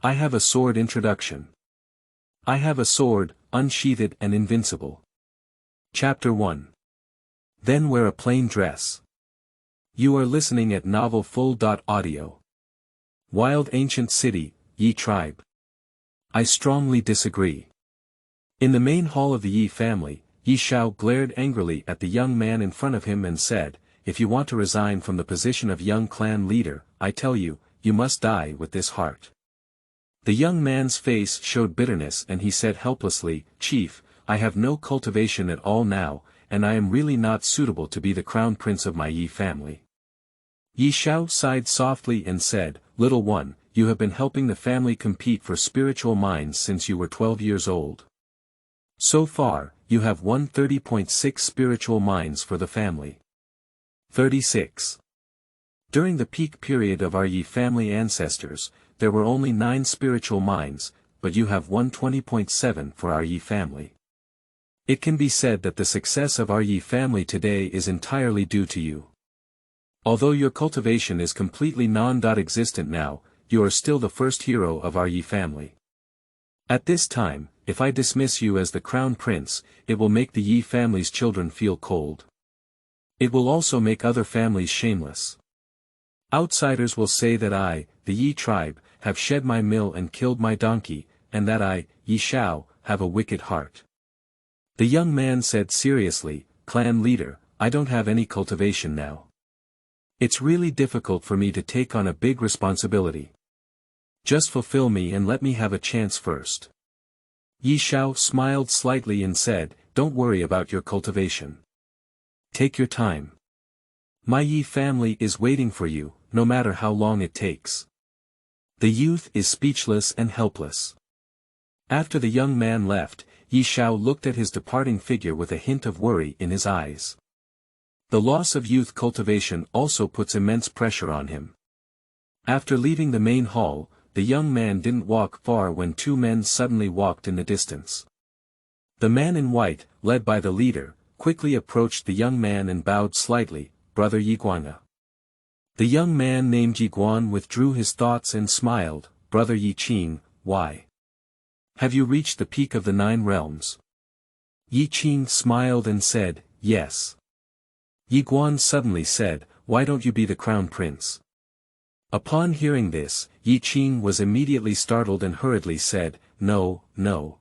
I have a sword introduction. I have a sword, unsheathed and invincible. Chapter 1. Then wear a plain dress. You are listening at Novel Full. Audio. Wild ancient city, Yi tribe. I strongly disagree. In the main hall of the Yi family, Yi Shao glared angrily at the young man in front of him and said, "If you want to resign from the position of young clan leader, I tell you, you must die with this heart." The young man's face showed bitterness and he said helplessly, "Chief, I have no cultivation at all now, and I am really not suitable to be the crown prince of my Yi family." Yi Shao sighed softly and said, "Little one, you have been helping the family compete for spiritual minds since you were 12 years old. So far, you have won 30.6 spiritual minds for the family. 36. During the peak period of our Yi family ancestors, there were only 9 spiritual minds, but you have won 20.7 for our Yi family. It can be said that the success of our Yi family today is entirely due to you. Although your cultivation is completely non-existent now, you are still the first hero of our Yi family. At this time, if I dismiss you as the crown prince, it will make the Yi family's children feel cold. It will also make other families shameless. Outsiders will say that I, the Yi tribe, have shed my mill and killed my donkey, and that I, Yi Shao, have a wicked heart." The young man said seriously, "Clan leader, I don't have any cultivation now. It's really difficult for me to take on a big responsibility. Just fulfill me and let me have a chance first." Yi Shao smiled slightly and said, "Don't worry about your cultivation. Take your time. My Yi family is waiting for you, no matter how long it takes." The youth is speechless and helpless. After the young man left, Yi Shao looked at his departing figure with a hint of worry in his eyes. The loss of youth cultivation also puts immense pressure on him. After leaving the main hall, the young man didn't walk far when 2 men suddenly walked in the distance. The man in white, led by the leader, quickly approached the young man and bowed slightly, "Brother Yiguanga." The young man named Yiguan withdrew his thoughts and smiled, "Brother Yi Qing, why? Have you reached the peak of the 9 realms?" Yi Qing smiled and said, "Yes." Yiguan suddenly said, "Why don't you be the crown prince?" Upon hearing this, Yi Qing was immediately startled and hurriedly said, "No, no.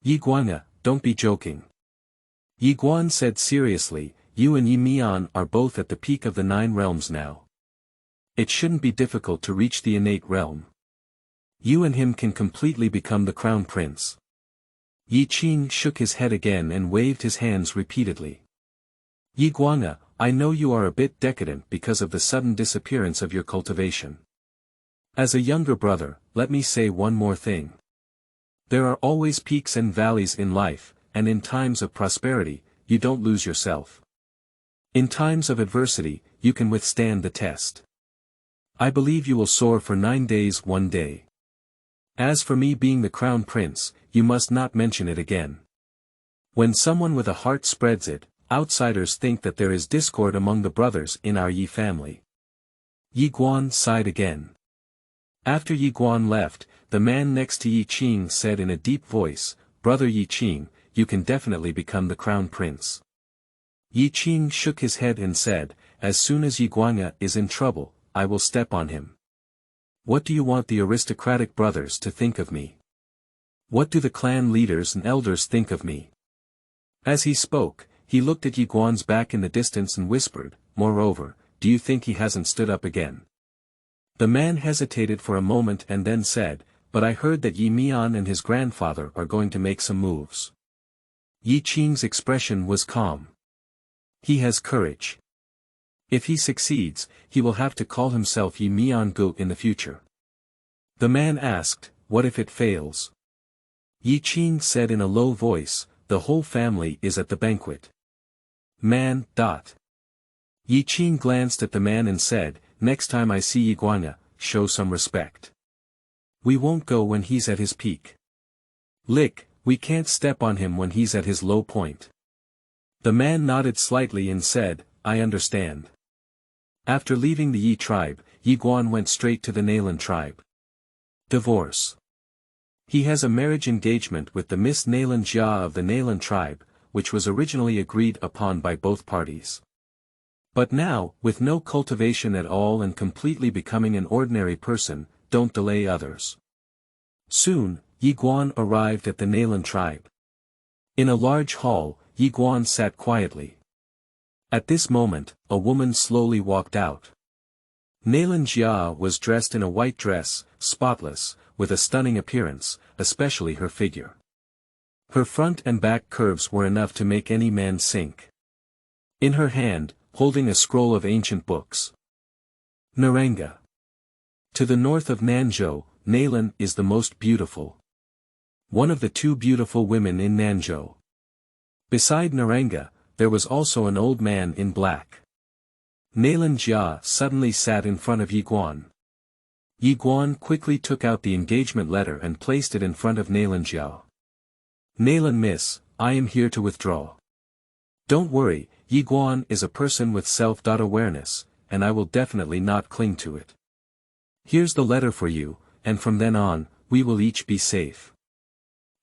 Yiguanga, don't be joking." Yiguan said seriously, "You and Yi Mian are both at the peak of the 9 realms now. It shouldn't be difficult to reach the innate realm. You and him can completely become the crown prince." Yi Qing shook his head again and waved his hands repeatedly. "Yiguanga, I know you are a bit decadent because of the sudden disappearance of your cultivation. As a younger brother, let me say one more thing. There are always peaks and valleys in life, and in times of prosperity, you don't lose yourself. In times of adversity, you can withstand the test. I believe you will soar for 9 days one day. As for me being the crown prince, you must not mention it again. When someone with a heart spreads it, outsiders think that there is discord among the brothers in our Yi family." Yiguan sighed again. After Yiguan left, the man next to Yi Qing said in a deep voice, "Brother Yi Qing, you can definitely become the crown prince." Yi Qing shook his head and said, "As soon as Yiguanga is in trouble, I will step on him. What do you want the aristocratic brothers to think of me? What do the clan leaders and elders think of me?" As he spoke, he looked at Yiguan's back in the distance and whispered, "Moreover, do you think he hasn't stood up again?" The man hesitated for a moment and then said, "But I heard that Yi Mian and his grandfather are going to make some moves." Yi Qing's expression was calm. "He has courage. If he succeeds, he will have to call himself Yi Mian Gu in the future." The man asked, "What if it fails?" Yi Qing said in a low voice, "The whole family is at the banquet." Man. Yi Qing glanced at the man and said, "Next time I see Yiguanga, show some respect. We won't go when he's at his peak. We can't step on him when he's at his low point." The man nodded slightly and said, "I understand." After leaving the Yi tribe, Yiguan went straight to the Nalan tribe. Divorce. He has a marriage engagement with the Miss Nalan Jia of the Nalan tribe, which was originally agreed upon by both parties. But now, with no cultivation at all and completely becoming an ordinary person, don't delay others. Soon, Yi Guan arrived at the Nalan tribe. In a large hall, Yi Guan sat quietly. At this moment, a woman slowly walked out. Nalan Jia was dressed in a white dress, spotless, with a stunning appearance, especially her figure. Her front and back curves were enough to make any man sink. In her hand, holding a scroll of ancient books. Naranga. To the north of Nanzhou, Nalan is the most beautiful. One of the two beautiful women in Nanzhou. Beside Naranga, there was also an old man in black. Nalan Jia suddenly sat in front of Yi Guan. Yi Guan quickly took out the engagement letter and placed it in front of Nalan Jia. Nalan Miss, I am here to withdraw. Don't worry, Yi Guan is a person with self-awareness, and I will definitely not cling to it. Here's the letter for you, and from then on, we will each be safe.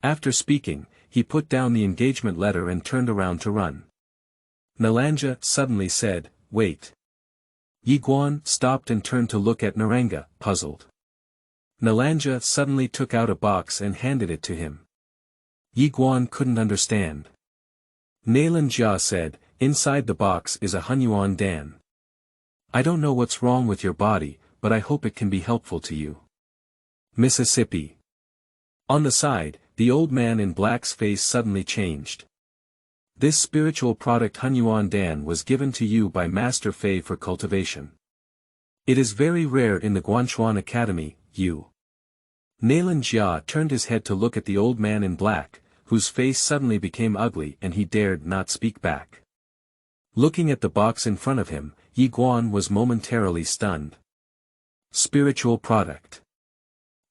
After speaking, he put down the engagement letter and turned around to run. Nalanja suddenly said, wait. Yi Guan stopped and turned to look at Naranga, puzzled. Nalanja suddenly took out a box and handed it to him. Yi Guan couldn't understand. Nalan Jia said, inside the box is a Hunyuan Dan. I don't know what's wrong with your body, but I hope it can be helpful to you. Mississippi. On the side, the old man in black's face suddenly changed. This spiritual product Hunyuan Dan was given to you by Master Fei for cultivation. It is very rare in the Guanchuan Academy, you. Nalan Jia turned his head to look at the old man in black, whose face suddenly became ugly and he dared not speak back. Looking at the box in front of him, Yi Guan was momentarily stunned. Spiritual product.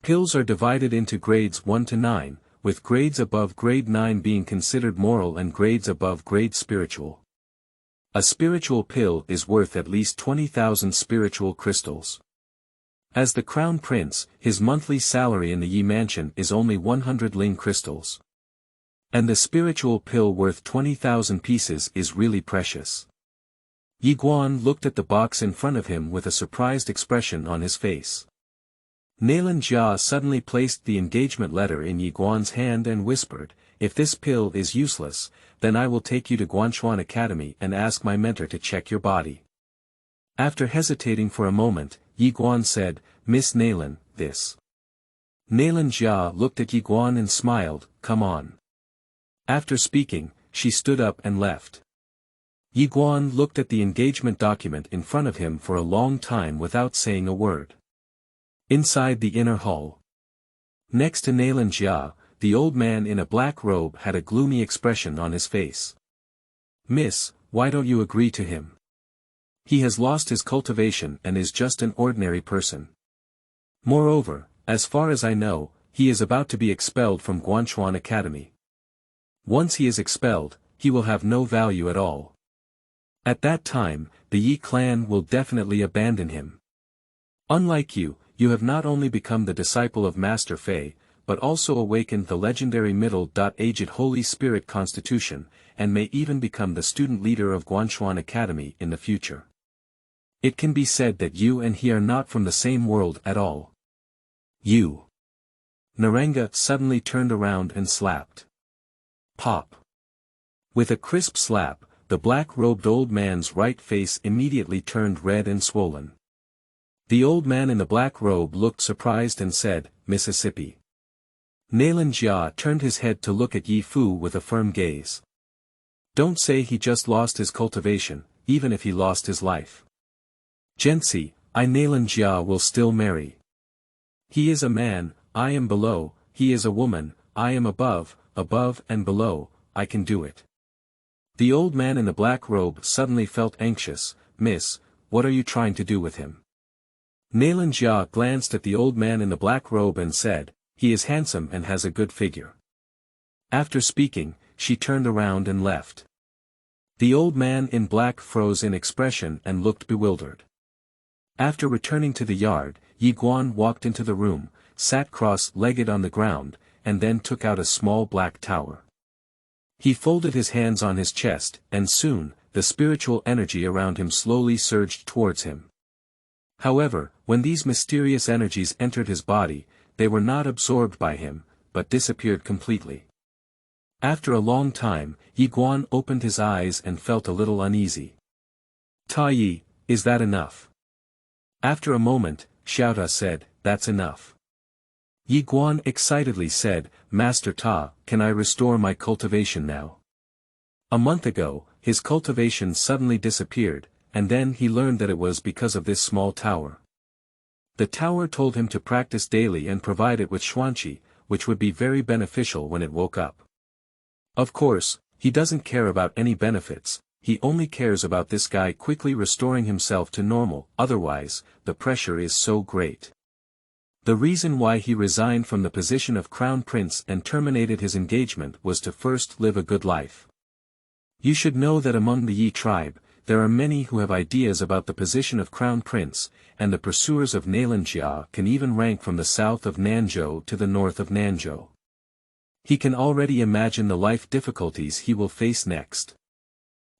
Pills are divided into grades 1 to 9, with grades above grade 9 being considered moral and grades above grade spiritual. A spiritual pill is worth at least 20,000 spiritual crystals. As the crown prince, his monthly salary in the Yi mansion is only 100 ling crystals. And the spiritual pill worth 20,000 pieces is really precious. Yi Guan looked at the box in front of him with a surprised expression on his face. Nalan Jia suddenly placed the engagement letter in Yi Guan's hand and whispered, if this pill is useless, then I will take you to Guanchuan Academy and ask my mentor to check your body. After hesitating for a moment, Yi Guan said, Miss Nalan, this. Nalan Jia looked at Yi Guan and smiled, come on. After speaking, she stood up and left. Yi Guan looked at the engagement document in front of him for a long time without saying a word. Inside the inner hall. Next to Nalan Jia, the old man in a black robe had a gloomy expression on his face. Miss, why don't you agree to him? He has lost his cultivation and is just an ordinary person. Moreover, as far as I know, he is about to be expelled from Guanchuan Academy. Once he is expelled, he will have no value at all. At that time, the Yi clan will definitely abandon him. Unlike you, you have not only become the disciple of Master Fei, but also awakened the legendary middle-aged Holy Spirit Constitution, and may even become the student leader of Guanchuan Academy in the future. It can be said that you and he are not from the same world at all. You. Naranga suddenly turned around and slapped. Pop. With a crisp slap, the black-robed old man's right face immediately turned red and swollen. The old man in the black robe looked surprised and said, Mississippi. Nalan Jia turned his head to look at Yi Fu with a firm gaze. Don't say he just lost his cultivation, even if he lost his life. Gentsi, I Nalan Jia will still marry. He is a man, I am below, he is a woman, I am above and below, I can do it. The old man in the black robe suddenly felt anxious, Miss, what are you trying to do with him? Nalan Jia glanced at the old man in the black robe and said, he is handsome and has a good figure. After speaking, she turned around and left. The old man in black froze in expression and looked bewildered. After returning to the yard, Yi Guan walked into the room, sat cross-legged on the ground, and then took out a small black tower. He folded his hands on his chest, and soon, the spiritual energy around him slowly surged towards him. However, when these mysterious energies entered his body, they were not absorbed by him, but disappeared completely. After a long time, Yi Guan opened his eyes and felt a little uneasy. "Ta Yi, is that enough?" After a moment, Xiaota said, "That's enough." Yi Guan excitedly said, "Master Ta, can I restore my cultivation now?" A month ago, his cultivation suddenly disappeared, and then he learned that it was because of this small tower. The tower told him to practice daily and provide it with xuanqi, which would be very beneficial when it woke up. Of course, he doesn't care about any benefits, he only cares about this guy quickly restoring himself to normal, otherwise, the pressure is so great. The reason why he resigned from the position of crown prince and terminated his engagement was to first live a good life. You should know that among the Yi tribe, there are many who have ideas about the position of crown prince, and the pursuers of Nailanjia can even rank from the south of Nanzhou to the north of Nanzhou. He can already imagine the life difficulties he will face next.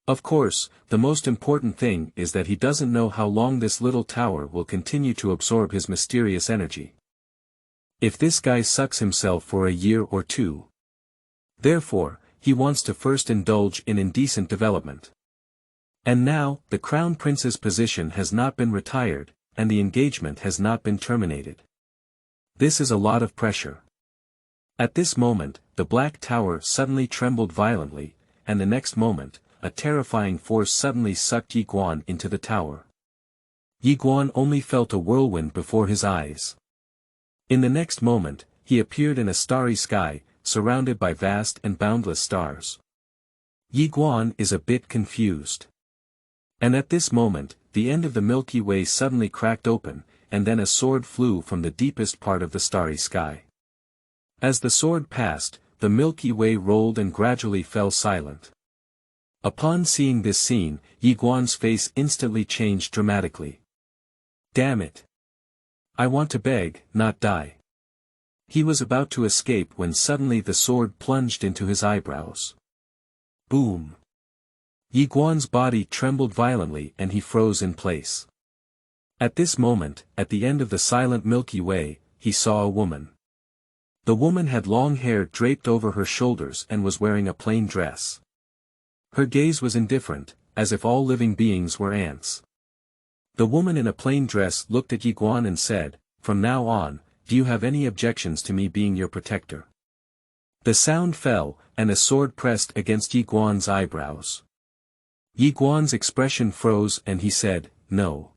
Of course, the most important thing is that he doesn't know how long this little tower will continue to absorb his mysterious energy. If this guy sucks himself for a year or two. Therefore, he wants to first indulge in indecent development. And now, the crown prince's position has not been retired, and the engagement has not been terminated. This is a lot of pressure. At this moment, the black tower suddenly trembled violently, and the next moment, a terrifying force suddenly sucked Yi Guan into the tower. Yi Guan only felt a whirlwind before his eyes. In the next moment, he appeared in a starry sky, surrounded by vast and boundless stars. Yi Guan is a bit confused. And at this moment, the end of the Milky Way suddenly cracked open, and then a sword flew from the deepest part of the starry sky. As the sword passed, the Milky Way rolled and gradually fell silent. Upon seeing this scene, Yi Guan's face instantly changed dramatically. "Damn it! I want to beg, not die." He was about to escape when suddenly the sword plunged into his eyebrows. Boom! Yi Guan's body trembled violently and he froze in place. At this moment, at the end of the silent Milky Way, he saw a woman. The woman had long hair draped over her shoulders and was wearing a plain dress. Her gaze was indifferent, as if all living beings were ants. The woman in a plain dress looked at Yi Guan and said, "From now on, do you have any objections to me being your protector?" The sound fell, and a sword pressed against Yi Guan's eyebrows. Yi Guan's expression froze and he said, "No."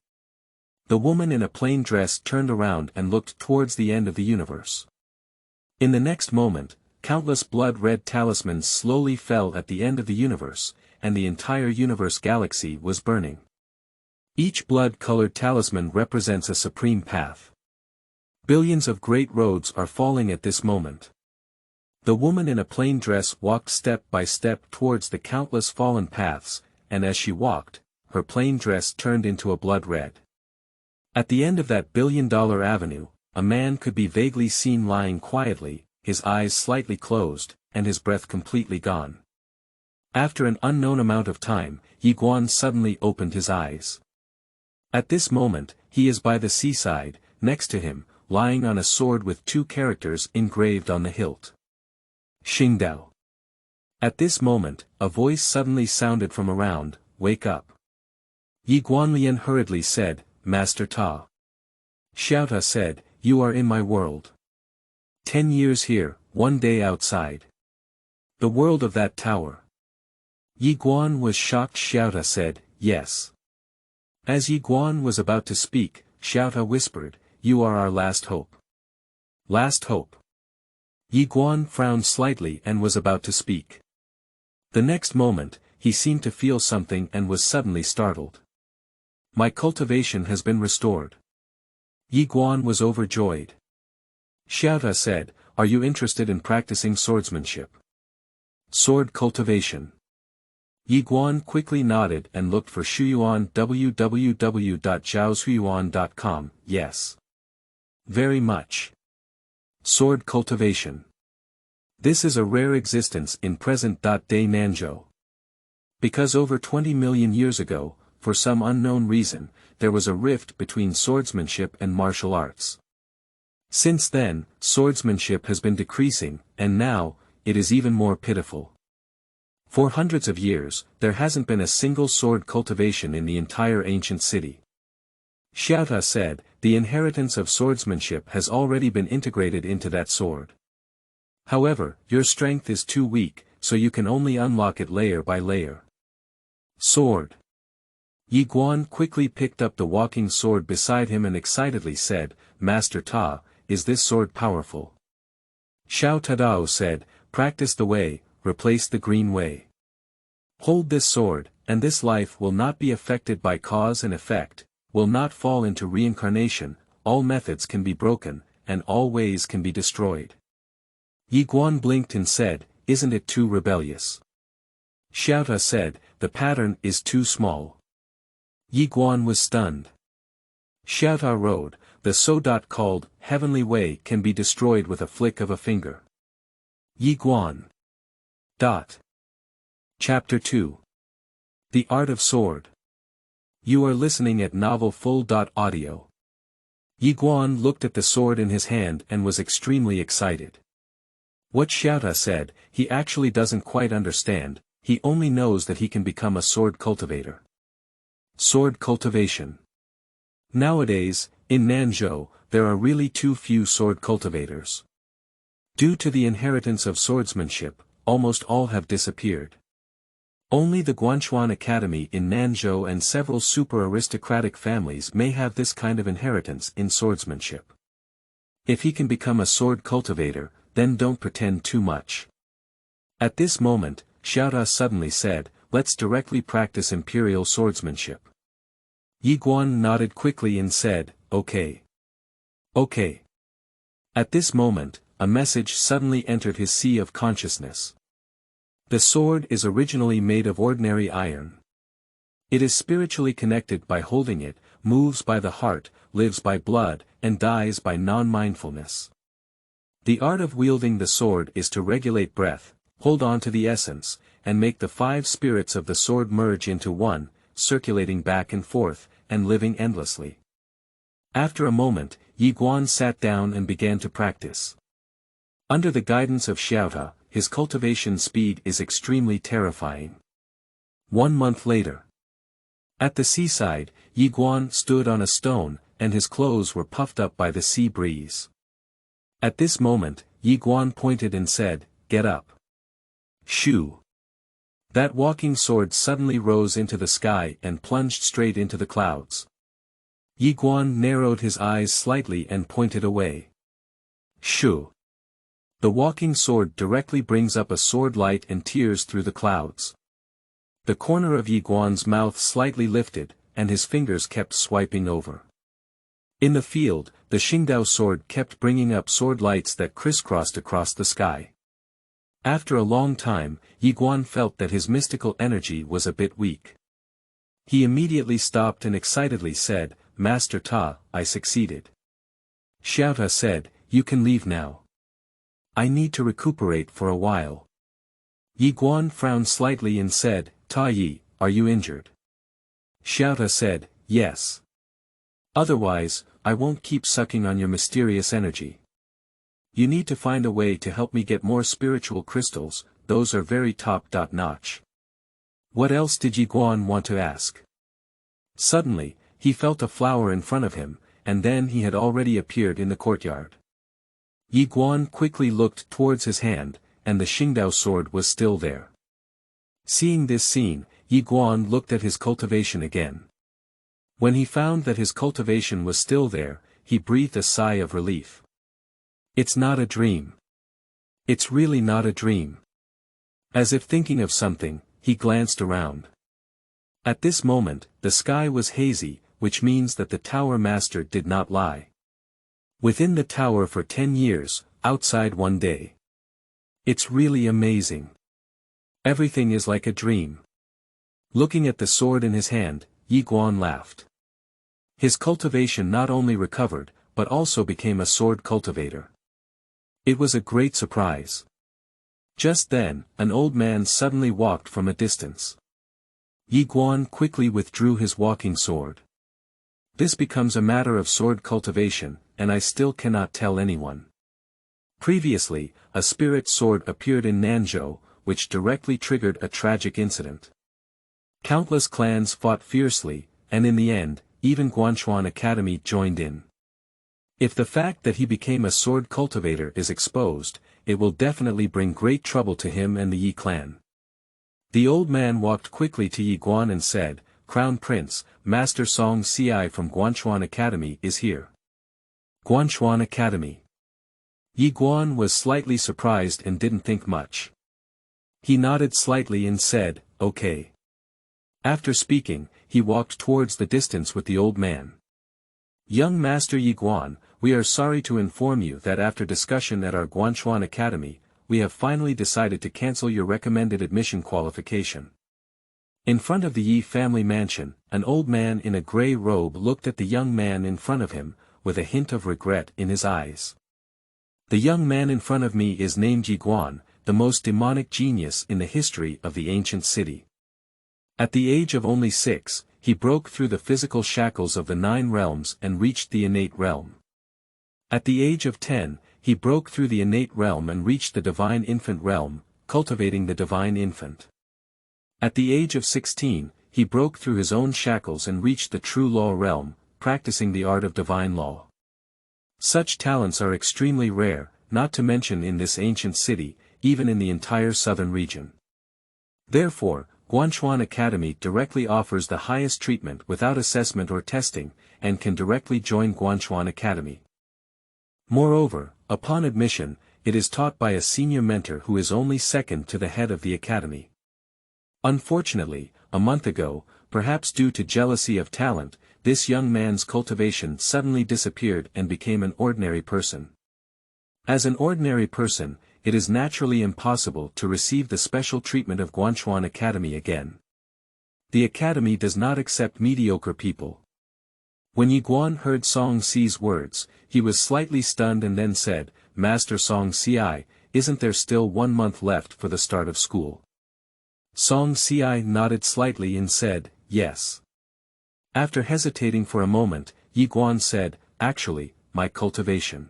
The woman in a plain dress turned around and looked towards the end of the universe. In the next moment, countless blood-red talismans slowly fell at the end of the universe, and the entire universe galaxy was burning. Each blood-colored talisman represents a supreme path. Billions of great roads are falling at this moment. The woman in a plain dress walked step by step towards the countless fallen paths, and as she walked, her plain dress turned into a blood red. At the end of that billion-dollar avenue, a man could be vaguely seen lying quietly, his eyes slightly closed, and his breath completely gone. After an unknown amount of time, Yi Guan suddenly opened his eyes. At this moment, he is by the seaside, next to him, lying on a sword with two characters engraved on the hilt. Xingdao. At this moment, a voice suddenly sounded from around, "Wake up." Yi Guanlian hurriedly said, "Master Ta." Xiaota said, "You are in my world. 10 years here, 1 day outside. The world of that tower." Yi Guan was shocked. Xiaota said, "Yes." As Yi Guan was about to speak, Xiaota whispered, "You are our last hope." Last hope. Yi Guan frowned slightly and was about to speak. The next moment, he seemed to feel something and was suddenly startled. "My cultivation has been restored." Yi Guan was overjoyed. Xiaota said, "Are you interested in practicing swordsmanship?" Sword cultivation. Yi Guan quickly nodded and looked for Shuyuan. www.zhaoshuyuan.com. Yes. Very much. Sword cultivation. This is a rare existence in present-day Nanzhou. Because over 20 million years ago, for some unknown reason, there was a rift between swordsmanship and martial arts. Since then, swordsmanship has been decreasing, and now, it is even more pitiful. For hundreds of years, there hasn't been a single sword cultivation in the entire ancient city. Xiaota said, the inheritance of swordsmanship has already been integrated into that sword. However, your strength is too weak, so you can only unlock it layer by layer. Sword. Yi Guan quickly picked up the walking sword beside him and excitedly said, Master Ta, is this sword powerful? Xiao Tadao said, practice the way, replace the green way. Hold this sword, and this life will not be affected by cause and effect, will not fall into reincarnation, all methods can be broken, and all ways can be destroyed. Yi Guan blinked and said, isn't it too rebellious? Xiaota said, the pattern is too small. Yi Guan was stunned. Xiaota wrote, the so-dot called heavenly way can be destroyed with a flick of a finger. Yi Guan. Dot. Chapter 2. The Art of Sword. You are listening at Novel Full. Audio. Yi Guan looked at the sword in his hand and was extremely excited. What Xiaota said, he actually doesn't quite understand, he only knows that he can become a sword cultivator. Sword cultivation. Nowadays, in Nanzhou, there are really too few sword cultivators. Due to the inheritance of swordsmanship, almost all have disappeared. Only the Guanchuan Academy in Nanzhou and several super-aristocratic families may have this kind of inheritance in swordsmanship. If he can become a sword cultivator, then don't pretend too much. At this moment, Xiaota suddenly said, let's directly practice imperial swordsmanship. Yi Guan nodded quickly and said, okay. Okay. At this moment, a message suddenly entered his sea of consciousness. The sword is originally made of ordinary iron. It is spiritually connected by holding it, moves by the heart, lives by blood, and dies by non-mindfulness. The art of wielding the sword is to regulate breath, hold on to the essence, and make the 5 spirits of the sword merge into one, circulating back and forth, and living endlessly. After a moment, Yi Guan sat down and began to practice. Under the guidance of Xiaota, his cultivation speed is extremely terrifying. 1 month later. At the seaside, Yi Guan stood on a stone, and his clothes were puffed up by the sea breeze. At this moment, Yi Guan pointed and said, get up. Shoo. That walking sword suddenly rose into the sky and plunged straight into the clouds. Yi Guan narrowed his eyes slightly and pointed away. Shoo. The walking sword directly brings up a sword light and tears through the clouds. The corner of Yi Guan's mouth slightly lifted, and his fingers kept swiping over. In the field, the Xingdao sword kept bringing up sword lights that crisscrossed across the sky. After a long time, Yi Guan felt that his mystical energy was a bit weak. He immediately stopped and excitedly said, Master Ta, I succeeded. Xiaota said, you can leave now. I need to recuperate for a while. Yi Guan frowned slightly and said, Ta Yi, are you injured? Xiaota said, yes. Otherwise, I won't keep sucking on your mysterious energy. You need to find a way to help me get more spiritual crystals, those are very top-notch. What else did Yi Guan want to ask? Suddenly, he felt a flower in front of him, and then he had already appeared in the courtyard. Yi Guan quickly looked towards his hand, and the Xingdao sword was still there. Seeing this scene, Yi Guan looked at his cultivation again. When he found that his cultivation was still there, he breathed a sigh of relief. It's not a dream. It's really not a dream. As if thinking of something, he glanced around. At this moment, the sky was hazy, which means that the tower master did not lie. Within the tower for 10 years, outside 1 day. It's really amazing. Everything is like a dream. Looking at the sword in his hand, Yi Guan laughed. His cultivation not only recovered, but also became a sword cultivator. It was a great surprise. Just then, an old man suddenly walked from a distance. Yi Guan quickly withdrew his walking sword. This becomes a matter of sword cultivation, and I still cannot tell anyone. Previously, a spirit sword appeared in Nanzhou, which directly triggered a tragic incident. Countless clans fought fiercely, and in the end, even Guanchuan Academy joined in. If the fact that he became a sword cultivator is exposed, it will definitely bring great trouble to him and the Yi clan. The old man walked quickly to Yi Guan and said, "Crown Prince, Master Song Ci from Guanchuan Academy is here." Guanchuan Academy. Yi Guan was slightly surprised and didn't think much. He nodded slightly and said, "Okay." After speaking, he walked towards the distance with the old man. "Young Master Yi Guan, we are sorry to inform you that after discussion at our Guanchuan Academy, we have finally decided to cancel your recommended admission qualification." In front of the Yi family mansion, an old man in a gray robe looked at the young man in front of him, with a hint of regret in his eyes. "The young man in front of me is named Yi Guan, the most demonic genius in the history of the ancient city. At the age of only 6, he broke through the physical shackles of the 9 realms and reached the innate realm. At the age of 10, he broke through the innate realm and reached the divine infant realm, cultivating the divine infant. At the age of 16, he broke through his own shackles and reached the true law realm, practicing the art of divine law. Such talents are extremely rare, not to mention in this ancient city, even in the entire southern region. Therefore, Guanchuan Academy directly offers the highest treatment without assessment or testing, and can directly join Guanchuan Academy. Moreover, upon admission, it is taught by a senior mentor who is only second to the head of the academy. Unfortunately, a month ago, perhaps due to jealousy of talent, this young man's cultivation suddenly disappeared and became an ordinary person. As an ordinary person, it is naturally impossible to receive the special treatment of Guanchuan Academy again. The academy does not accept mediocre people. When Yi Guan heard Song Ci's words, he was slightly stunned and then said, "Master Song Ci, isn't there still 1 month left for the start of school?" Song Ci nodded slightly and said, "Yes." After hesitating for a moment, Yi Guan said, "Actually, my cultivation."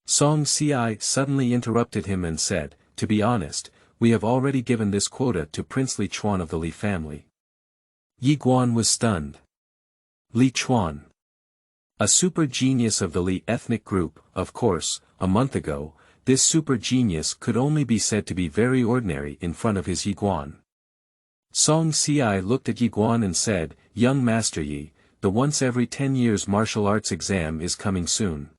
Song Ci suddenly interrupted him and said, "To be honest, we have already given this quota to Prince Li Chuan of the Li family." Yi Guan was stunned. Li Chuan. A super genius of the Li ethnic group, of course, a month ago, this super genius could only be said to be very ordinary in front of his Yi Guan. Song Ci looked at Yi Guan and said, "Young Master Yi, the once every 10 years martial arts exam is coming soon.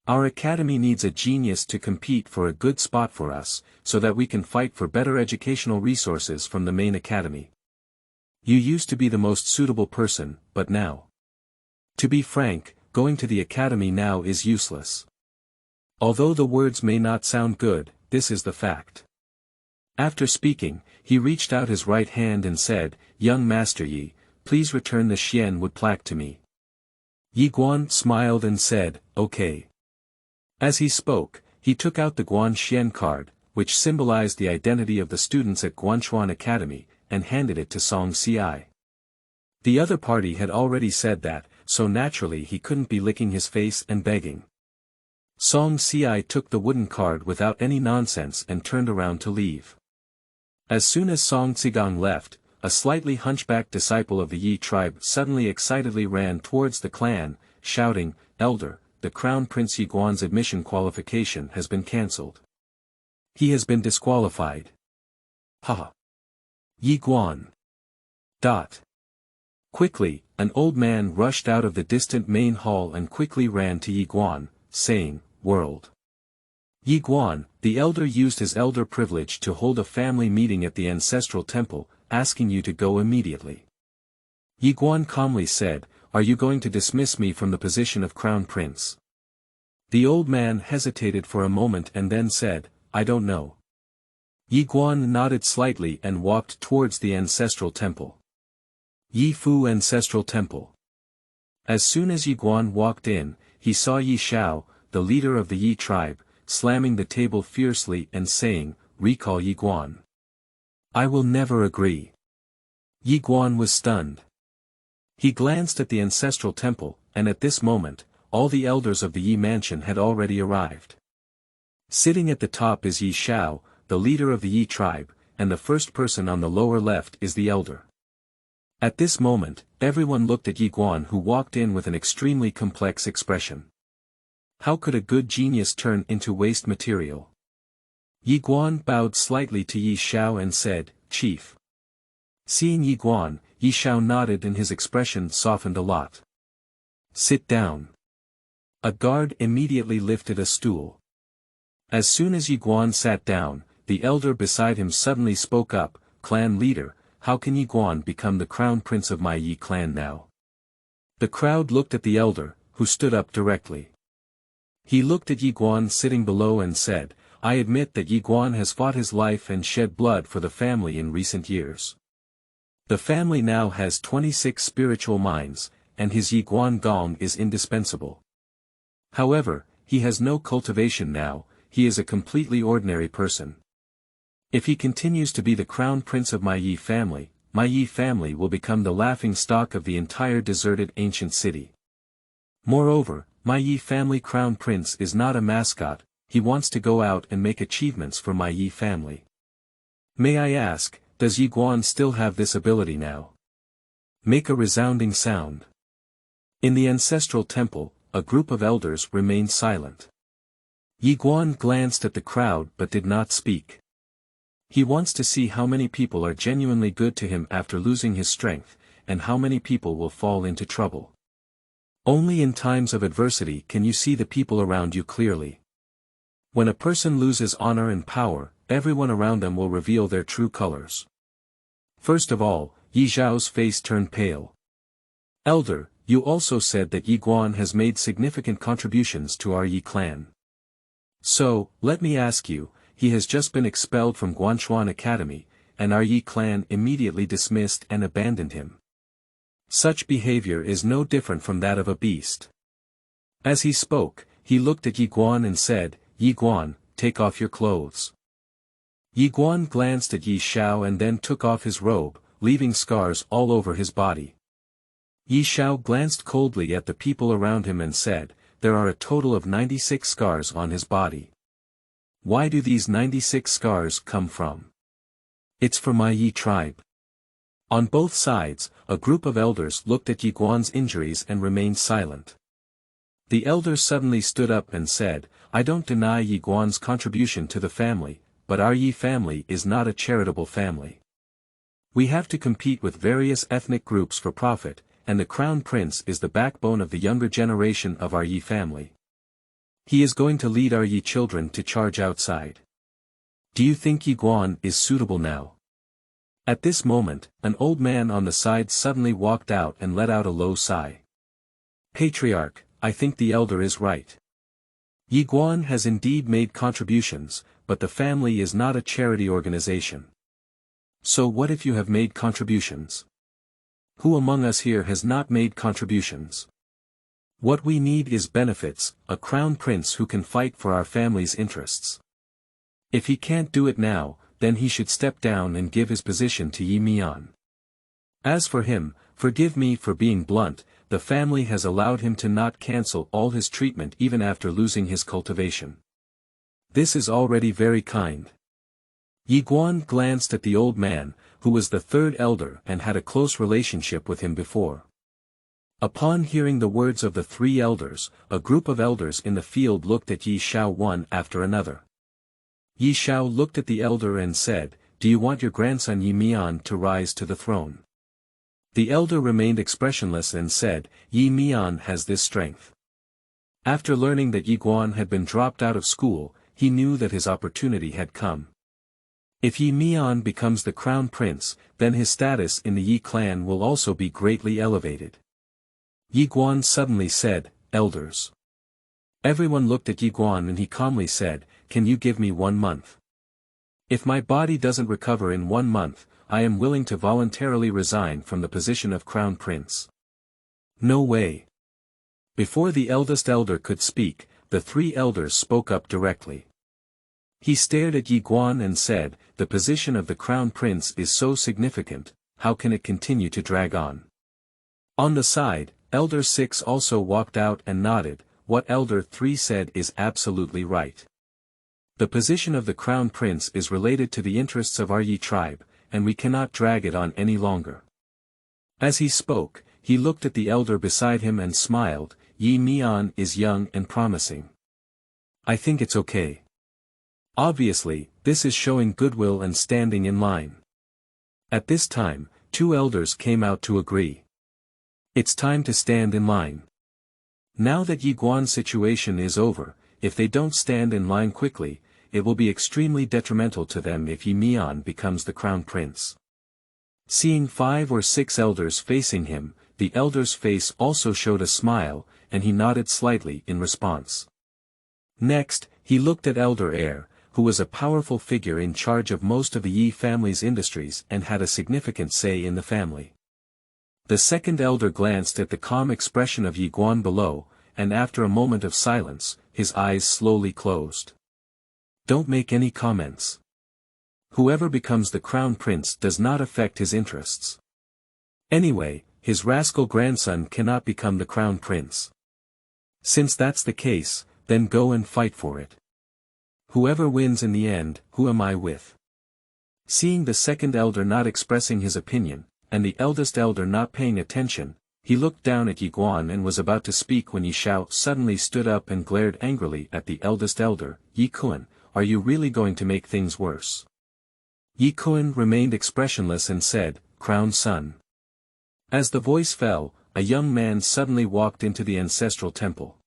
Our academy needs a genius to compete for a good spot for us, so that we can fight for better educational resources from the main academy. You used to be the most suitable person, but now. To be frank, going to the academy now is useless." Although the words may not sound good, this is the fact. After speaking, he reached out his right hand and said, "Young Master Yi, please return the Xianwood plaque to me." Yi Guan smiled and said, "Okay." As he spoke, he took out the Guan Xian card, which symbolized the identity of the students at Guanchuan Academy, and handed it to Song Ci. The other party had already said that, so naturally he couldn't be licking his face and begging. Song Ci took the wooden card without any nonsense and turned around to leave. As soon as Song Cigang left, a slightly hunchbacked disciple of the Yi tribe suddenly excitedly ran towards the clan, shouting, "Elder, the Crown Prince Yi Guan's admission qualification has been cancelled. He has been disqualified. Haha. Yi Guan. Quickly, an old man rushed out of the distant main hall and quickly ran to Yi Guan, saying, "World. Yi Guan, the elder used his elder privilege to hold a family meeting at the ancestral temple, asking you to go immediately." Yi Guan calmly said, "Are you going to dismiss me from the position of Crown Prince?" The old man hesitated for a moment and then said, "I don't know." Yi Guan nodded slightly and walked towards the ancestral temple. Yi Fu Ancestral Temple. As soon as Yi Guan walked in, he saw Yi Xiao, the leader of the Yi tribe, slamming the table fiercely and saying, "Recall Yi Guan. I will never agree." Yi Guan was stunned. He glanced at the ancestral temple, and at this moment, all the elders of the Yi mansion had already arrived. Sitting at the top is Yi Xiao, the leader of the Yi tribe, and the first person on the lower left is the elder. At this moment, everyone looked at Yi Guan, who walked in with an extremely complex expression. How could a good genius turn into waste material? Yi Guan bowed slightly to Yi Xiao and said, "Chief." Seeing Yi Guan, Yi Xiao nodded and his expression softened a lot. "Sit down." A guard immediately lifted a stool. As soon as Yi Guan sat down, the elder beside him suddenly spoke up, "Clan leader, how can Yi Guan become the crown prince of my Yi clan now?" The crowd looked at the elder, who stood up directly. He looked at Yi Guan sitting below and said, "I admit that Yi Guan has fought his life and shed blood for the family in recent years. The family now has 26 spiritual minds, and his Yi Guan Gong is indispensable. However, he has no cultivation now, he is a completely ordinary person. If he continues to be the crown prince of my Yi family will become the laughing stock of the entire deserted ancient city. Moreover, my Yi family crown prince is not a mascot, he wants to go out and make achievements for my Yi family. May I ask, does Yi Guan still have this ability now?" Make a resounding sound. In the ancestral temple, a group of elders remained silent. Yi Guan glanced at the crowd but did not speak. He wants to see how many people are genuinely good to him after losing his strength, and how many people will fall into trouble. Only in times of adversity can you see the people around you clearly. When a person loses honor and power, everyone around them will reveal their true colors. First of all, Yi Zhao's face turned pale. "Elder, you also said that Yi Guan has made significant contributions to our Yi clan. So, let me ask you, he has just been expelled from Guanchuan Academy, and our Yi clan immediately dismissed and abandoned him. Such behavior is no different from that of a beast." As he spoke, he looked at Yi Guan and said, "Yi Guan, take off your clothes." Yi Guan glanced at Yi Xiao and then took off his robe, leaving scars all over his body. Yi Xiao glanced coldly at the people around him and said, "There are a total of 96 scars on his body. Why do these 96 scars come from?" "It's for my Yi tribe." On both sides, a group of elders looked at Yi Guan's injuries and remained silent. The elder suddenly stood up and said, "I don't deny Yi Guan's contribution to the family, but our Yi family is not a charitable family. We have to compete with various ethnic groups for profit, and the crown prince is the backbone of the younger generation of our Yi family. He is going to lead our Yi children to charge outside. Do you think Yi Guan is suitable now?" At this moment, an old man on the side suddenly walked out and let out a low sigh. "Patriarch, I think the elder is right. Yi Guan has indeed made contributions, but the family is not a charity organization. So what if you have made contributions? Who among us here has not made contributions? What we need is benefits, a crown prince who can fight for our family's interests. If he can't do it now, then he should step down and give his position to Yi Mian. As for him, forgive me for being blunt, the family has allowed him to not cancel all his treatment even after losing his cultivation. This is already very kind." Yi Guan glanced at the old man, who was the third elder and had a close relationship with him before. Upon hearing the words of the three elders, a group of elders in the field looked at Yi Xiao one after another. Yi Xiao looked at the elder and said, "Do you want your grandson Yi Mian to rise to the throne?" The elder remained expressionless and said, "Yi Mian has this strength." After learning that Yi Guan had been dropped out of school, he knew that his opportunity had come. If Yi Mian becomes the crown prince, then his status in the Yi clan will also be greatly elevated. Yi Guan suddenly said, "Elders." Everyone looked at Yi Guan and he calmly said, "Can you give me 1 month? If my body doesn't recover in 1 month, I am willing to voluntarily resign from the position of crown prince." "No way." Before the eldest elder could speak, the three elders spoke up directly. He stared at Yi Guan and said, "The position of the crown prince is so significant, how can it continue to drag on?" On the side, Elder 6 also walked out and nodded. What Elder 3 said is absolutely right. The position of the crown prince is related to the interests of our Yi tribe, and we cannot drag it on any longer. As he spoke, he looked at the elder beside him and smiled. Yi Mian is young and promising. I think it's okay. Obviously, this is showing goodwill and standing in line. At this time, two elders came out to agree. It's time to stand in line. Now that Yi Guan's situation is over, if they don't stand in line quickly, it will be extremely detrimental to them if Yi Mian becomes the crown prince. Seeing 5 or 6 elders facing him, the elder's face also showed a smile, and he nodded slightly in response. Next, he looked at Elder Heir, who was a powerful figure in charge of most of the Yi family's industries and had a significant say in the family. The second elder glanced at the calm expression of Yi Guan below, and after a moment of silence, his eyes slowly closed. Don't make any comments. Whoever becomes the crown prince does not affect his interests. Anyway, his rascal grandson cannot become the crown prince. Since that's the case, then go and fight for it. Whoever wins in the end, who am I with? Seeing the second elder not expressing his opinion, and the eldest elder not paying attention, he looked down at Yi Guan and was about to speak when Yi Xiao suddenly stood up and glared angrily at the eldest elder. Yi Kun, are you really going to make things worse? Yi Kun remained expressionless and said, Crown son. As the voice fell, a young man suddenly walked into the ancestral temple.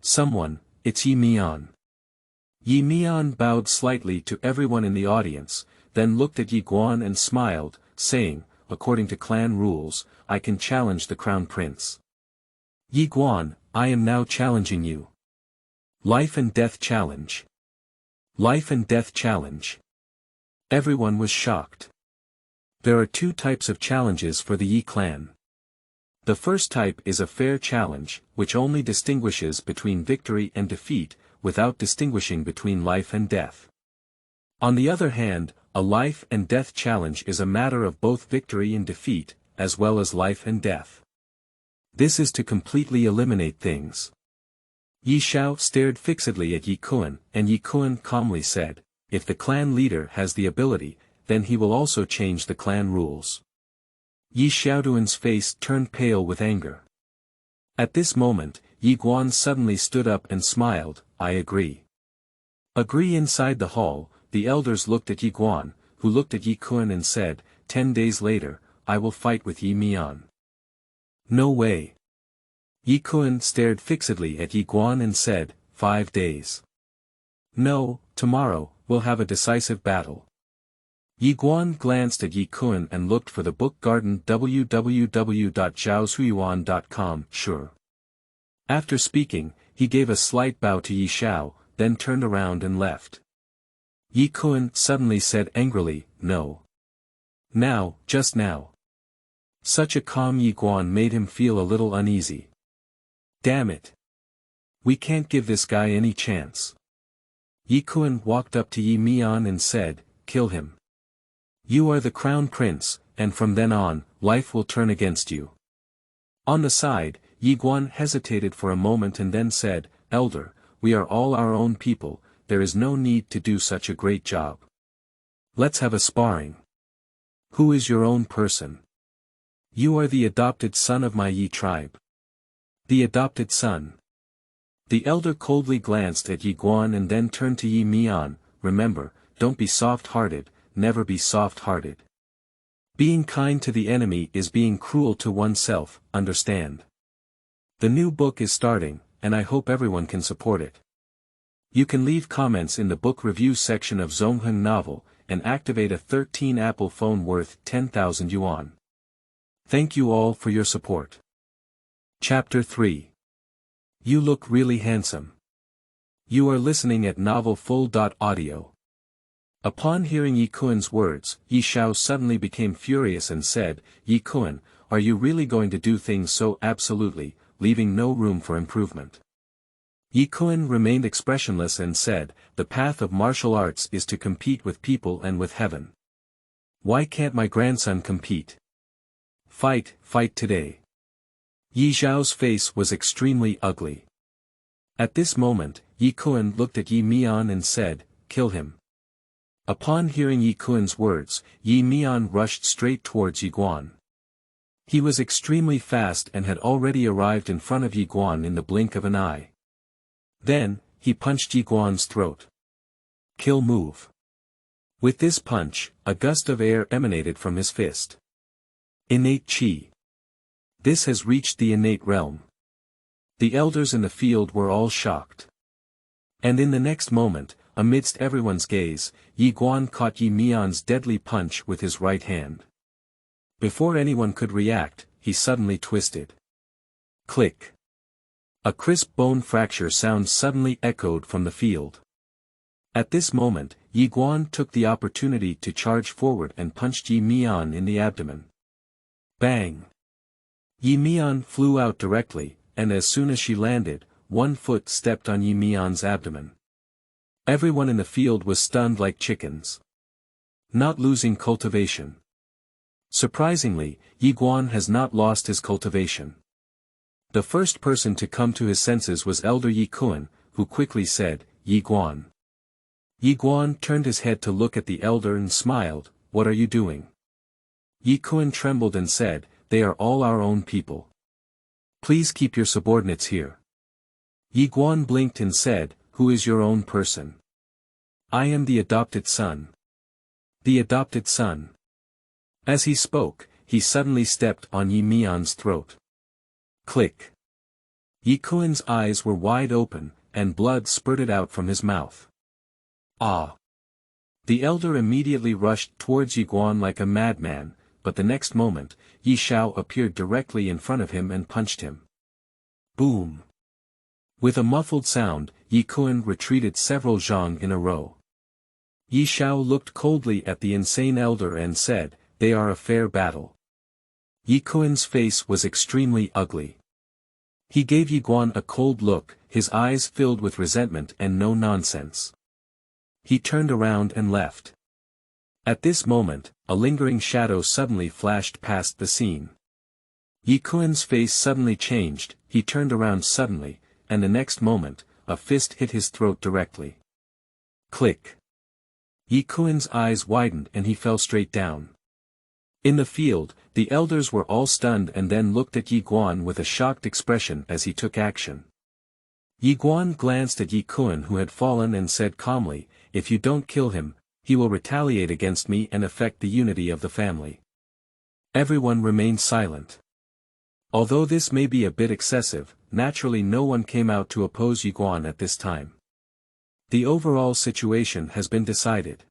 Someone, it's Yi Mian. Yi Mian bowed slightly to everyone in the audience, then looked at Yi Guan and smiled, saying, according to clan rules, I can challenge the crown prince. Yi Guan, I am now challenging you. Life and death challenge. Life and death challenge. Everyone was shocked. There are two types of challenges for the Yi clan. The first type is a fair challenge, which only distinguishes between victory and defeat, without distinguishing between life and death. On the other hand, a life and death challenge is a matter of both victory and defeat, as well as life and death. This is to completely eliminate things. Yi Xiao stared fixedly at Yi Kun, and Yi Kun calmly said, if the clan leader has the ability, then he will also change the clan rules. Yi Xiaoduan's face turned pale with anger. At this moment, Yi Guan suddenly stood up and smiled, I agree. Agree. Inside the hall, the elders looked at Yi Guan, who looked at Yi Kun and said, 10 days later, I will fight with Yi Mian. No way. Yi Kun stared fixedly at Yi Guan and said, 5 days. No, tomorrow, we'll have a decisive battle. Yi Guan glanced at Yi Kun and looked for the book garden www.zhaosuiyuan.com. Sure. After speaking, he gave a slight bow to Yi Xiao, then turned around and left. Yi Kun suddenly said angrily, no. Now, just now. Such a calm Yi Guan made him feel a little uneasy. Damn it. We can't give this guy any chance. Yi Kun walked up to Yi Mian and said, kill him. You are the crown prince, and from then on, life will turn against you. On the side, Yi Guan hesitated for a moment and then said, Elder, we are all our own people, there is no need to do such a great job. Let's have a sparring. Who is your own person? You are the adopted son of my Yi tribe. The adopted son. The elder coldly glanced at Yi Guan and then turned to Yi Mian, remember, don't be soft-hearted, never be soft-hearted. Being kind to the enemy is being cruel to oneself, understand? The new book is starting, and I hope everyone can support it. You can leave comments in the book review section of Zongheng novel, and activate a 13 Apple phone worth 10,000 yuan. Thank you all for your support. Chapter 3. You look really handsome. You are listening at novelfull.audio. Upon hearing Yi Kun's words, Yi Xiao suddenly became furious and said, Yi Kun, are you really going to do things so absolutely, leaving no room for improvement? Yi Kun remained expressionless and said, "The path of martial arts is to compete with people and with heaven. Why can't my grandson compete? Fight today." Yi Zhao's face was extremely ugly. At this moment, Yi Kun looked at Yi Mian and said, "Kill him." Upon hearing Yi Kun's words, Yi Mian rushed straight towards Yi Guan. He was extremely fast and had already arrived in front of Yi Guan in the blink of an eye. Then, he punched Yi Guan's throat. Kill move. With this punch, a gust of air emanated from his fist. Innate Qi. This has reached the innate realm. The elders in the field were all shocked. And in the next moment, amidst everyone's gaze, Yi Guan caught Yi Mian's deadly punch with his right hand. Before anyone could react, he suddenly twisted. Click. A crisp bone fracture sound suddenly echoed from the field. At this moment, Yi Guan took the opportunity to charge forward and punched Yi Mian in the abdomen. Bang! Yi Mian flew out directly, and as soon as she landed, one foot stepped on Yi Mian's abdomen. Everyone in the field was stunned like chickens. Not losing cultivation. Surprisingly, Yi Guan has not lost his cultivation. The first person to come to his senses was Elder Yi Kun, who quickly said, "Yi Guan." Yi Guan turned his head to look at the elder and smiled, "What are you doing?" Yi Kun trembled and said, "They are all our own people. Please keep your subordinates here." Yi Guan blinked and said, "Who is your own person?" "I am the adopted son." "The adopted son." As he spoke, he suddenly stepped on Yi Mian's throat. Click. Yi Kun's eyes were wide open, and blood spurted out from his mouth. Ah! The elder immediately rushed towards Yi Guan like a madman, but the next moment, Yi Xiao appeared directly in front of him and punched him. Boom! With a muffled sound, Yi Kun retreated several zhang in a row. Yi Xiao looked coldly at the insane elder and said, "They are a fair battle." Yi Kun's face was extremely ugly. He gave Yi Guan a cold look, his eyes filled with resentment and no nonsense. He turned around and left. At this moment, a lingering shadow suddenly flashed past the scene. Yi Kun's face suddenly changed, he turned around suddenly, and the next moment, a fist hit his throat directly. Click. Yi Kun's eyes widened and he fell straight down. In the field, the elders were all stunned and then looked at Yi Guan with a shocked expression as he took action. Yi Guan glanced at Yi Kun who had fallen and said calmly, "If you don't kill him, he will retaliate against me and affect the unity of the family." Everyone remained silent. Although this may be a bit excessive, naturally no one came out to oppose Yi Guan at this time. The overall situation has been decided.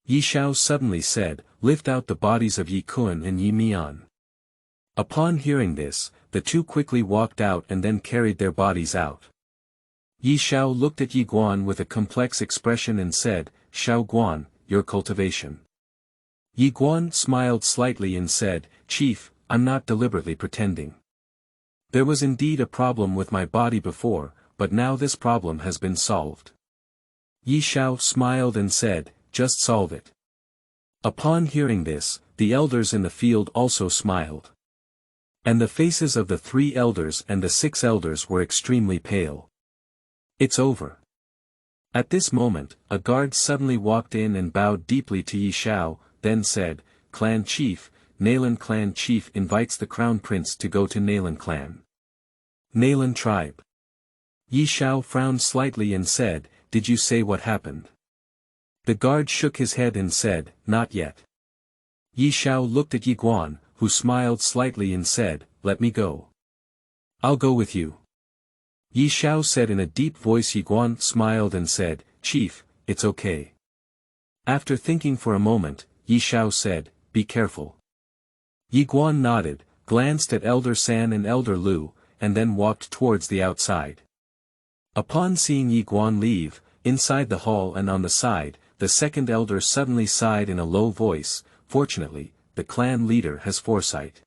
Yi Xiao suddenly said, "Lift out the bodies of Yi Kun and Yi Mian." Upon hearing this, the two quickly walked out and then carried their bodies out. Yi Xiao looked at Yi Guan with a complex expression and said, "Xiao Guan, your cultivation." Yi Guan smiled slightly and said, "Chief, I'm not deliberately pretending. There was indeed a problem with my body before, but now this problem has been solved." Yi Xiao smiled and said, "Just solve it." Upon hearing this, the elders in the field also smiled. And the faces of the 3 elders and the 6 elders were extremely pale. It's over. At this moment, a guard suddenly walked in and bowed deeply to Yi Xiao, then said, "Clan Chief, Nalan Clan Chief invites the Crown Prince to go to Nalan Clan." Nalan Tribe. Yi Xiao frowned slightly and said, "Did you say what happened?" The guard shook his head and said, "Not yet." Yi Xiao looked at Yi Guan, who smiled slightly and said, "Let me go." "I'll go with you." Yi Xiao said in a deep voice. Yi Guan smiled and said, "Chief, it's okay." After thinking for a moment, Yi Xiao said, "Be careful." Yi Guan nodded, glanced at Elder San and Elder Lu, and then walked towards the outside. Upon seeing Yi Guan leave, inside the hall and on the side, the second elder suddenly sighed in a low voice, "Fortunately, the clan leader has foresight.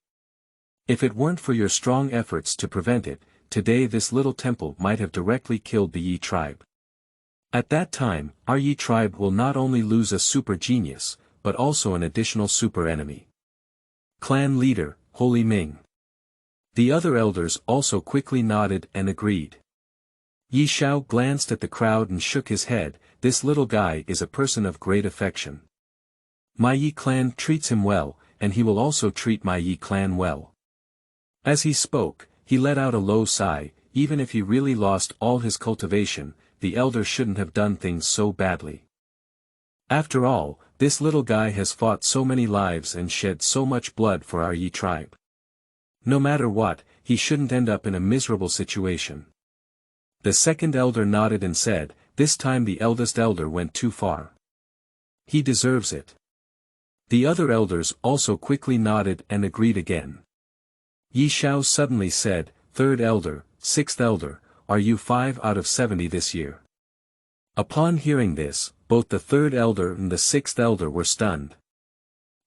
If it weren't for your strong efforts to prevent it, today this little temple might have directly killed the Yi tribe. At that time, our Yi tribe will not only lose a super genius, but also an additional super enemy. Clan leader, Holy Ming. The other elders also quickly nodded and agreed. Yi Xiao glanced at the crowd and shook his head. This little guy is a person of great affection. My Yi clan treats him well, and he will also treat my Yi clan well. As he spoke, he let out a low sigh. Even if he really lost all his cultivation, the elder shouldn't have done things so badly. After all, this little guy has fought so many lives and shed so much blood for our Yi tribe. No matter what, he shouldn't end up in a miserable situation. The second elder nodded and said, this time the eldest elder went too far. He deserves it. The other elders also quickly nodded and agreed again. Yi Xiao suddenly said, third elder, sixth elder, are you 5 out of 70 this year? Upon hearing this, both the third elder and the sixth elder were stunned.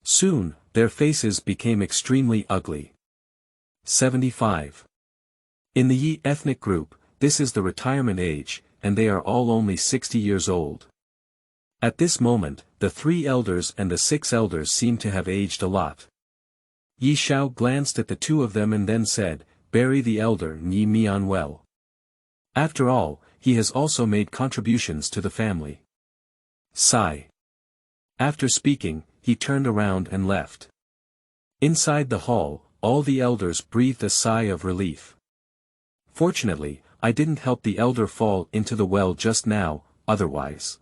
Soon, their faces became extremely ugly. 75. In the Yi ethnic group, this is the retirement age, and they are all only 60 years old. At this moment, the 3 elders and the 6 elders seem to have aged a lot. Yi Xiao glanced at the 2 of them and then said, bury the elder Yi Mian well. After all, he has also made contributions to the family. Sigh. After speaking, he turned around and left. Inside the hall, all the elders breathed a sigh of relief. Fortunately, I didn't help the elder fall into the well just now, otherwise.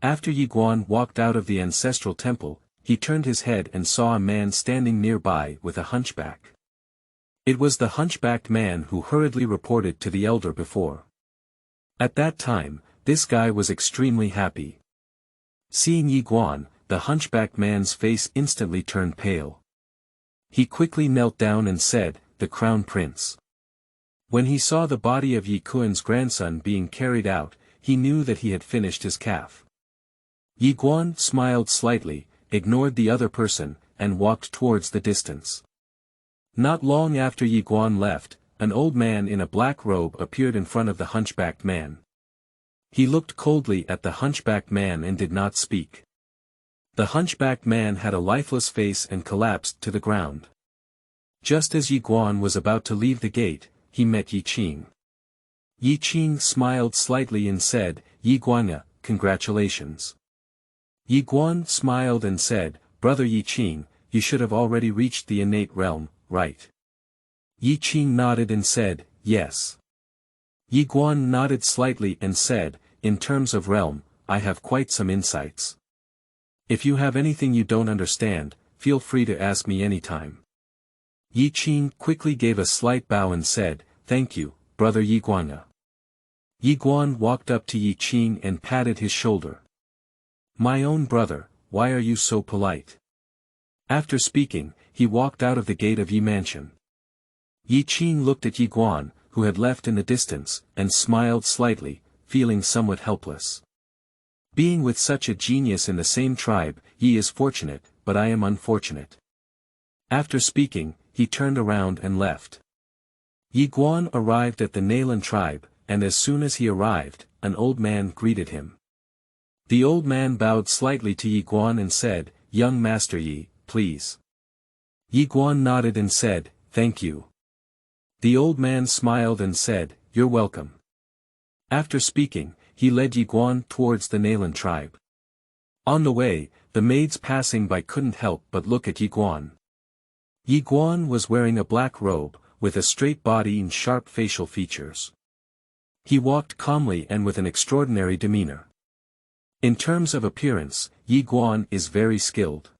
After Yi Guan walked out of the ancestral temple, he turned his head and saw a man standing nearby with a hunchback. It was the hunchbacked man who hurriedly reported to the elder before. At that time, this guy was extremely happy. Seeing Yi Guan, the hunchbacked man's face instantly turned pale. He quickly knelt down and said, the crown prince. When he saw the body of Yi Kuan's grandson being carried out, he knew that he had finished his calf. Yi Guan smiled slightly, ignored the other person, and walked towards the distance. Not long after Yi Guan left, an old man in a black robe appeared in front of the hunchbacked man. He looked coldly at the hunchbacked man and did not speak. The hunchbacked man had a lifeless face and collapsed to the ground. Just as Yi Guan was about to leave the gate, he met Yi Qing. Yi Qing smiled slightly and said, Yi Guanya, congratulations. Yi Guan smiled and said, Brother Yi Qing, you should have already reached the innate realm, right? Yi Qing nodded and said, yes. Yi Guan nodded slightly and said, in terms of realm, I have quite some insights. If you have anything you don't understand, feel free to ask me anytime. Yi Qing quickly gave a slight bow and said, thank you, Brother Yi Guanya. Yi Guan walked up to Yi Qing and patted his shoulder. My own brother, why are you so polite? After speaking, he walked out of the gate of Yi Mansion. Yi Qing looked at Yi Guan, who had left in the distance, and smiled slightly, feeling somewhat helpless. Being with such a genius in the same tribe, Yi is fortunate, but I am unfortunate. After speaking, he turned around and left. Yi Guan arrived at the Nalan tribe, and as soon as he arrived, an old man greeted him. The old man bowed slightly to Yi Guan and said, Young Master Yi, please. Yi Guan nodded and said, thank you. The old man smiled and said, you're welcome. After speaking, he led Yi Guan towards the Nalan tribe. On the way, the maids passing by couldn't help but look at Yi Guan. Yi Guan was wearing a black robe, with a straight body and sharp facial features. He walked calmly and with an extraordinary demeanor. In terms of appearance, Yi Guan is very skilled.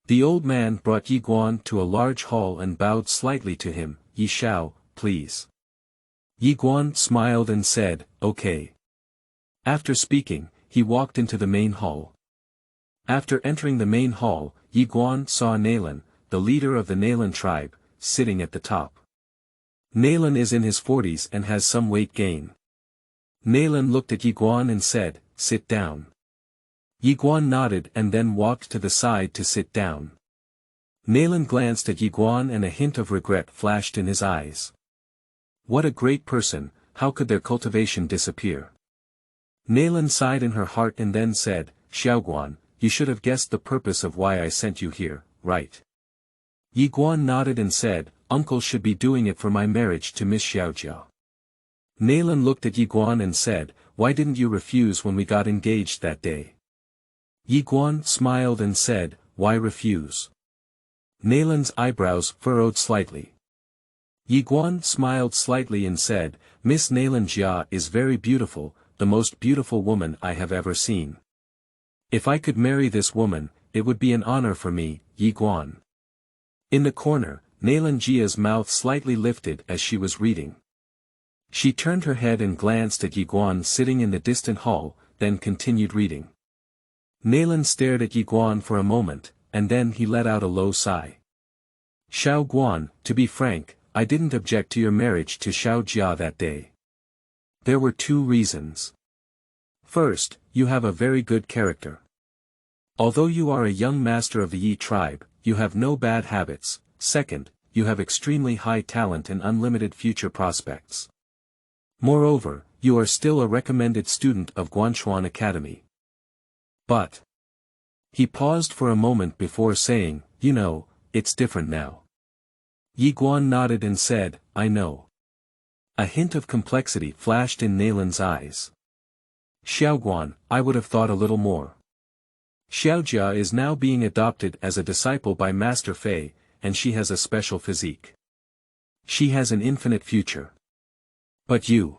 The old man brought Yi Guan to a large hall and bowed slightly to him, Yi Xiao, please. Yi Guan smiled and said, okay. After speaking, he walked into the main hall. After entering the main hall, Yi Guan saw Nalan, the leader of the Nalan tribe, sitting at the top. Nalan is in his 40s and has some weight gain. Nalan looked at Yi Guan and said, sit down. Yi Guan nodded and then walked to the side to sit down. Nalan glanced at Yi Guan and a hint of regret flashed in his eyes. What a great person, how could their cultivation disappear? Nalan sighed in her heart and then said, Xiaoguan, you should have guessed the purpose of why I sent you here, right? Yi Guan nodded and said, Uncle should be doing it for my marriage to Miss Xiaojia. Nalan looked at Yi Guan and said, why didn't you refuse when we got engaged that day? Yi Guan smiled and said, why refuse? Nalan's eyebrows furrowed slightly. Yi Guan smiled slightly and said, Miss Nalan Jia is very beautiful, the most beautiful woman I have ever seen. If I could marry this woman, it would be an honor for me, Yi Guan. In the corner, Nalan Jia's mouth slightly lifted as she was reading. She turned her head and glanced at Yi Guan sitting in the distant hall, then continued reading. Nalan stared at Yi Guan for a moment, and then he let out a low sigh. Xiao Guan, to be frank, I didn't object to your marriage to Xiao Jia that day. There were two reasons. First, you have a very good character. Although you are a young master of the Yi tribe, you have no bad habits. Second, you have extremely high talent and unlimited future prospects. Moreover, you are still a recommended student of Guanchuan Academy. But. He paused for a moment before saying, you know, it's different now. Yi Guan nodded and said, I know. A hint of complexity flashed in Nalan's eyes. Xiaoguan, I would have thought a little more. Xiaojia is now being adopted as a disciple by Master Fei, and she has a special physique. She has an infinite future. But you.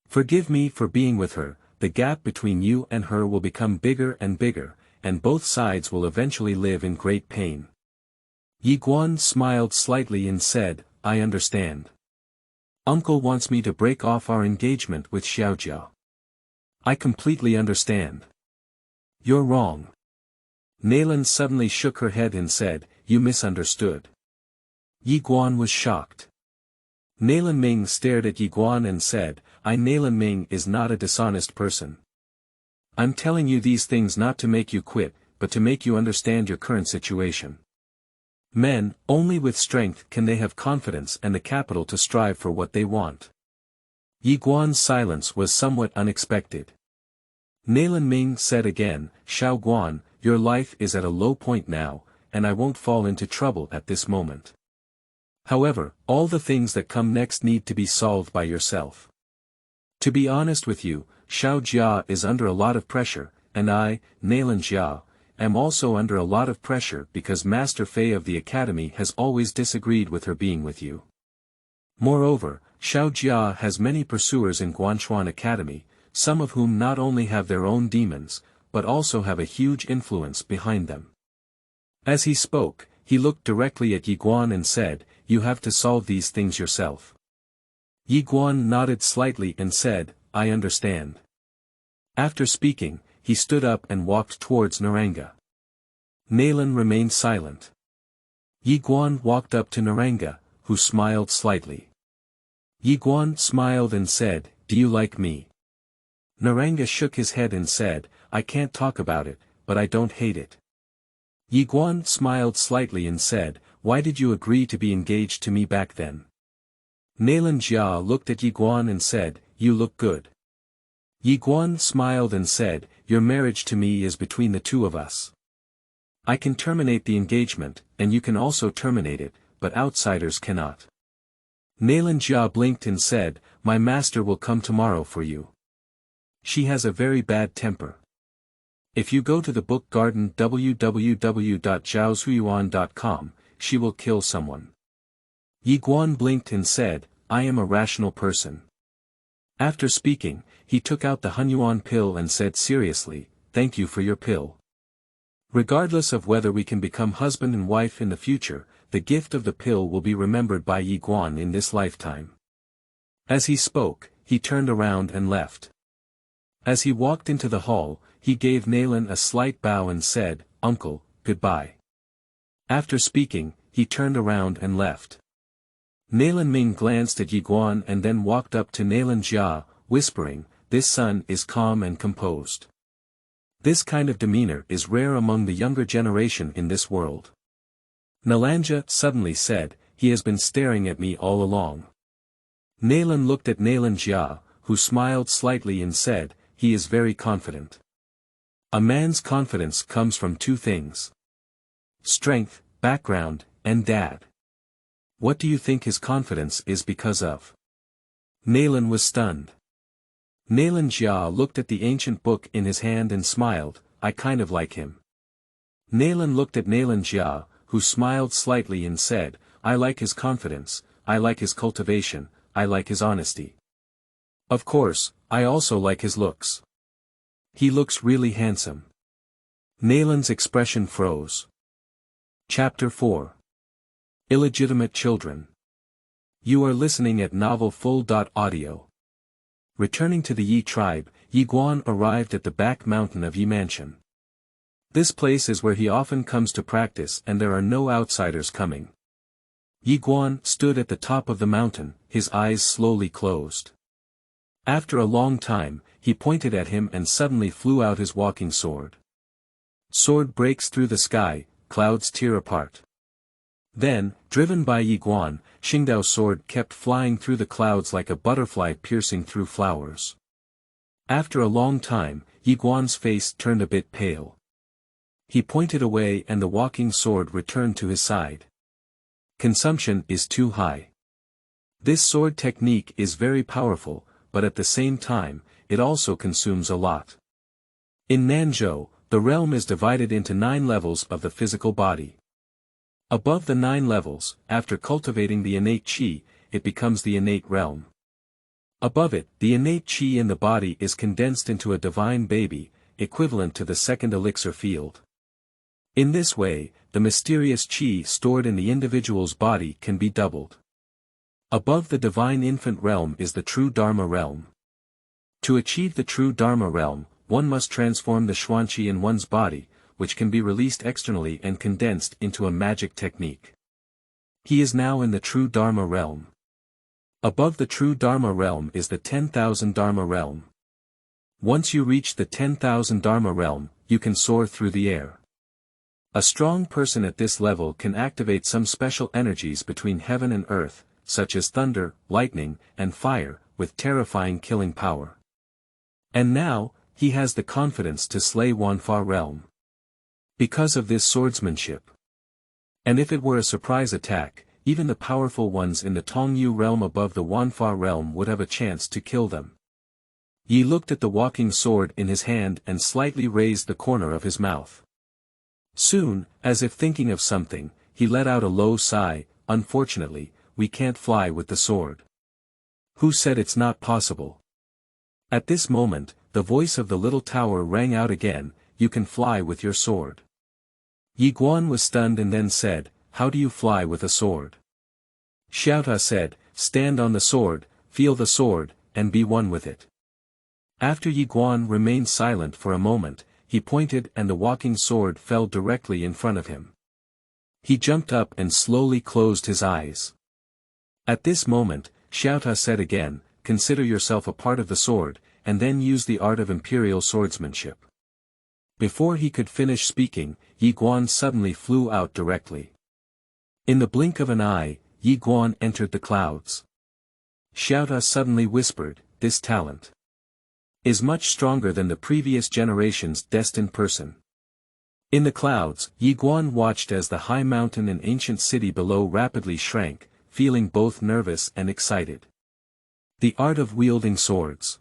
Forgive me for being with her, the gap between you and her will become bigger and bigger, and both sides will eventually live in great pain. Yi Guan smiled slightly and said, I understand. Uncle wants me to break off our engagement with Xiaojia. I completely understand. You're wrong. Nalan suddenly shook her head and said, you misunderstood. Yi Guan was shocked. Nalan Ming stared at Yi Guan and said, Nalan Ming is not a dishonest person. I'm telling you these things not to make you quit, but to make you understand your current situation. Men, only with strength can they have confidence and the capital to strive for what they want. Yi Guan's silence was somewhat unexpected. Nalan Ming said again, Xiao Guan, your life is at a low point now, and I won't fall into trouble at this moment. However, all the things that come next need to be solved by yourself. To be honest with you, Xiao Jia is under a lot of pressure, and I, Nalan Jia, am also under a lot of pressure because Master Fei of the Academy has always disagreed with her being with you. Moreover, Xiao Jia has many pursuers in Guanchuan Academy, some of whom not only have their own demons, but also have a huge influence behind them. As he spoke, he looked directly at Yi Guan and said, you have to solve these things yourself. Yi Guan nodded slightly and said, I understand. After speaking, he stood up and walked towards Naranga. Nalan remained silent. Yi Guan walked up to Naranga, who smiled slightly. Yi Guan smiled and said, do you like me? Naranga shook his head and said, I can't talk about it, but I don't hate it. Yi Guan smiled slightly and said, why did you agree to be engaged to me back then? Nalan Jia looked at Yi Guan and said, you look good. Yi Guan smiled and said, your marriage to me is between the two of us. I can terminate the engagement, and you can also terminate it, but outsiders cannot. Nalan Jia blinked and said, my master will come tomorrow for you. She has a very bad temper. If you go to the book garden www.zhaoshuyuan.com, she will kill someone. Yi Guan blinked and said, I am a rational person. After speaking, he took out the Hunyuan pill and said seriously, thank you for your pill. Regardless of whether we can become husband and wife in the future, the gift of the pill will be remembered by Yi Guan in this lifetime. As he spoke, he turned around and left. As he walked into the hall, he gave Nalan a slight bow and said, Uncle, goodbye. After speaking, he turned around and left. Nalan Ming glanced at Yi Guan and then walked up to Nalan Jia, whispering, this son is calm and composed. This kind of demeanor is rare among the younger generation in this world. Nalanja suddenly said, he has been staring at me all along. Nalan looked at Nalan Jia, who smiled slightly and said, he is very confident. A man's confidence comes from two things: strength, background, and dad. What do you think his confidence is because of? Nalan was stunned. Nalan Jia looked at the ancient book in his hand and smiled, I kind of like him. Nalan looked at Nalan Jia, who smiled slightly and said, I like his confidence, I like his cultivation, I like his honesty. Of course, I also like his looks. He looks really handsome. Nalan's expression froze. Chapter 4. Illegitimate Children. You are listening at Novel Full.audio. Returning to the Yi tribe, Yi Guan arrived at the back mountain of Yi Mansion. This place is where he often comes to practice and there are no outsiders coming. Yi Guan stood at the top of the mountain, his eyes slowly closed. After a long time, he pointed at him and suddenly flew out his walking sword. Sword breaks through the sky, clouds tear apart. Then, driven by Yi Guan, Xingdao's sword kept flying through the clouds like a butterfly piercing through flowers. After a long time, Yi Guan's face turned a bit pale. He pointed away and the walking sword returned to his side. Consumption is too high. This sword technique is very powerful, but at the same time, it also consumes a lot. In Nanzhou, the realm is divided into 9 levels of the physical body. Above the 9 levels, after cultivating the innate qi, it becomes the innate realm. Above it, the innate qi in the body is condensed into a divine baby, equivalent to the second elixir field. In this way, the mysterious qi stored in the individual's body can be doubled. Above the divine infant realm is the true Dharma realm. To achieve the true Dharma realm, one must transform the xuanqi in one's body, which can be released externally and condensed into a magic technique. He is now in the true Dharma realm. Above the true Dharma realm is the 10,000 Dharma realm. Once you reach the 10,000 Dharma realm, you can soar through the air. A strong person at this level can activate some special energies between heaven and earth, such as thunder, lightning, and fire, with terrifying killing power. And now, he has the confidence to slay Wanfa realm. Because of this swordsmanship. And if it were a surprise attack, even the powerful ones in the Tongyu realm above the Wanfa realm would have a chance to kill them. Yi looked at the walking sword in his hand and slightly raised the corner of his mouth. Soon, as if thinking of something, he let out a low sigh, unfortunately, we can't fly with the sword. Who said it's not possible? At this moment, the voice of the little tower rang out again, you can fly with your sword. Yi Guan was stunned and then said, how do you fly with a sword? Xiaota said, stand on the sword, feel the sword, and be one with it. After Yi Guan remained silent for a moment, he pointed and the walking sword fell directly in front of him. He jumped up and slowly closed his eyes. At this moment, Xiaota said again, consider yourself a part of the sword, and then use the art of imperial swordsmanship. Before he could finish speaking, Yi Guan suddenly flew out directly. In the blink of an eye, Yi Guan entered the clouds. Xiaota suddenly whispered, this talent is much stronger than the previous generation's destined person. In the clouds, Yi Guan watched as the high mountain and ancient city below rapidly shrank, feeling both nervous and excited. The art of wielding swords.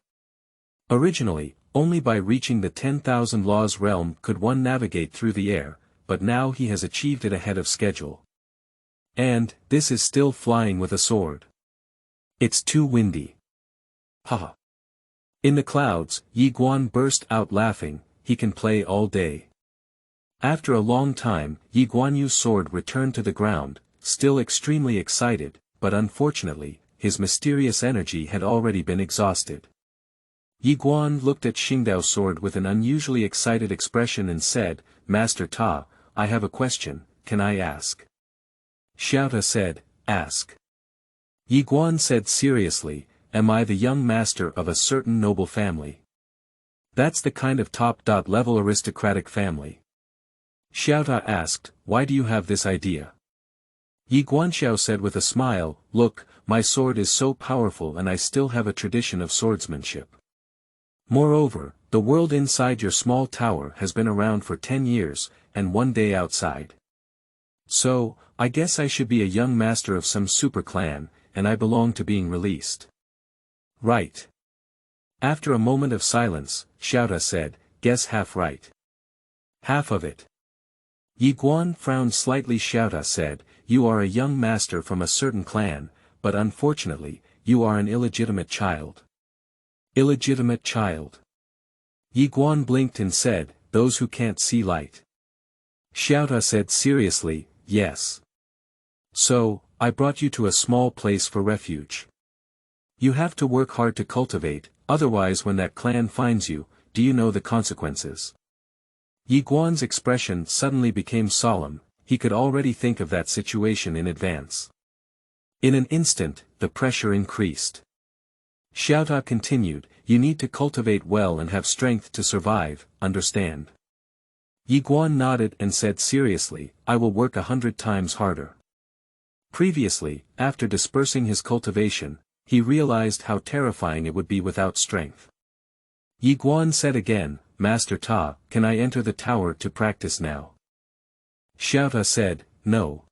Originally, only by reaching the 10,000 laws realm could one navigate through the air, but now he has achieved it ahead of schedule. And, this is still flying with a sword. It's too windy. Haha. In the clouds, Yi Guan burst out laughing, he can play all day. After a long time, Yi Guanyu's sword returned to the ground, still extremely excited, but unfortunately, his mysterious energy had already been exhausted. Yi Guan looked at Xingdao's sword with an unusually excited expression and said, Master Ta, I have a question, can I ask? Xiaota said, ask. Yi Guan said seriously, am I the young master of a certain noble family? That's the kind of top-level aristocratic family. Xiaota asked, why do you have this idea? Yi Guanxiao said with a smile, "Look, my sword is so powerful and I still have a tradition of swordsmanship. Moreover, the world inside your small tower has been around for 10 years, and one day outside. So, I guess I should be a young master of some super clan, and I belong to being released." "Right." After a moment of silence, Xiaota said, "Guess half right." "Half of it." Yi Guan frowned slightly. Xiaota said, "You are a young master from a certain clan, but unfortunately, you are an illegitimate child." "Illegitimate child?" Yi Guan blinked and said, "Those who can't see light." Xiaota said seriously, "Yes. So, I brought you to a small place for refuge. You have to work hard to cultivate, otherwise when that clan finds you, do you know the consequences?" Yi Guan's expression suddenly became solemn, he could already think of that situation in advance. In an instant, the pressure increased. Xiaota continued, "You need to cultivate well and have strength to survive, understand?" Yi Guan nodded and said seriously, "I will work 100 times harder." Previously, after dispersing his cultivation, he realized how terrifying it would be without strength. Yi Guan said again, "Master Ta, can I enter the tower to practice now?" Xiaota said, "No."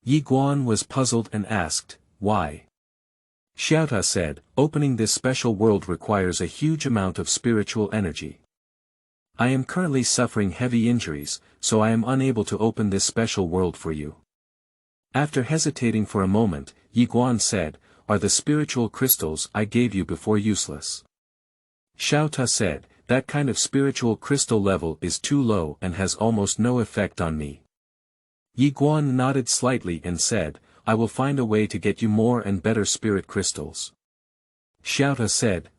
Yi Guan was puzzled and asked, "Why?" Xiaota said, "Opening this special world requires a huge amount of spiritual energy. I am currently suffering heavy injuries, so I am unable to open this special world for you." After hesitating for a moment, Yi Guan said, "Are the spiritual crystals I gave you before useless?" Xiaota said, "That kind of spiritual crystal level is too low and has almost no effect on me." Yi Guan nodded slightly and said, "I will find a way to get you more and better spirit crystals." Xiaota said,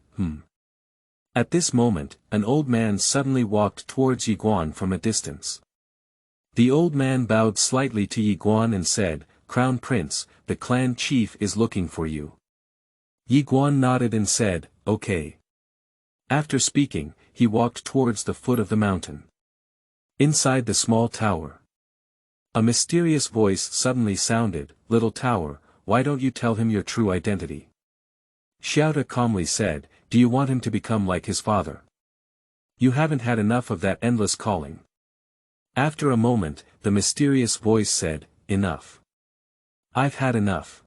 At this moment, an old man suddenly walked towards Yi Guan from a distance. The old man bowed slightly to Yi Guan and said, "Crown Prince, the clan chief is looking for you." Yi Guan nodded and said, "Okay." After speaking, he walked towards the foot of the mountain. Inside the small tower, a mysterious voice suddenly sounded, "Little tower, why don't you tell him your true identity?" Xiaota calmly said, "Do you want him to become like his father? You haven't had enough of that endless calling." After a moment, the mysterious voice said, "Enough. I've had enough."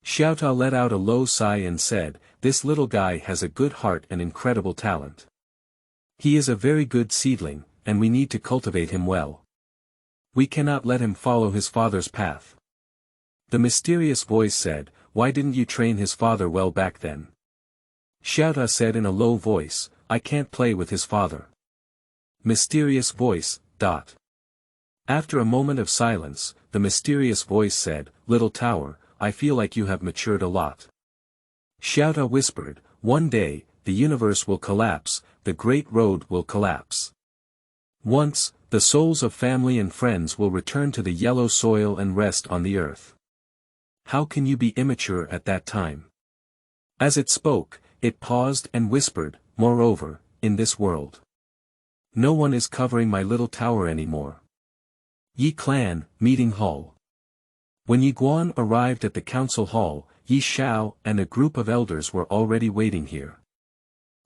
Xiaota let out a low sigh and said, "This little guy has a good heart and incredible talent. He is a very good seedling, and we need to cultivate him well. We cannot let him follow his father's path." The mysterious voice said, "Why didn't you train his father well back then?" Xiaota said in a low voice, "I can't play with his father." Mysterious voice, ... After a moment of silence, the mysterious voice said, "Little tower, I feel like you have matured a lot." Xiaota whispered, "One day, the universe will collapse, the great road will collapse. Once, the souls of family and friends will return to the yellow soil and rest on the earth. How can you be immature at that time?" As it spoke, it paused and whispered, "Moreover, in this world, no one is covering my little tower anymore." Yi Clan, Meeting Hall. When Yi Guan arrived at the council hall, Yi Xiao and a group of elders were already waiting here.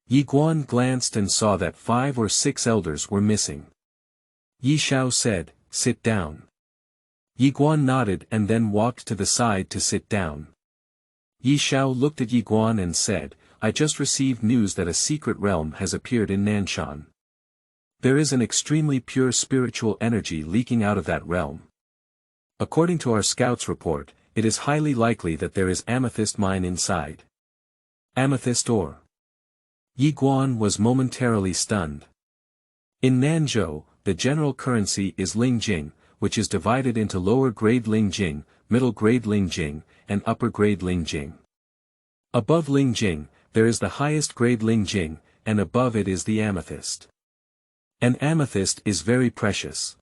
Yi Guan glanced and saw that 5 or 6 elders were missing. Yi Xiao said, "Sit down." Yi Guan nodded and then walked to the side to sit down. Yi Xiao looked at Yi Guan and said, "I just received news that a secret realm has appeared in Nanshan. There is an extremely pure spiritual energy leaking out of that realm. According to our scouts' report, it is highly likely that there is amethyst mine inside." Amethyst ore. Yi Guan was momentarily stunned. In Nanzhou, the general currency is Lingjing, which is divided into lower-grade Lingjing, middle-grade Lingjing, and upper-grade Lingjing. Above Lingjing, there is the highest-grade Lingjing, and above it is the amethyst. An amethyst is very precious.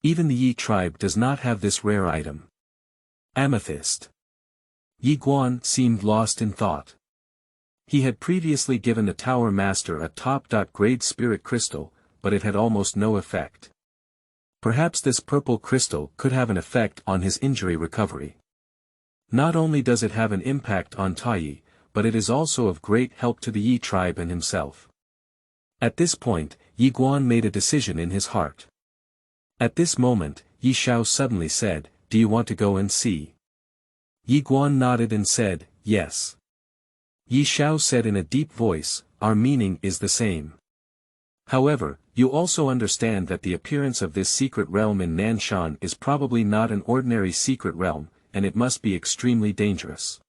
Even the Yi tribe does not have this rare item. Amethyst. Yi Guan seemed lost in thought. He had previously given the tower master a top-grade spirit crystal, but it had almost no effect. Perhaps this purple crystal could have an effect on his injury recovery. Not only does it have an impact on Taiyi, but it is also of great help to the Yi tribe and himself. At this point, Yi Guan made a decision in his heart. At this moment, Yi Xiao suddenly said, "Do you want to go and see?" Yi Guan nodded and said, "Yes." Yi Xiao said in a deep voice, "Our meaning is the same. However, you also understand that the appearance of this secret realm in Nanshan is probably not an ordinary secret realm, and it must be extremely dangerous.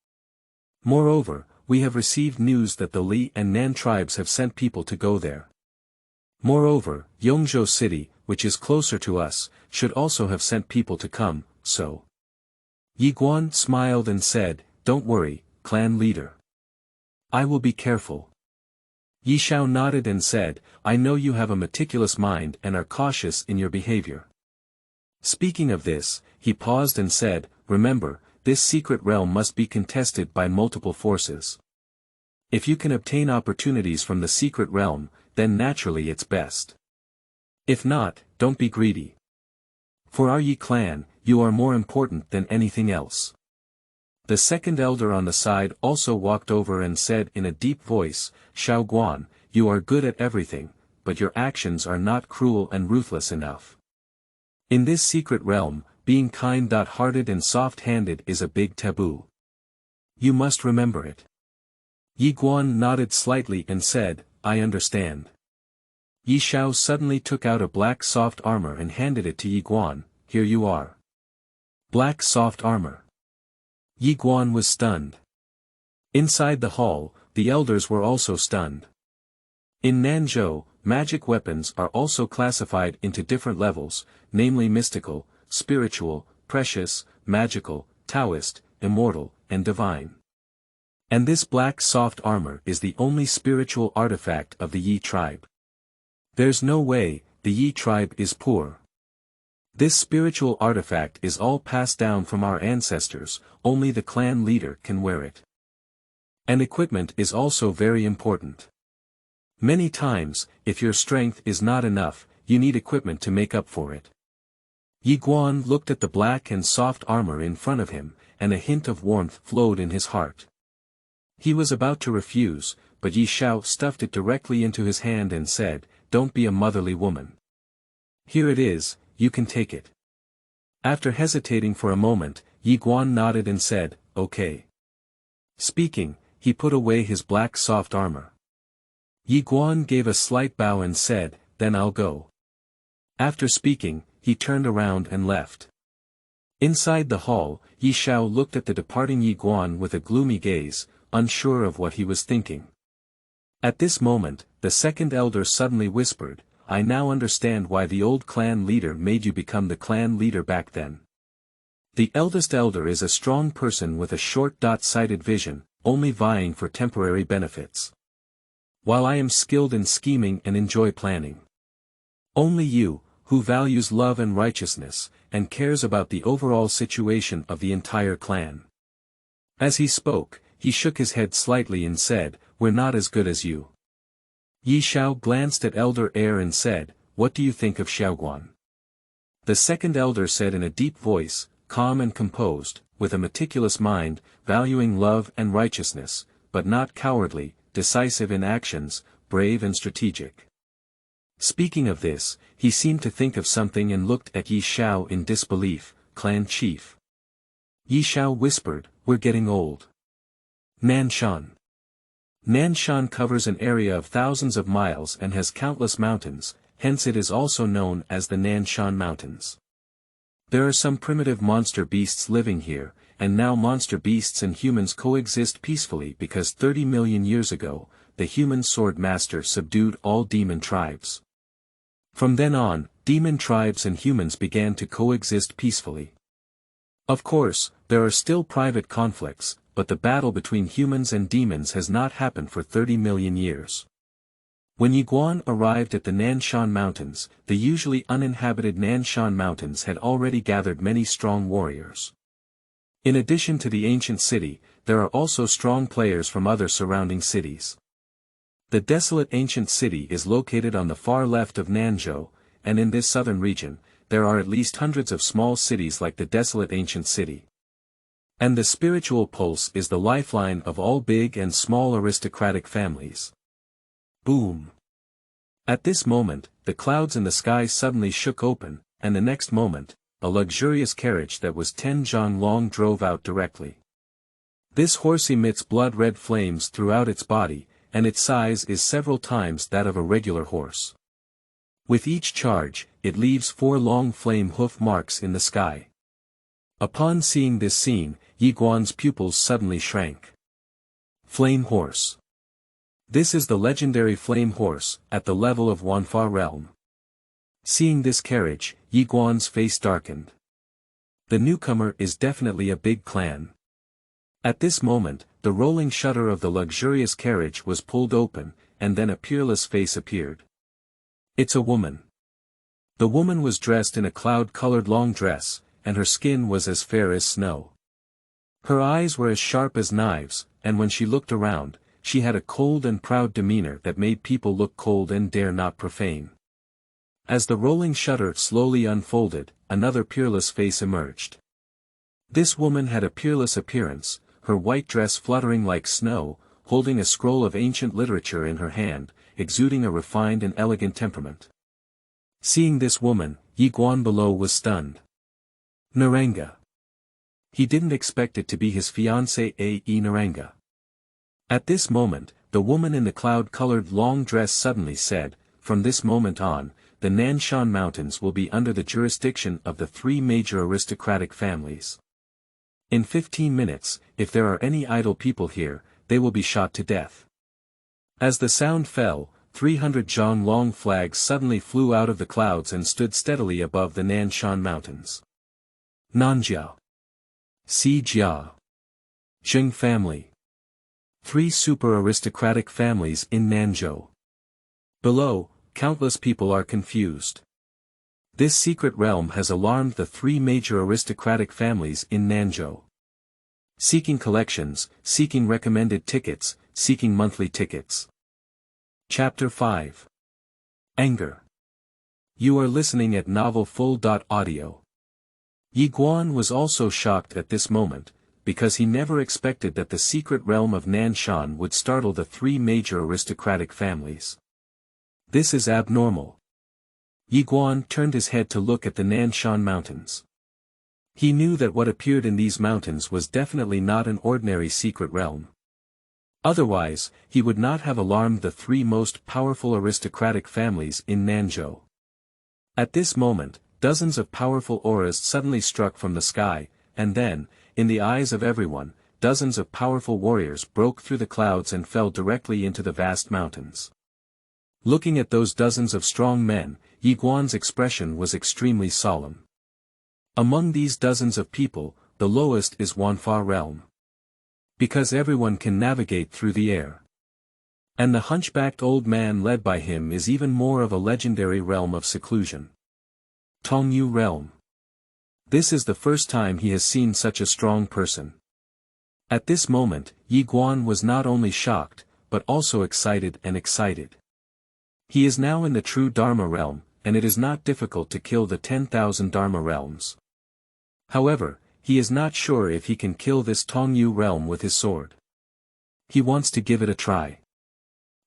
Moreover, we have received news that the Li and Nan tribes have sent people to go there. Moreover, Yongzhou City, which is closer to us, should also have sent people to come, so." Yi Guan smiled and said, "Don't worry, clan leader. I will be careful." Yi Xiao nodded and said, "I know you have a meticulous mind and are cautious in your behavior." Speaking of this, he paused and said, "Remember, this secret realm must be contested by multiple forces. If you can obtain opportunities from the secret realm, then naturally it's best. If not, don't be greedy. For our Yi clan, you are more important than anything else." The second elder on the side also walked over and said in a deep voice, "Xiao Guan, you are good at everything, but your actions are not cruel and ruthless enough. In this secret realm, being kind-hearted and soft-handed is a big taboo. You must remember it." Yi Guan nodded slightly and said, "I understand." Yi Xiao suddenly took out a black soft armor and handed it to Yi Guan. "Here you are." Black soft armor. Yi Guan was stunned. Inside the hall, the elders were also stunned. In Nanzhou, magic weapons are also classified into different levels, namely mystical, spiritual, precious, magical, Taoist, immortal, and divine. And this black soft armor is the only spiritual artifact of the Yi tribe. There's no way, the Yi tribe is poor. This spiritual artifact is all passed down from our ancestors, only the clan leader can wear it. And equipment is also very important. Many times, if your strength is not enough, you need equipment to make up for it." Yi Guan looked at the black and soft armor in front of him, and a hint of warmth flowed in his heart. He was about to refuse, but Yi Xiao stuffed it directly into his hand and said, "Don't be a motherly woman. Here it is, you can take it." After hesitating for a moment, Yi Guan nodded and said, "Okay." Speaking, he put away his black soft armor. Yi Guan gave a slight bow and said, "Then I'll go." After speaking, he turned around and left. Inside the hall, Yi Xiao looked at the departing Yi Guan with a gloomy gaze, unsure of what he was thinking. At this moment, the second elder suddenly whispered, "I now understand why the old clan leader made you become the clan leader back then. The eldest elder is a strong person with a short-sighted vision, only vying for temporary benefits. While I am skilled in scheming and enjoy planning. Only you, who values love and righteousness, and cares about the overall situation of the entire clan." As he spoke, he shook his head slightly and said, "We're not as good as you." Yi Xiao glanced at Elder Heir and said, "What do you think of Xiaoguan?" The second elder said in a deep voice, calm and composed, with a meticulous mind, valuing love and righteousness, but not cowardly, decisive in actions, brave and strategic. Speaking of this, he seemed to think of something and looked at Yi Xiao in disbelief. "Clan chief." Yi Xiao whispered, "We're getting old." Nanshan. Nanshan covers an area of thousands of miles and has countless mountains, hence it is also known as the Nanshan Mountains. There are some primitive monster beasts living here, and now monster beasts and humans coexist peacefully because 30 million years ago, the human sword master subdued all demon tribes. From then on, demon tribes and humans began to coexist peacefully. Of course, there are still private conflicts, but the battle between humans and demons has not happened for 30 million years. When Yi Guan arrived at the Nanshan Mountains, the usually uninhabited Nanshan Mountains had already gathered many strong warriors. In addition to the ancient city, there are also strong players from other surrounding cities. The desolate ancient city is located on the far left of Nanzhou, and in this southern region, there are at least hundreds of small cities like the desolate ancient city. And the spiritual pulse is the lifeline of all big and small aristocratic families. Boom! At this moment, the clouds in the sky suddenly shook open, and the next moment, a luxurious carriage that was 10 zhang long drove out directly. This horse emits blood-red flames throughout its body, and its size is several times that of a regular horse. With each charge, it leaves 4 long flame hoof marks in the sky. Upon seeing this scene, Yi Guan's pupils suddenly shrank. Flame horse. This is the legendary flame horse, at the level of Wanfa realm. Seeing this carriage, Yi Guan's face darkened. The newcomer is definitely a big clan. At this moment, the rolling shutter of the luxurious carriage was pulled open, and then a peerless face appeared. It's a woman. The woman was dressed in a cloud-colored long dress, and her skin was as fair as snow. Her eyes were as sharp as knives, and when she looked around, she had a cold and proud demeanor that made people look cold and dare not profane. As the rolling shutter slowly unfolded, another peerless face emerged. This woman had a peerless appearance, her white dress fluttering like snow, holding a scroll of ancient literature in her hand, exuding a refined and elegant temperament. Seeing this woman, Yi Guan below was stunned. Naranga. He didn't expect it to be his fiancée Naranga. At this moment, the woman in the cloud-colored long dress suddenly said, "From this moment on, the Nanshan Mountains will be under the jurisdiction of the 3 major aristocratic families. In 15 minutes, if there are any idle people here, they will be shot to death." As the sound fell, 300 zhang long flags suddenly flew out of the clouds and stood steadily above the Nanshan Mountains. Nanjia. Si Jia. Zheng family. 3 super aristocratic families in Nanzhou. Below, countless people are confused. This secret realm has alarmed the 3 major aristocratic families in Nanzhou. Seeking collections, seeking recommended tickets, seeking monthly tickets. Chapter 5. Anger. You are listening at novelfull.audio. Yi Guan was also shocked at this moment, because he never expected that the secret realm of Nanshan would startle the 3 major aristocratic families. This is abnormal. Yi Guan turned his head to look at the Nanshan Mountains. He knew that what appeared in these mountains was definitely not an ordinary secret realm. Otherwise, he would not have alarmed the 3 most powerful aristocratic families in Nanzhou. At this moment, dozens of powerful auras suddenly struck from the sky, and then, in the eyes of everyone, dozens of powerful warriors broke through the clouds and fell directly into the vast mountains. Looking at those dozens of strong men, Yi Guan's expression was extremely solemn. Among these dozens of people, the lowest is Wanfa realm. Because everyone can navigate through the air. And the hunchbacked old man led by him is even more of a legendary realm of seclusion. Tongyu realm. This is the first time he has seen such a strong person. At this moment, Yi Guan was not only shocked, but also excited. He is now in the true Dharma realm, and it is not difficult to kill the 10,000 Dharma realms. However, he is not sure if he can kill this Tongyu realm with his sword. He wants to give it a try.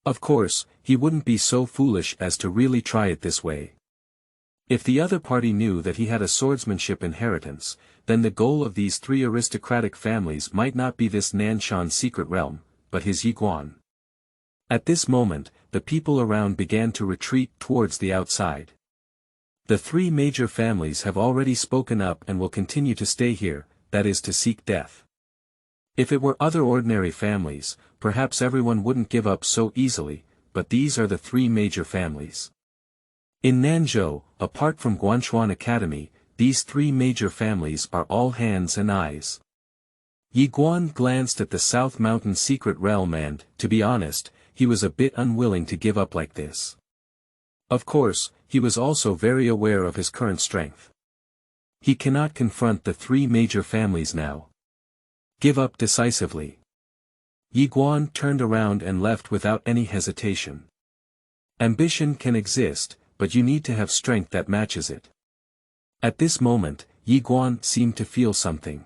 Of course, he wouldn't be so foolish as to really try it this way. If the other party knew that he had a swordsmanship inheritance, then the goal of these 3 aristocratic families might not be this Nanshan secret realm, but his Yi Guan. At this moment, the people around began to retreat towards the outside. The 3 major families have already spoken up and will continue to stay here, that is to seek death. If it were other ordinary families, perhaps everyone wouldn't give up so easily, but these are the 3 major families. In Nanzhou, apart from Guanchuan Academy, these 3 major families are all hands and eyes. Yi Guan glanced at the South Mountain secret realm and, to be honest, he was a bit unwilling to give up like this. Of course, he was also very aware of his current strength. He cannot confront the 3 major families now. Give up decisively. Yi Guan turned around and left without any hesitation. Ambition can exist, but you need to have strength that matches it. At this moment, Yi Guan seemed to feel something.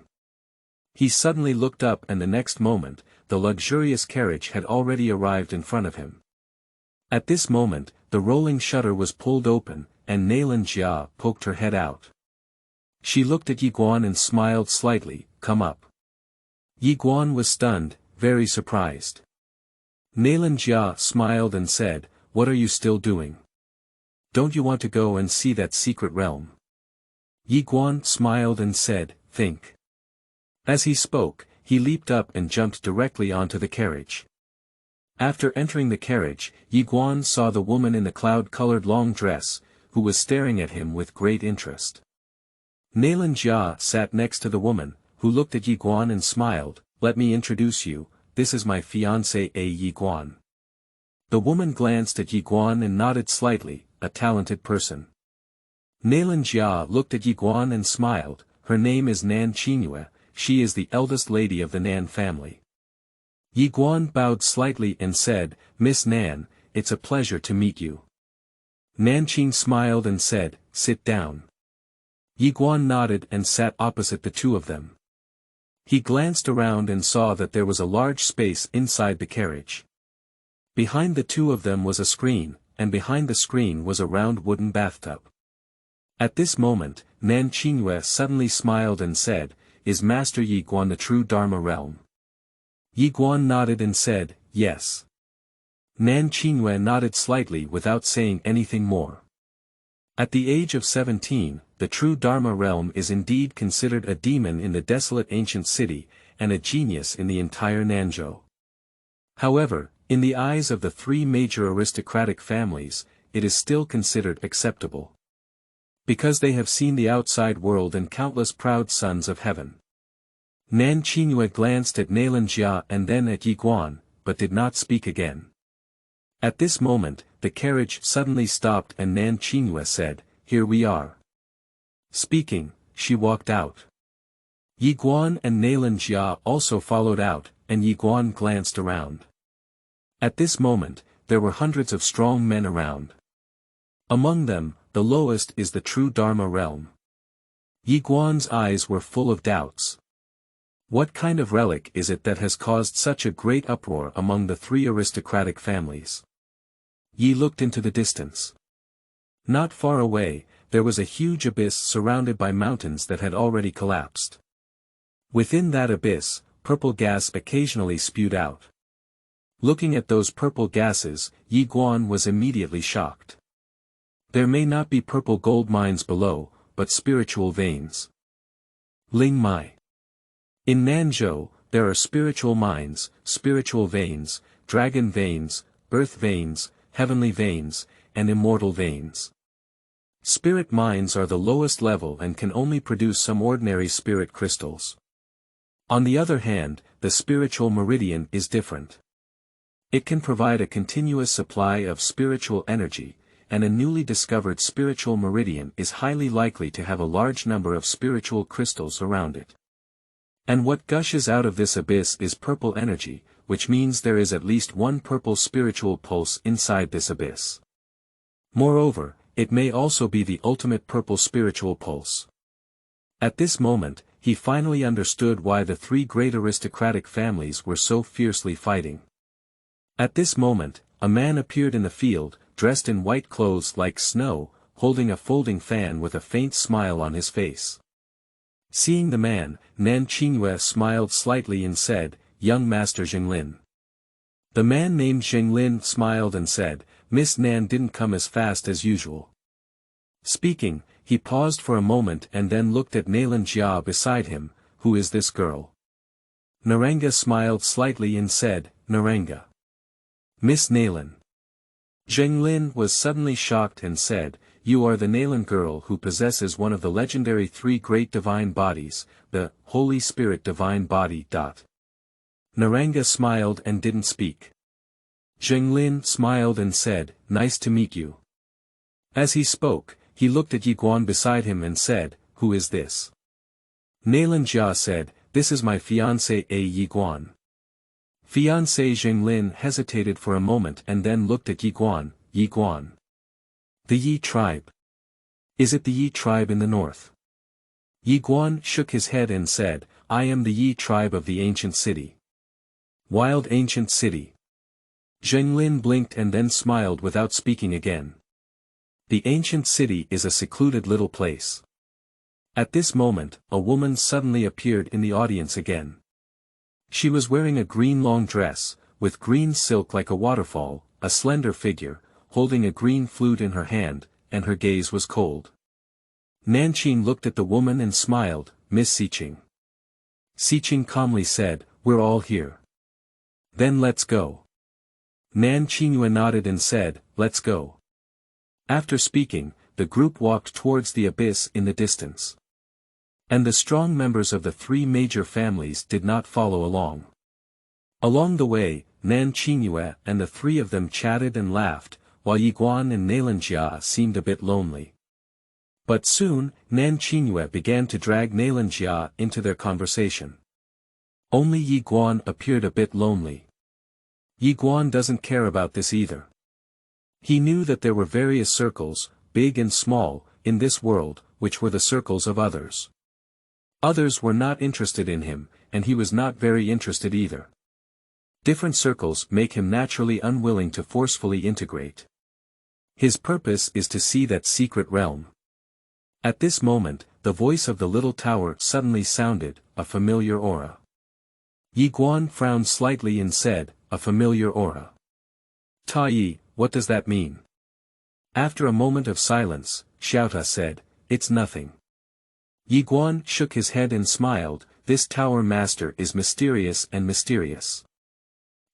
He suddenly looked up and the next moment, the luxurious carriage had already arrived in front of him. At this moment, the rolling shutter was pulled open, and Nailan Jia poked her head out. She looked at Yi Guan and smiled slightly. Come up. Yi Guan was stunned, very surprised. Nailan Jia smiled and said, what are you still doing? Don't you want to go and see that secret realm? Yi Guan smiled and said, think. As he spoke, he leaped up and jumped directly onto the carriage. After entering the carriage, Yi Guan saw the woman in the cloud-colored long dress, who was staring at him with great interest. Nailan Jia sat next to the woman, who looked at Yi Guan and smiled. Let me introduce you, this is my fiancé Yi Guan. The woman glanced at Yi Guan and nodded slightly, a talented person. Nailan Jia looked at Yi Guan and smiled. Her name is Nan Qingyue, she is the eldest lady of the Nan family. Yi Guan bowed slightly and said, Miss Nan, it's a pleasure to meet you. Nanqing smiled and said, sit down. Yi Guan nodded and sat opposite the two of them. He glanced around and saw that there was a large space inside the carriage. Behind the two of them was a screen, and behind the screen was a round wooden bathtub. At this moment, Nan Qingyue suddenly smiled and said, is Master Yi Guan the true Dharma realm? Yi Guan nodded and said, yes. Nan Qingyue nodded slightly without saying anything more. At the age of 17, the true Dharma realm is indeed considered a demon in the desolate ancient city, and a genius in the entire Nanzhou. However, in the eyes of the three major aristocratic families, it is still considered acceptable. Because they have seen the outside world and countless proud sons of heaven. Nan Qingyue glanced at Nailan Jia and then at Yi Guan, but did not speak again. At this moment, the carriage suddenly stopped and Nan Qingyue said, here we are. Speaking, she walked out. Yi Guan and Nailan Jia also followed out, and Yi Guan glanced around. At this moment, there were hundreds of strong men around. Among them, the lowest is the true Dharma realm. Yi Guan's eyes were full of doubts. What kind of relic is it that has caused such a great uproar among the three aristocratic families? Yi looked into the distance. Not far away, there was a huge abyss surrounded by mountains that had already collapsed. Within that abyss, purple gas occasionally spewed out. Looking at those purple gases, Yi Guan was immediately shocked. There may not be purple gold mines below, but spiritual veins. Ling Mai. In Nanzhou, there are spiritual mines, spiritual veins, dragon veins, earth veins, heavenly veins, and immortal veins. Spirit mines are the lowest level and can only produce some ordinary spirit crystals. On the other hand, the spiritual meridian is different. It can provide a continuous supply of spiritual energy, and a newly discovered spiritual meridian is highly likely to have a large number of spiritual crystals around it. And what gushes out of this abyss is purple energy, which means there is at least one purple spiritual pulse inside this abyss. Moreover, it may also be the ultimate purple spiritual pulse. At this moment, he finally understood why the three great aristocratic families were so fiercely fighting. At this moment, a man appeared in the field, dressed in white clothes like snow, holding a folding fan with a faint smile on his face. Seeing the man, Nan Qingyue smiled slightly and said, Young Master Zhenglin. The man named Zhenglin smiled and said, Miss Nan didn't come as fast as usual. Speaking, he paused for a moment and then looked at Nailan Jia beside him. Who is this girl? Naranga smiled slightly and said, Naranga. Miss Nailan. Zhenglin was suddenly shocked and said, You are the Nailan girl who possesses one of the legendary three great divine bodies, the Holy Spirit divine body. Naranga smiled and didn't speak. Zhenglin smiled and said, Nice to meet you. As he spoke, he looked at Yi Guan beside him and said, Who is this? Nailan Jia said, This is my fiancé Yi Guan. Fiancé Zhenglin hesitated for a moment and then looked at Yi Guan. Yi Guan. The Yi tribe. Is it the Yi tribe in the north? Yi Guan shook his head and said, I am the Yi tribe of the ancient city. Wild ancient city. Zheng Lin blinked and then smiled without speaking again. The ancient city is a secluded little place. At this moment, a woman suddenly appeared in the audience again. She was wearing a green long dress, with green silk like a waterfall, a slender figure, holding a green flute in her hand, and her gaze was cold. Nanqing looked at the woman and smiled, Miss Xiqing. Xiqing calmly said, we're all here. Then let's go. Nanqing nodded and said, let's go. After speaking, the group walked towards the abyss in the distance. And the strong members of the three major families did not follow along. Along the way, Nanqing and the three of them chatted and laughed, while Yi Guan and Nailanjia seemed a bit lonely. But soon, Nanqing began to drag Nailanjia into their conversation. Only Yi Guan appeared a bit lonely. Yi Guan doesn't care about this either. He knew that there were various circles, big and small, in this world, which were the circles of others. Others were not interested in him, and he was not very interested either. Different circles make him naturally unwilling to forcefully integrate. His purpose is to see that secret realm. At this moment, the voice of the little tower suddenly sounded, a familiar aura. Yi Guan frowned slightly and said, a familiar aura. Ta Yi, what does that mean? After a moment of silence, Xiaota said, it's nothing. Yi Guan shook his head and smiled, this tower master is mysterious and mysterious.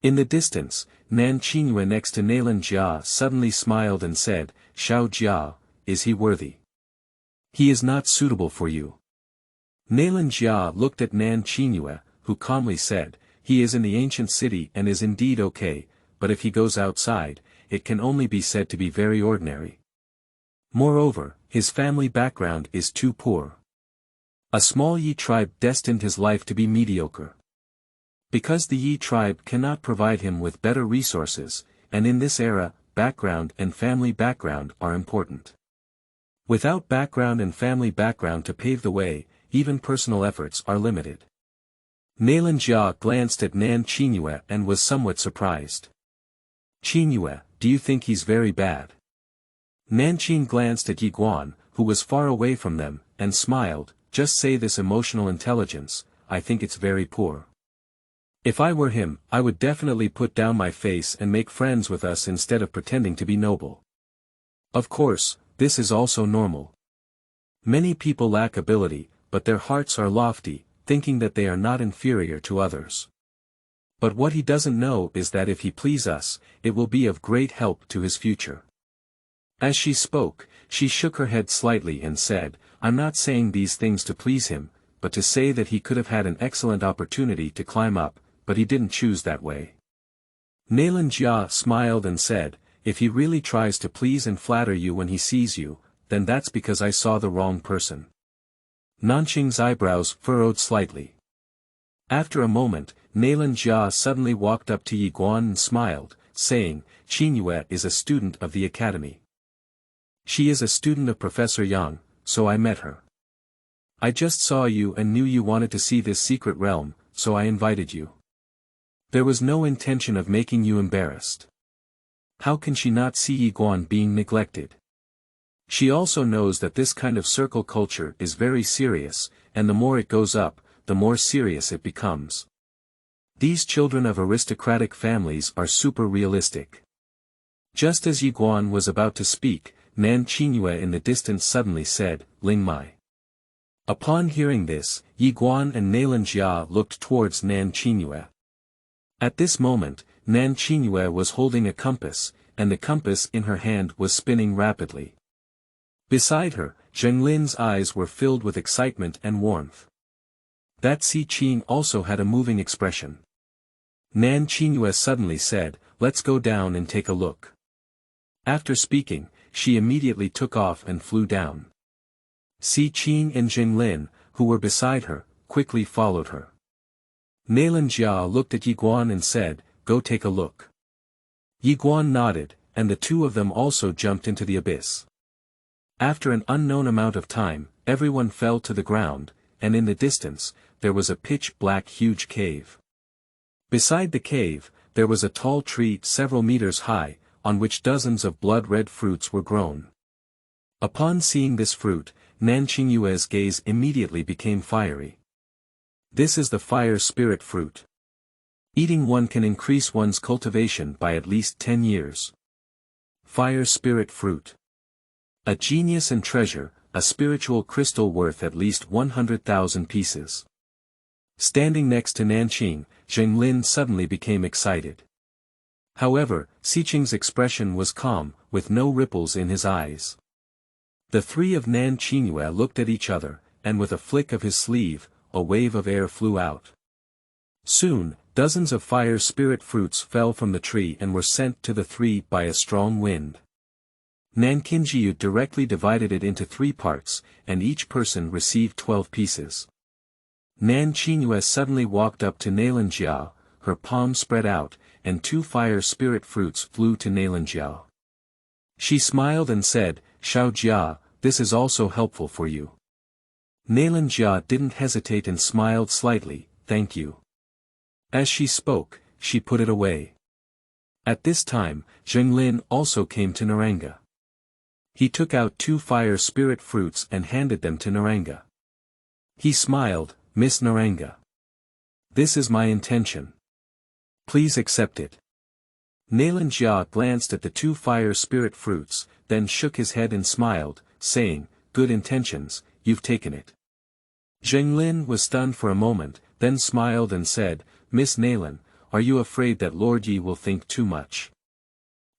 In the distance, Nanqing next to Nailanjia suddenly smiled and said, Xiao Jia, is he worthy? He is not suitable for you. Nailanjia looked at Nanqing, who calmly said, he is in the ancient city and is indeed okay, but if he goes outside, it can only be said to be very ordinary. Moreover, his family background is too poor. A small Yi tribe destined his life to be mediocre. Because the Yi tribe cannot provide him with better resources, and in this era, background and family background are important. Without background and family background to pave the way, even personal efforts are limited. Nailanjia glanced at Nanqing and was somewhat surprised. Qingyue, do you think he's very bad? Nanqing glanced at Yi Guan, who was far away from them, and smiled, just say this emotional intelligence, I think it's very poor. If I were him, I would definitely put down my face and make friends with us instead of pretending to be noble. Of course, this is also normal. Many people lack ability, but their hearts are lofty, thinking that they are not inferior to others. But what he doesn't know is that if he please us, it will be of great help to his future. As she spoke, she shook her head slightly and said, I'm not saying these things to please him, but to say that he could have had an excellent opportunity to climb up, but he didn't choose that way. Nailanjia smiled and said, if he really tries to please and flatter you when he sees you, then that's because I saw the wrong person. Nanqing's eyebrows furrowed slightly. After a moment, Nailanjia suddenly walked up to Yi Guan and smiled, saying, Qingyue is a student of the academy. She is a student of Professor Yang, so I met her. I just saw you and knew you wanted to see this secret realm, so I invited you. There was no intention of making you embarrassed. How can she not see Yi Guan being neglected? She also knows that this kind of circle culture is very serious, and the more it goes up, the more serious it becomes. These children of aristocratic families are super realistic. Just as Yi Guan was about to speak, Nanqing in the distance suddenly said, Ling Mai. Upon hearing this, Yi Guan and Nailanjia looked towards Nanqing. At this moment, Nanqing was holding a compass, and the compass in her hand was spinning rapidly. Beside her, Zheng Lin's eyes were filled with excitement and warmth. That Xiqing also had a moving expression. Nanqing suddenly said, let's go down and take a look. After speaking, she immediately took off and flew down. Xiqing and Zheng Lin, who were beside her, quickly followed her. Nailanjia looked at Yi Guan and said, go take a look. Yi Guan nodded, and the two of them also jumped into the abyss. After an unknown amount of time, everyone fell to the ground, and in the distance, there was a pitch-black huge cave. Beside the cave, there was a tall tree several meters high, on which dozens of blood-red fruits were grown. Upon seeing this fruit, Nan Qingyue's gaze immediately became fiery. This is the fire spirit fruit. Eating one can increase one's cultivation by at least 10 years. Fire spirit fruit. A genius and treasure, a spiritual crystal worth at least 100,000 pieces. Standing next to Nanqing, Zheng Lin suddenly became excited. However, Xiqing's expression was calm, with no ripples in his eyes. The three of Nan Qingyue looked at each other, and with a flick of his sleeve, a wave of air flew out. Soon, dozens of fire spirit fruits fell from the tree and were sent to the three by a strong wind. Nan Qingyue directly divided it into 3 parts, and each person received 12 pieces. Nan Qingyue suddenly walked up to Nailanjia, her palms spread out, and 2 fire spirit fruits flew to Nailanjia. She smiled and said, "Xiao Jia, this is also helpful for you." Nailanjia didn't hesitate and smiled slightly, "Thank you." As she spoke, she put it away. At this time, Zheng Lin also came to Naranga. He took out 2 fire spirit fruits and handed them to Naranga. He smiled, "Miss Naranga. This is my intention. Please accept it." Nailanjia glanced at the 2 fire spirit fruits, then shook his head and smiled, saying, "Good intentions, you've taken it." Zheng Lin was stunned for a moment, then smiled and said, "Miss Nailan, are you afraid that Lord Yi will think too much?"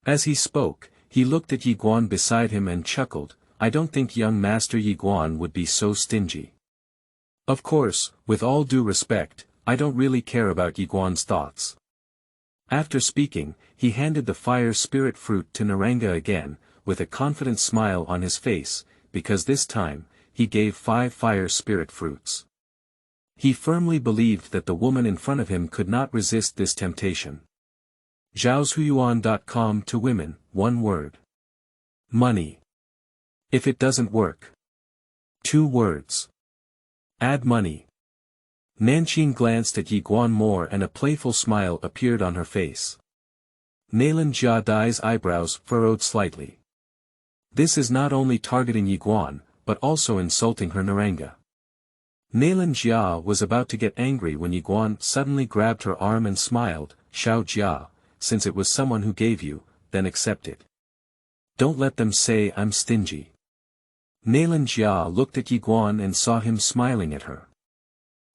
As he spoke, he looked at Yi Guan beside him and chuckled, "I don't think young Master Yi Guan would be so stingy. Of course, with all due respect, I don't really care about Yi Guan's thoughts." After speaking, he handed the fire spirit fruit to Naranga again, with a confident smile on his face, because this time, he gave 5 fire spirit fruits. He firmly believed that the woman in front of him could not resist this temptation. Zhaoshuyuan.com to women, 1 word. Money. If it doesn't work. 2 words. Add money. Nanqing glanced at Yi Guan more and a playful smile appeared on her face. Nailanjia Dai's eyebrows furrowed slightly. This is not only targeting Yi Guan, but also insulting her Naranga. Nailanjia was about to get angry when Yi Guan suddenly grabbed her arm and smiled, "Xiao Jia, since it was someone who gave you, then accept it. Don't let them say I'm stingy." Nailanjia looked at Yi Guan and saw him smiling at her.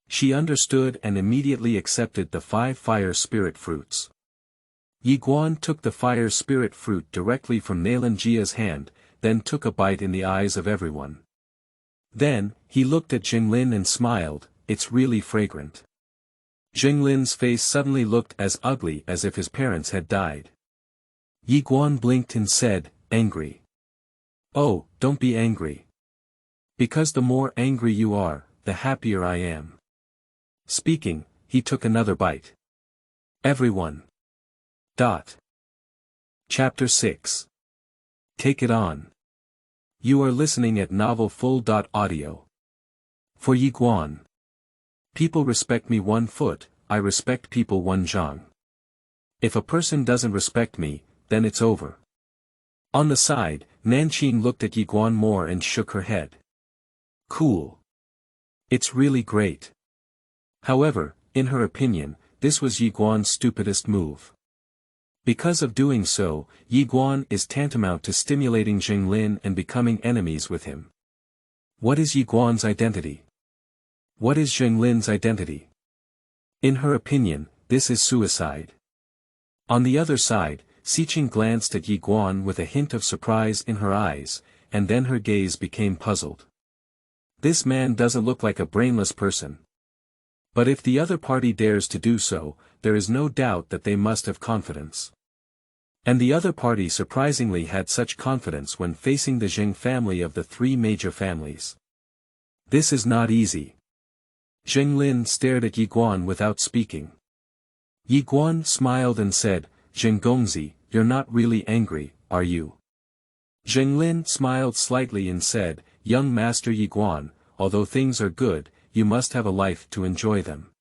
She understood and immediately accepted the 5 fire spirit fruits. Yi Guan took the fire spirit fruit directly from Nailanjia's hand, then took a bite in the eyes of everyone. Then, he looked at Zheng Lin and smiled, "It's really fragrant." Zheng Lin's face suddenly looked as ugly as if his parents had died. Yi Guan blinked and said, "Angry." "Oh, don't be angry. Because the more angry you are, the happier I am." Speaking, he took another bite. Everyone. Chapter 6. Take it on. You are listening at novelfull.audio. For Yi Guan. People respect me 1 foot, I respect people 1 zhang. If a person doesn't respect me, then it's over. On the side, Nanqing looked at Yi Guan more and shook her head. Cool. It's really great. However, in her opinion, this was Yi Guan's stupidest move. Because of doing so, Yi Guan is tantamount to stimulating Zheng Lin and becoming enemies with him. What is Yi Guan's identity? What is Zheng Lin's identity? In her opinion, this is suicide. On the other side, Xiqing glanced at Yi Guan with a hint of surprise in her eyes, and then her gaze became puzzled. This man doesn't look like a brainless person. But if the other party dares to do so, there is no doubt that they must have confidence. And the other party surprisingly had such confidence when facing the Zheng family of the 3 major families. This is not easy. Zheng Lin stared at Yi Guan without speaking. Yi Guan smiled and said, "Zheng Gongzi, you're not really angry, are you?" Zhenglin smiled slightly and said, "Young Master Yi Guan, although things are good, you must have a life to enjoy them."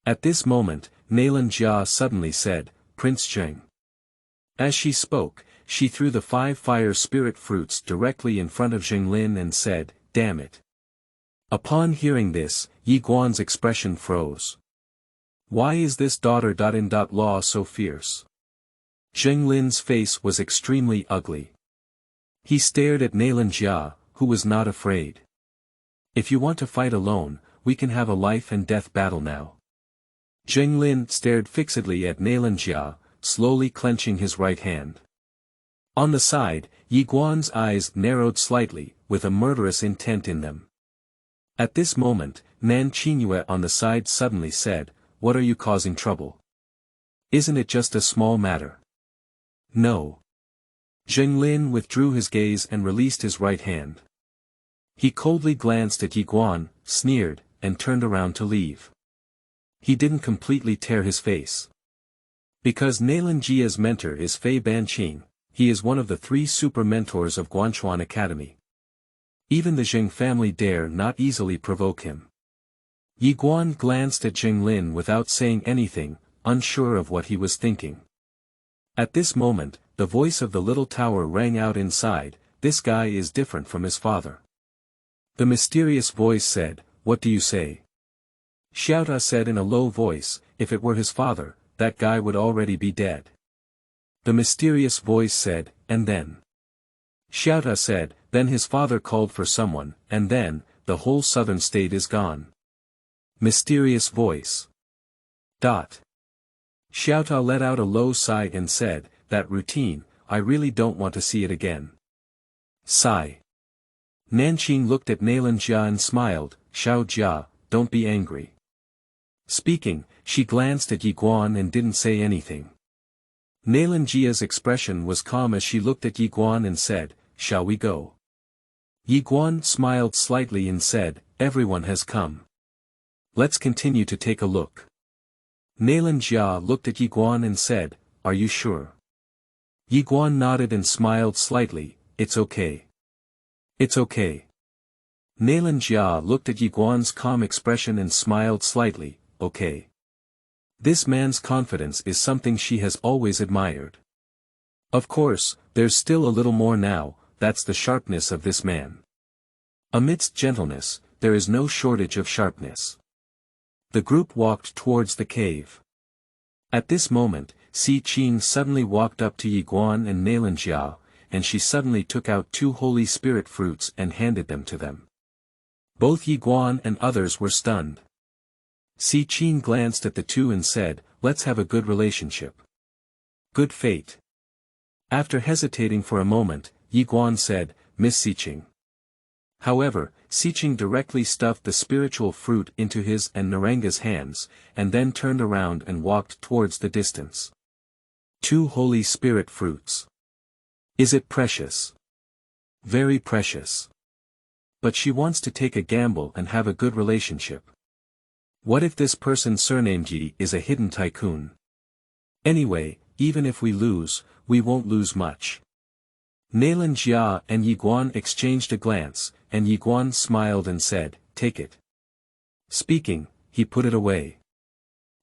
At this moment, Nalan Jia suddenly said, "Prince Zheng." As she spoke, she threw the 5 fire spirit fruits directly in front of Zhenglin and said, "Damn it." Upon hearing this, Yi Guan's expression froze. Why is this daughter-in-law so fierce? Zhenglin's face was extremely ugly. He stared at Nalan Jia, who was not afraid. "If you want to fight alone, we can have a life-and-death battle now." Zhenglin stared fixedly at Nalan Jia, slowly clenching his right hand. On the side, Yi Guan's eyes narrowed slightly, with a murderous intent in them. At this moment, Nan Qingyue on the side suddenly said, "What are you causing trouble? Isn't it just a small matter?" "No." Zhenglin withdrew his gaze and released his right hand. He coldly glanced at Yi Guan, sneered, and turned around to leave. He didn't completely tear his face. Because Nalan Jia's mentor is Fei Banqing, he is one of the 3 super mentors of Guanchuan Academy. Even the Zheng family dare not easily provoke him. Yi Guan glanced at Zhenglin without saying anything, unsure of what he was thinking. At this moment, the voice of the little tower rang out inside, "This guy is different from his father." The mysterious voice said, "What do you say?" Xiaota said in a low voice, "If it were his father, that guy would already be dead." The mysterious voice said, "And then?" Xiaota said, "Then his father called for someone, and then, the whole southern state is gone." Mysterious voice. Xiaota let out a low sigh and said, "That routine, I really don't want to see it again." Sigh. Nanqing looked at Nalan Jia and smiled, "Xiao Jia, don't be angry." Speaking, she glanced at Yi Guan and didn't say anything. Nalan Jia's expression was calm as she looked at Yi Guan and said, "Shall we go?" Yi Guan smiled slightly and said, "Everyone has come. Let's continue to take a look." Nalan Jia looked at Yi Guan and said, "Are you sure?" Yi Guan nodded and smiled slightly, "It's okay. It's okay." Nalan Jia looked at Yi Guan's calm expression and smiled slightly, "Okay. This man's confidence is something she has always admired. Of course, there's still a little more now, that's the sharpness of this man. Amidst gentleness, there is no shortage of sharpness." The group walked towards the cave. At this moment, Si Qing suddenly walked up to Yi Guan and Nalan Jia, and she suddenly took out 2 holy spirit fruits and handed them to them. Both Yi Guan and others were stunned. Si Qing glanced at the 2 and said, "Let's have a good relationship. Good fate." After hesitating for a moment, Yi Guan said, "Miss Si Qing." However, Si Qing directly stuffed the spiritual fruit into his and Naranga's hands, and then turned around and walked towards the distance. 2 holy spirit fruits. Is it precious? Very precious. But she wants to take a gamble and have a good relationship. What if this person surnamed Yi is a hidden tycoon? Anyway, even if we lose, we won't lose much. Nalan Jia and Yi Guan exchanged a glance, and Yi Guan smiled and said, "Take it." Speaking, he put it away.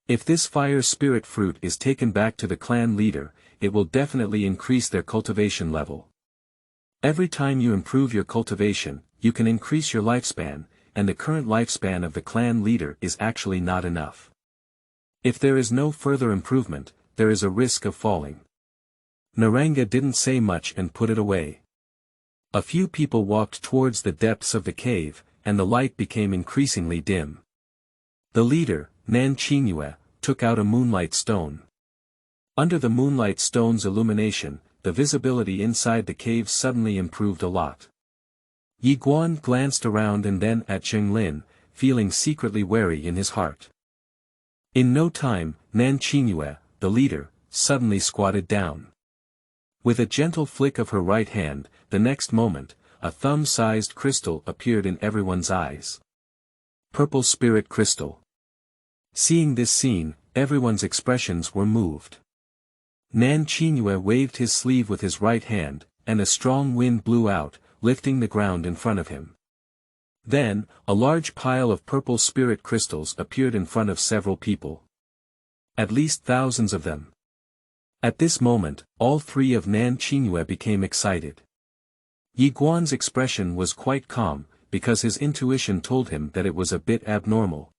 If this fire spirit fruit is taken back to the clan leader, it will definitely increase their cultivation level. Every time you improve your cultivation, you can increase your lifespan, and the current lifespan of the clan leader is actually not enough. If there is no further improvement, there is a risk of falling. Naranga didn't say much and put it away. A few people walked towards the depths of the cave, and the light became increasingly dim. The leader, Nan Qingyue, took out a moonlight stone. Under the moonlight stone's illumination, the visibility inside the cave suddenly improved a lot. Yi Guan glanced around and then at Zhenglin, feeling secretly wary in his heart. In no time, Nan Qingyue, the leader, suddenly squatted down. With a gentle flick of her right hand, the next moment, a thumb-sized crystal appeared in everyone's eyes. Purple spirit crystal. Seeing this scene, everyone's expressions were moved. Nan Qingyue waved his sleeve with his right hand, and a strong wind blew out, lifting the ground in front of him. Then, a large pile of purple spirit crystals appeared in front of several people. At least thousands of them. At this moment, all three of Nan Qingyue became excited. Yi Guan's expression was quite calm, because his intuition told him that it was a bit abnormal.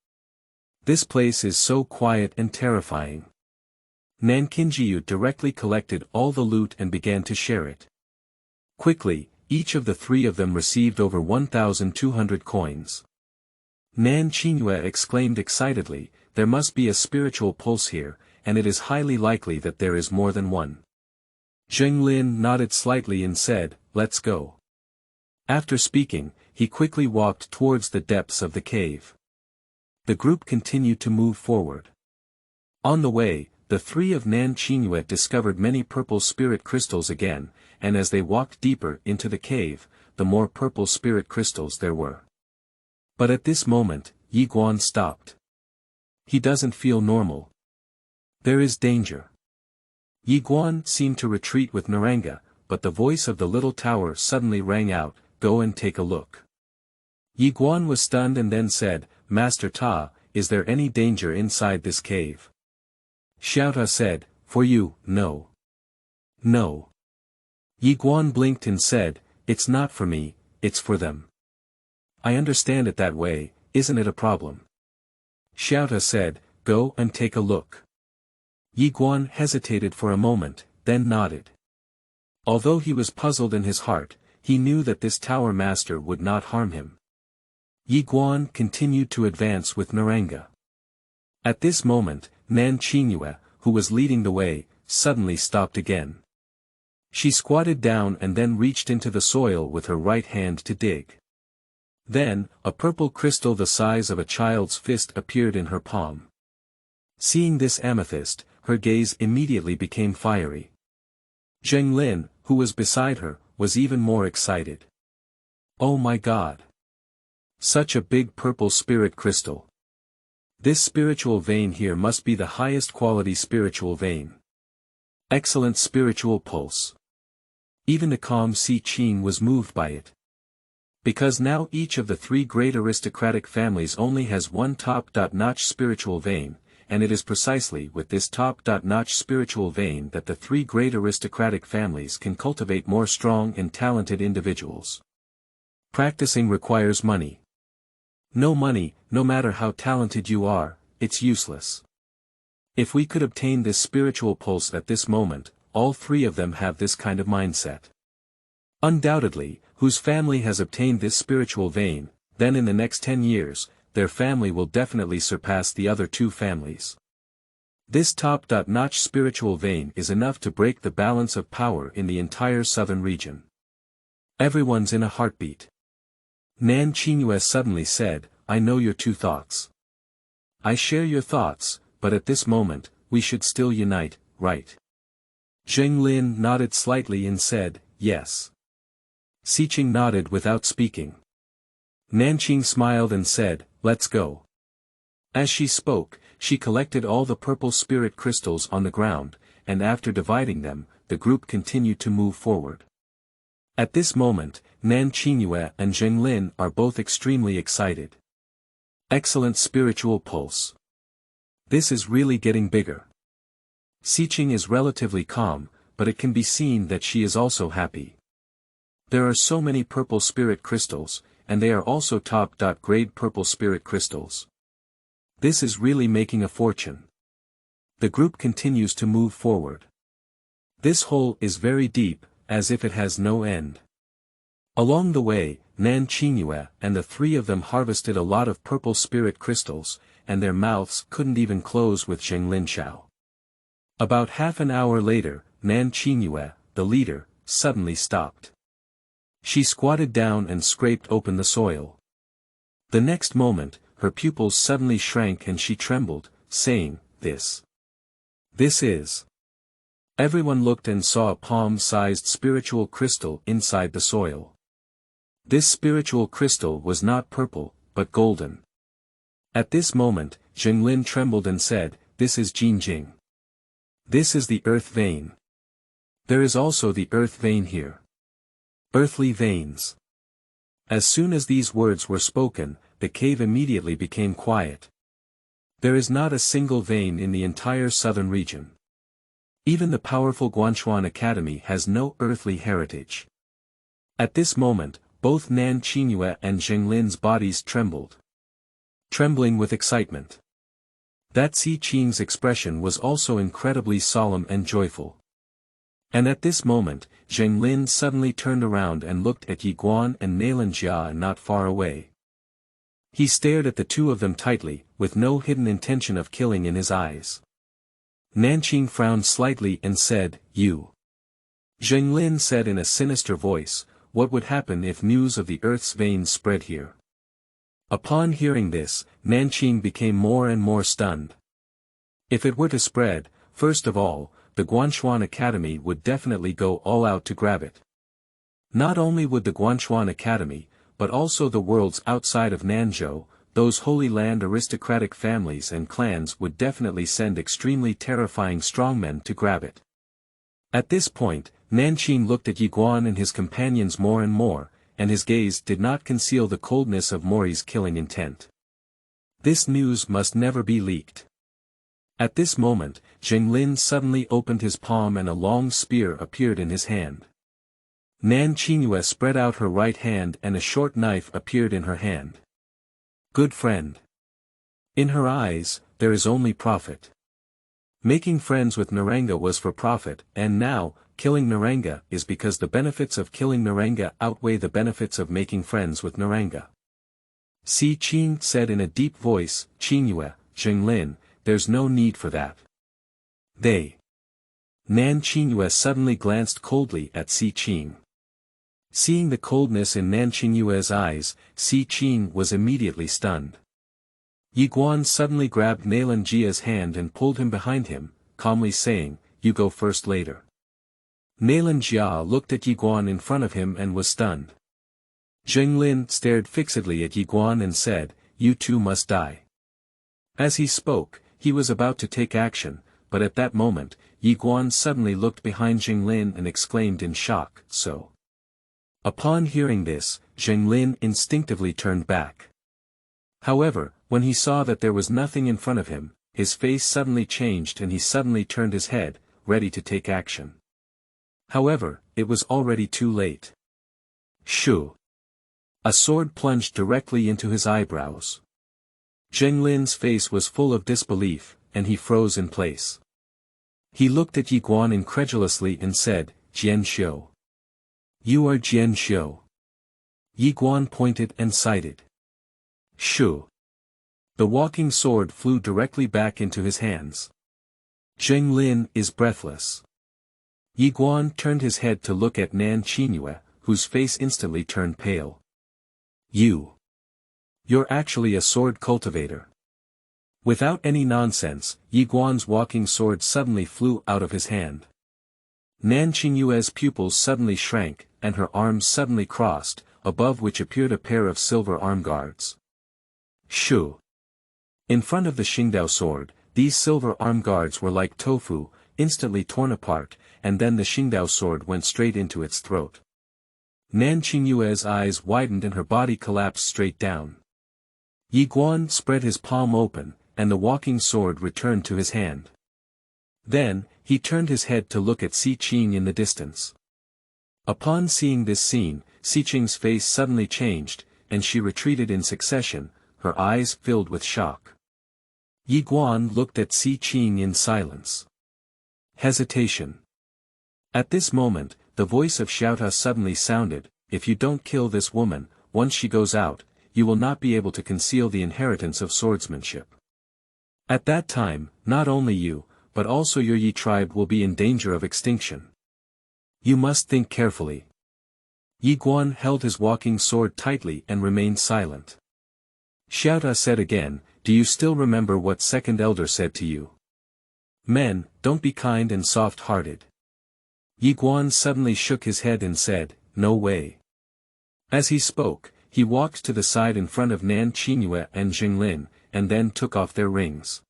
This place is so quiet and terrifying. Nan Qingyue directly collected all the loot and began to share it. Quickly, each of the three of them received over 1,200 coins. Nan Qingyue exclaimed excitedly, "There must be a spiritual pulse here, and it is highly likely that there is more than one." Zheng Lin nodded slightly and said, "Let's go." After speaking, he quickly walked towards the depths of the cave. The group continued to move forward. On the way, the three of Nan Qingyue discovered many purple spirit crystals again, and as they walked deeper into the cave, the more purple spirit crystals there were. But at this moment, Yi Guan stopped. He doesn't feel normal. There is danger. Yi Guan seemed to retreat with Naranga, but the voice of the little tower suddenly rang out, "Go and take a look." Yi Guan was stunned and then said, "Master Ta, is there any danger inside this cave?" Xiao Ta said, "For you, no. No." Yi Guan blinked and said, "It's not for me, it's for them." "I understand it that way, isn't it a problem?" Xiao Ta said, "Go and take a look." Yi Guan hesitated for a moment, then nodded. Although he was puzzled in his heart, he knew that this tower master would not harm him. Yi Guan continued to advance with Naranga. At this moment, Nan Qingyue, who was leading the way, suddenly stopped again. She squatted down and then reached into the soil with her right hand to dig. Then, a purple crystal the size of a child's fist appeared in her palm. Seeing this amethyst, her gaze immediately became fiery. Zheng Lin, who was beside her, was even more excited. "Oh my God! Such a big purple spirit crystal. This spiritual vein here must be the highest quality spiritual vein. Excellent spiritual pulse." Even the calm Si Qing was moved by it. Because now each of the three great aristocratic families only has one top-notch spiritual vein, and it is precisely with this top-notch spiritual vein that the three great aristocratic families can cultivate more strong and talented individuals. Practicing requires money. No money, no matter how talented you are, it's useless. If we could obtain this spiritual pulse at this moment, all three of them have this kind of mindset. Undoubtedly, whose family has obtained this spiritual vein, then in the next 10 years, their family will definitely surpass the other two families. This top-notch spiritual vein is enough to break the balance of power in the entire southern region. Everyone's in a heartbeat. Nan Qingyue suddenly said, "I know your two thoughts. I share your thoughts, but at this moment, we should still unite, right?" Zheng Lin nodded slightly and said, "Yes." Si Qing nodded without speaking. Nanqing smiled and said, "Let's go." As she spoke, she collected all the purple spirit crystals on the ground, and after dividing them, the group continued to move forward. At this moment, Nan Qingyue and Zheng Lin are both extremely excited. Excellent spiritual pulse. This is really getting bigger. Si Qing is relatively calm, but it can be seen that she is also happy. There are so many purple spirit crystals, and they are also top-grade purple spirit crystals. This is really making a fortune. The group continues to move forward. This hole is very deep, as if it has no end. Along the way, Nan Qingyue and the three of them harvested a lot of purple spirit crystals, and their mouths couldn't even close with Zheng Linshao. About half an hour later, Nan Qingyue, the leader, suddenly stopped. She squatted down and scraped open the soil. The next moment, her pupils suddenly shrank and she trembled, saying, This is. Everyone looked and saw a palm-sized spiritual crystal inside the soil. This spiritual crystal was not purple, but golden. At this moment, Zheng Lin trembled and said, "This is Jinjing. This is the earth vein. There is also the earth vein here." Earthly veins. As soon as these words were spoken, the cave immediately became quiet. There is not a single vein in the entire southern region. Even the powerful Guanchuan Academy has no earthly heritage. At this moment, both Nan Qingyue and Zheng Lin's bodies trembled. Trembling with excitement. That Si Qing's expression was also incredibly solemn and joyful. And at this moment, Zheng Lin suddenly turned around and looked at Yi Guan and Nailan Jia not far away. He stared at the two of them tightly, with no hidden intention of killing in his eyes. Nanqing frowned slightly and said, "You." Zheng Lin said in a sinister voice, "What would happen if news of the Earth's veins spread here?" Upon hearing this, Nanqing became more and more stunned. If it were to spread, first of all, the Guanchuan Academy would definitely go all out to grab it. Not only would the Guanchuan Academy, but also the worlds outside of Nanzhou, those Holy Land aristocratic families and clans would definitely send extremely terrifying strongmen to grab it. At this point, Nanqing looked at Yi Guan and his companions more and more, and his gaze did not conceal the coldness of Mori's killing intent. This news must never be leaked. At this moment, Zheng Lin suddenly opened his palm and a long spear appeared in his hand. Nan Qingyue spread out her right hand and a short knife appeared in her hand. Good friend. In her eyes, there is only profit. Making friends with Naranga was for profit, and now, killing Naranga is because the benefits of killing Naranga outweigh the benefits of making friends with Naranga. Si Qing said in a deep voice, "Qingyue, Zheng Lin, there's no need for that." Nan Qingyue suddenly glanced coldly at Si Qing. Seeing the coldness in Nan Qingyue's eyes, Si Qing was immediately stunned. Yi Guan suddenly grabbed Nailan Jia's hand and pulled him behind him, calmly saying, "You go first later." Nailan Jia looked at Yi Guan in front of him and was stunned. Zheng Lin stared fixedly at Yi Guan and said, "You too must die." As he spoke, he was about to take action, but at that moment, Yi Guan suddenly looked behind Zheng Lin and exclaimed in shock, "So." Upon hearing this, Zheng Lin instinctively turned back. However, when he saw that there was nothing in front of him, his face suddenly changed and he suddenly turned his head, ready to take action. However, it was already too late. Shoo! A sword plunged directly into his eyebrows. Zheng Lin's face was full of disbelief, and he froze in place. He looked at Yi Guan incredulously and said, "Jian Xiu. You are Jian Xiu." Yi Guan pointed and cited. Shoo! The walking sword flew directly back into his hands. Zheng Lin is breathless. Yi Guan turned his head to look at Nan Qingyue, whose face instantly turned pale. You're actually a sword cultivator." Without any nonsense, Yi Guan's walking sword suddenly flew out of his hand. Nan Qingyue's pupils suddenly shrank, and her arms suddenly crossed, above which appeared a pair of silver arm guards. Shoo! In front of the Xingdao sword, these silver arm guards were like tofu, instantly torn apart, and then the Xingdao sword went straight into its throat. Nan Qingyue's eyes widened and her body collapsed straight down. Yi Guan spread his palm open, and the walking sword returned to his hand. Then, he turned his head to look at Si Qing in the distance. Upon seeing this scene, Si Qing's face suddenly changed, and she retreated in succession, her eyes filled with shock. Yi Guan looked at Si Qing in silence. Hesitation. At this moment, the voice of Xiaota suddenly sounded, "If you don't kill this woman, once she goes out, you will not be able to conceal the inheritance of swordsmanship. At that time, not only you, but also your Yi tribe will be in danger of extinction. You must think carefully." Yi Guan held his walking sword tightly and remained silent. Xiaota said again, "Do you still remember what second elder said to you? Men, don't be kind and soft-hearted." Yi Guan suddenly shook his head and said, "No way." As he spoke, he walked to the side in front of Nan Qingyue and Zheng Lin, and then took off their rings.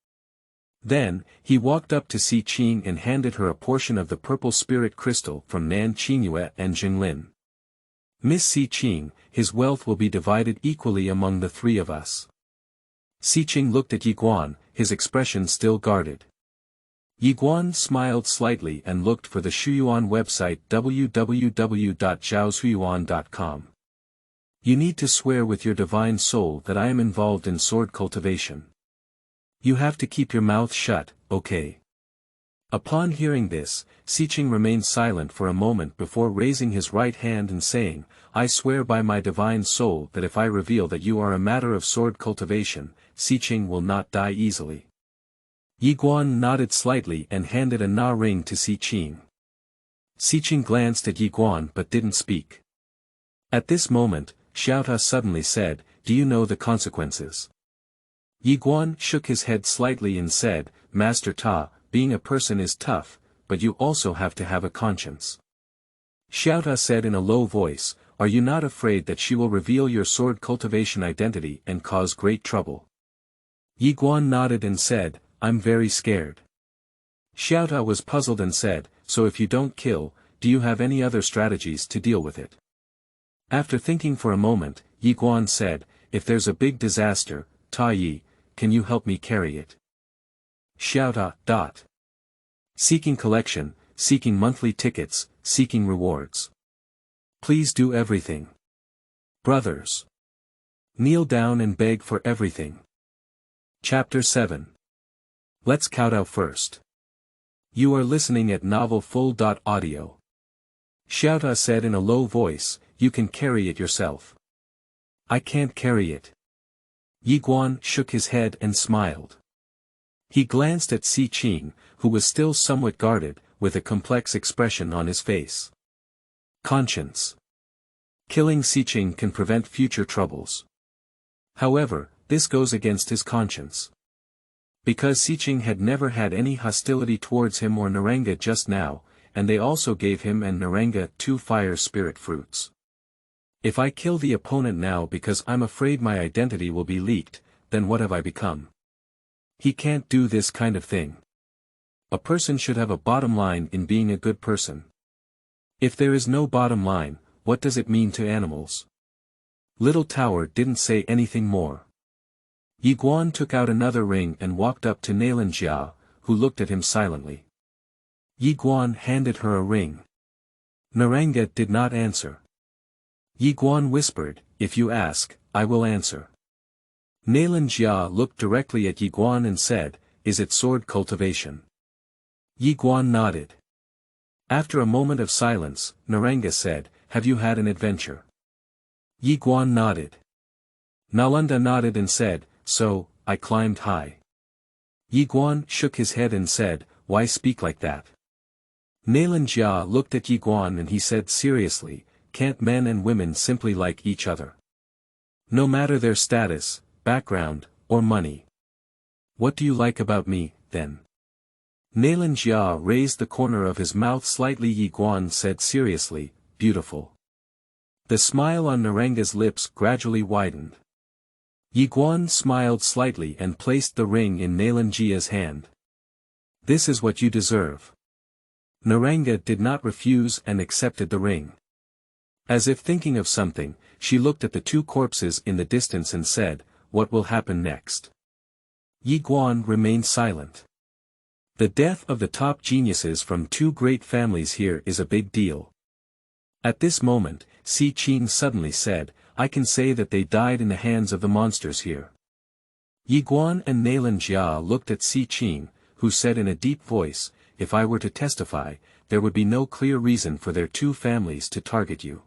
Then, he walked up to Si Qing and handed her a portion of the purple spirit crystal from Nan Qingyue and Zheng Lin. Miss Si Qing, his wealth will be divided equally among the three of us. Si Qing looked at Yi Guan, his expression still guarded. Yi Guan smiled slightly and looked for the Shuyuan website www.zhaoshuyuan.com. You need to swear with your divine soul that I am involved in sword cultivation. You have to keep your mouth shut, okay? Upon hearing this, Si Qing remained silent for a moment before raising his right hand and saying, I swear by my divine soul that if I reveal that you are a matter of sword cultivation, Si Qing will not die easily. Yi Guan nodded slightly and handed a na ring to Si Qing. Si Qing glanced at Yi Guan but didn't speak. At this moment, Xiaota suddenly said, Do you know the consequences? Yi Guan shook his head slightly and said, Master Ta, being a person is tough, but you also have to have a conscience. Xiaota said in a low voice, Are you not afraid that she will reveal your sword cultivation identity and cause great trouble? Yi Guan nodded and said, I'm very scared. Xiaota was puzzled and said, So if you don't kill, do you have any other strategies to deal with it? After thinking for a moment, Yi Guan said, If there's a big disaster, Ta Yi, can you help me carry it? Xiaota. Seeking collection, seeking monthly tickets, seeking rewards. Please do everything. Brothers. Kneel down and beg for everything. Chapter 7. Let's kowtow first. You are listening at novelfull.audio. Xiaota said in a low voice, You can carry it yourself. I can't carry it. Yi Guan shook his head and smiled. He glanced at Si Qing, who was still somewhat guarded, with a complex expression on his face. Conscience. Killing Si Qing can prevent future troubles. However, this goes against his conscience. Because Si Qing had never had any hostility towards him or Naranga just now, and they also gave him and Naranga 2 fire spirit fruits. If I kill the opponent now because I'm afraid my identity will be leaked, then what have I become? He can't do this kind of thing. A person should have a bottom line in being a good person. If there is no bottom line, what does it mean to animals? Little Tower didn't say anything more. Yi Guan took out another ring and walked up to Nailan Jia, who looked at him silently. Yi Guan handed her a ring. Naranga did not answer. Yi Guan whispered, If you ask, I will answer. Nailan Jia looked directly at Yi Guan and said, Is it sword cultivation? Yi Guan nodded. After a moment of silence, Naranga said, Have you had an adventure? Yi Guan nodded. Nalanda nodded and said, So, I climbed high. Yi Guan shook his head and said, Why speak like that? Nailan Jia looked at Yi Guan and he said seriously, Can't men and women simply like each other? No matter their status, background, or money. What do you like about me, then? Nailan Jia raised the corner of his mouth slightly. Yi Guan said seriously, Beautiful. The smile on Naranga's lips gradually widened. Yi Guan smiled slightly and placed the ring in Nailan Jia's hand. This is what you deserve. Naranga did not refuse and accepted the ring. As if thinking of something, she looked at the 2 corpses in the distance and said, What will happen next? Yi Guan remained silent. The death of the top geniuses from 2 great families here is a big deal. At this moment, Si Qing suddenly said, I can say that they died in the hands of the monsters here. Yi Guan and Nailan Jia looked at Si Qing, who said in a deep voice, If I were to testify, there would be no clear reason for their 2 families to target you.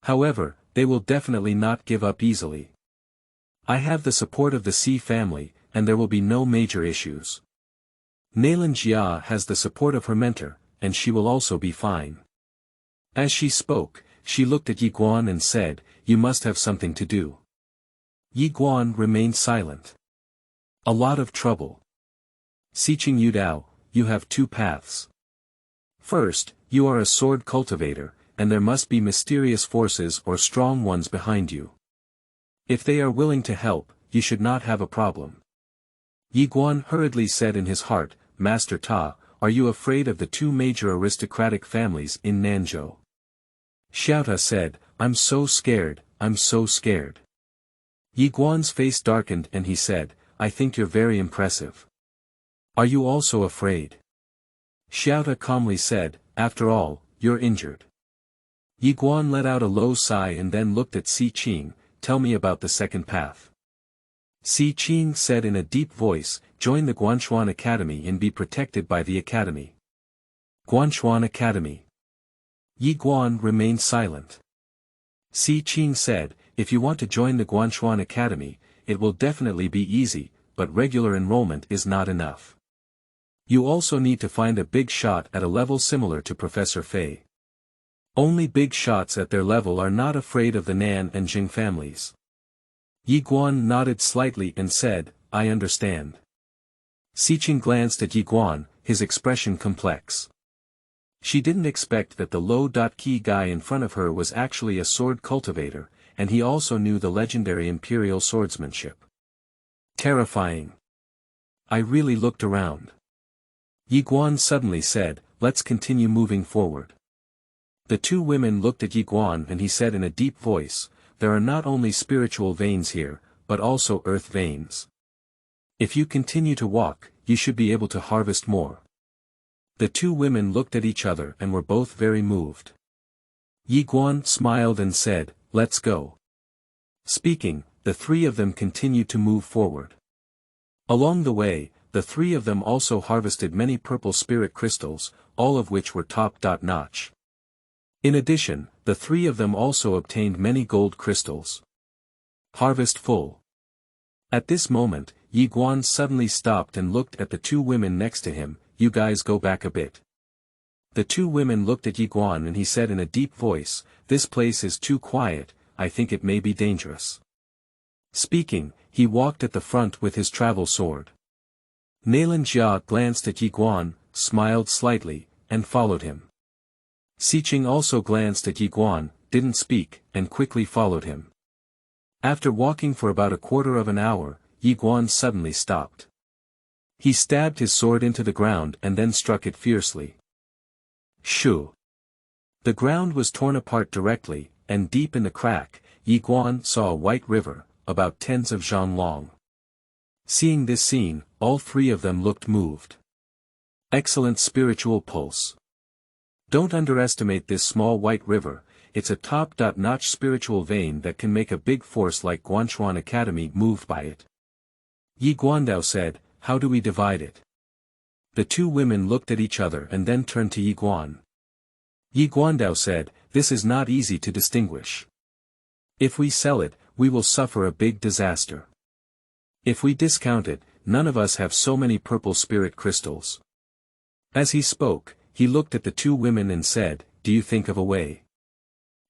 However, they will definitely not give up easily. I have the support of the Si family, and there will be no major issues. Nailan Jia has the support of her mentor, and she will also be fine. As she spoke, she looked at Yi Guan and said, You must have something to do. Yi Guan remained silent. A lot of trouble. Siqing Yudao, you have 2 paths. First, you are a sword cultivator, and there must be mysterious forces or strong ones behind you. If they are willing to help, you should not have a problem. Yi Guan hurriedly said in his heart, Master Ta, are you afraid of the 2 major aristocratic families in Nanzhou? Xiaota said, I'm so scared, I'm so scared. Yi Guan's face darkened and he said, I think you're very impressive. Are you also afraid? Xiaota calmly said, after all, you're injured. Yi Guan let out a low sigh and then looked at Si Qing, tell me about the second path. Si Qing said in a deep voice, join the Guanchuan Academy and be protected by the Academy. Guanchuan Academy. Yi Guan remained silent. Si Qing said, if you want to join the Guanchuan Academy, it will definitely be easy, but regular enrollment is not enough. You also need to find a big shot at a level similar to Professor Fei. Only big shots at their level are not afraid of the Nan and Jing families. Yi Guan nodded slightly and said, I understand. Si Qing glanced at Yi Guan, his expression complex. She didn't expect that the low-key guy in front of her was actually a sword cultivator, and he also knew the legendary imperial swordsmanship. Terrifying. I really looked around. Yi Guan suddenly said, let's continue moving forward. The two women looked at Yi Guan and he said in a deep voice, there are not only spiritual veins here, but also earth veins. If you continue to walk, you should be able to harvest more. The two women looked at each other and were both very moved. Yi Guan smiled and said, let's go. Speaking, the three of them continued to move forward. Along the way, the three of them also harvested many purple spirit crystals, all of which were top-notch. In addition, the three of them also obtained many gold crystals. Harvest full. At this moment, Yi Guan suddenly stopped and looked at the two women next to him, you guys go back a bit. The two women looked at Yi Guan and he said in a deep voice, this place is too quiet, I think it may be dangerous. Speaking, he walked at the front with his travel sword. Nailan Jia glanced at Yi Guan, smiled slightly, and followed him. Si Qing also glanced at Yi Guan, didn't speak, and quickly followed him. After walking for about a quarter of an hour, Yi Guan suddenly stopped. He stabbed his sword into the ground and then struck it fiercely. Shoo! The ground was torn apart directly, and deep in the crack, Yi Guan saw a white river, about tens of zhang long. Seeing this scene, all three of them looked moved. Excellent spiritual pulse. Don't underestimate this small white river, it's a top-notch spiritual vein that can make a big force like Guanchuan Academy move by it. Yi Guandao said, how do we divide it? The two women looked at each other and then turned to Yi Guan. Yi Guandao said, this is not easy to distinguish. If we sell it, we will suffer a big disaster. If we discount it, none of us have so many purple spirit crystals. As he spoke, he looked at the two women and said, do you think of a way?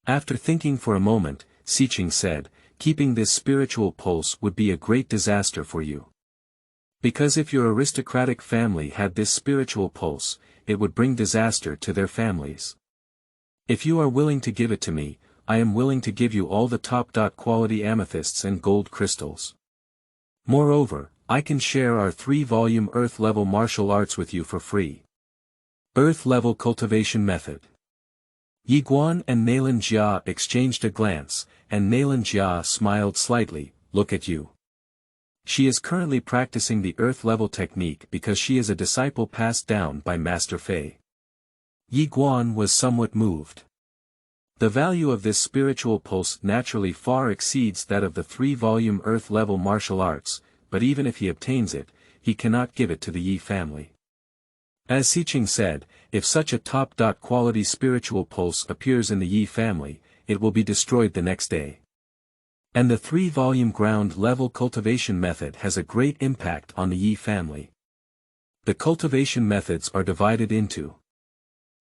After thinking for a moment, Si Qing said, keeping this spiritual pulse would be a great disaster for you. Because if your aristocratic family had this spiritual pulse, it would bring disaster to their families. If you are willing to give it to me, I am willing to give you all the top-quality amethysts and gold crystals. Moreover, I can share our 3-volume Earth-level martial arts with you for free. Earth-level cultivation method. Yi Guan and Nailan Jia exchanged a glance, and Nailan Jia smiled slightly, look at you. She is currently practicing the Earth-level technique because she is a disciple passed down by Master Fei. Yi Guan was somewhat moved. The value of this spiritual pulse naturally far exceeds that of the 3-volume Earth-level martial arts, but even if he obtains it, he cannot give it to the Yi family. As Si Qing said, if such a top-quality spiritual pulse appears in the Yi family, it will be destroyed the next day. And the 3-volume ground-level cultivation method has a great impact on the Yi family. The cultivation methods are divided into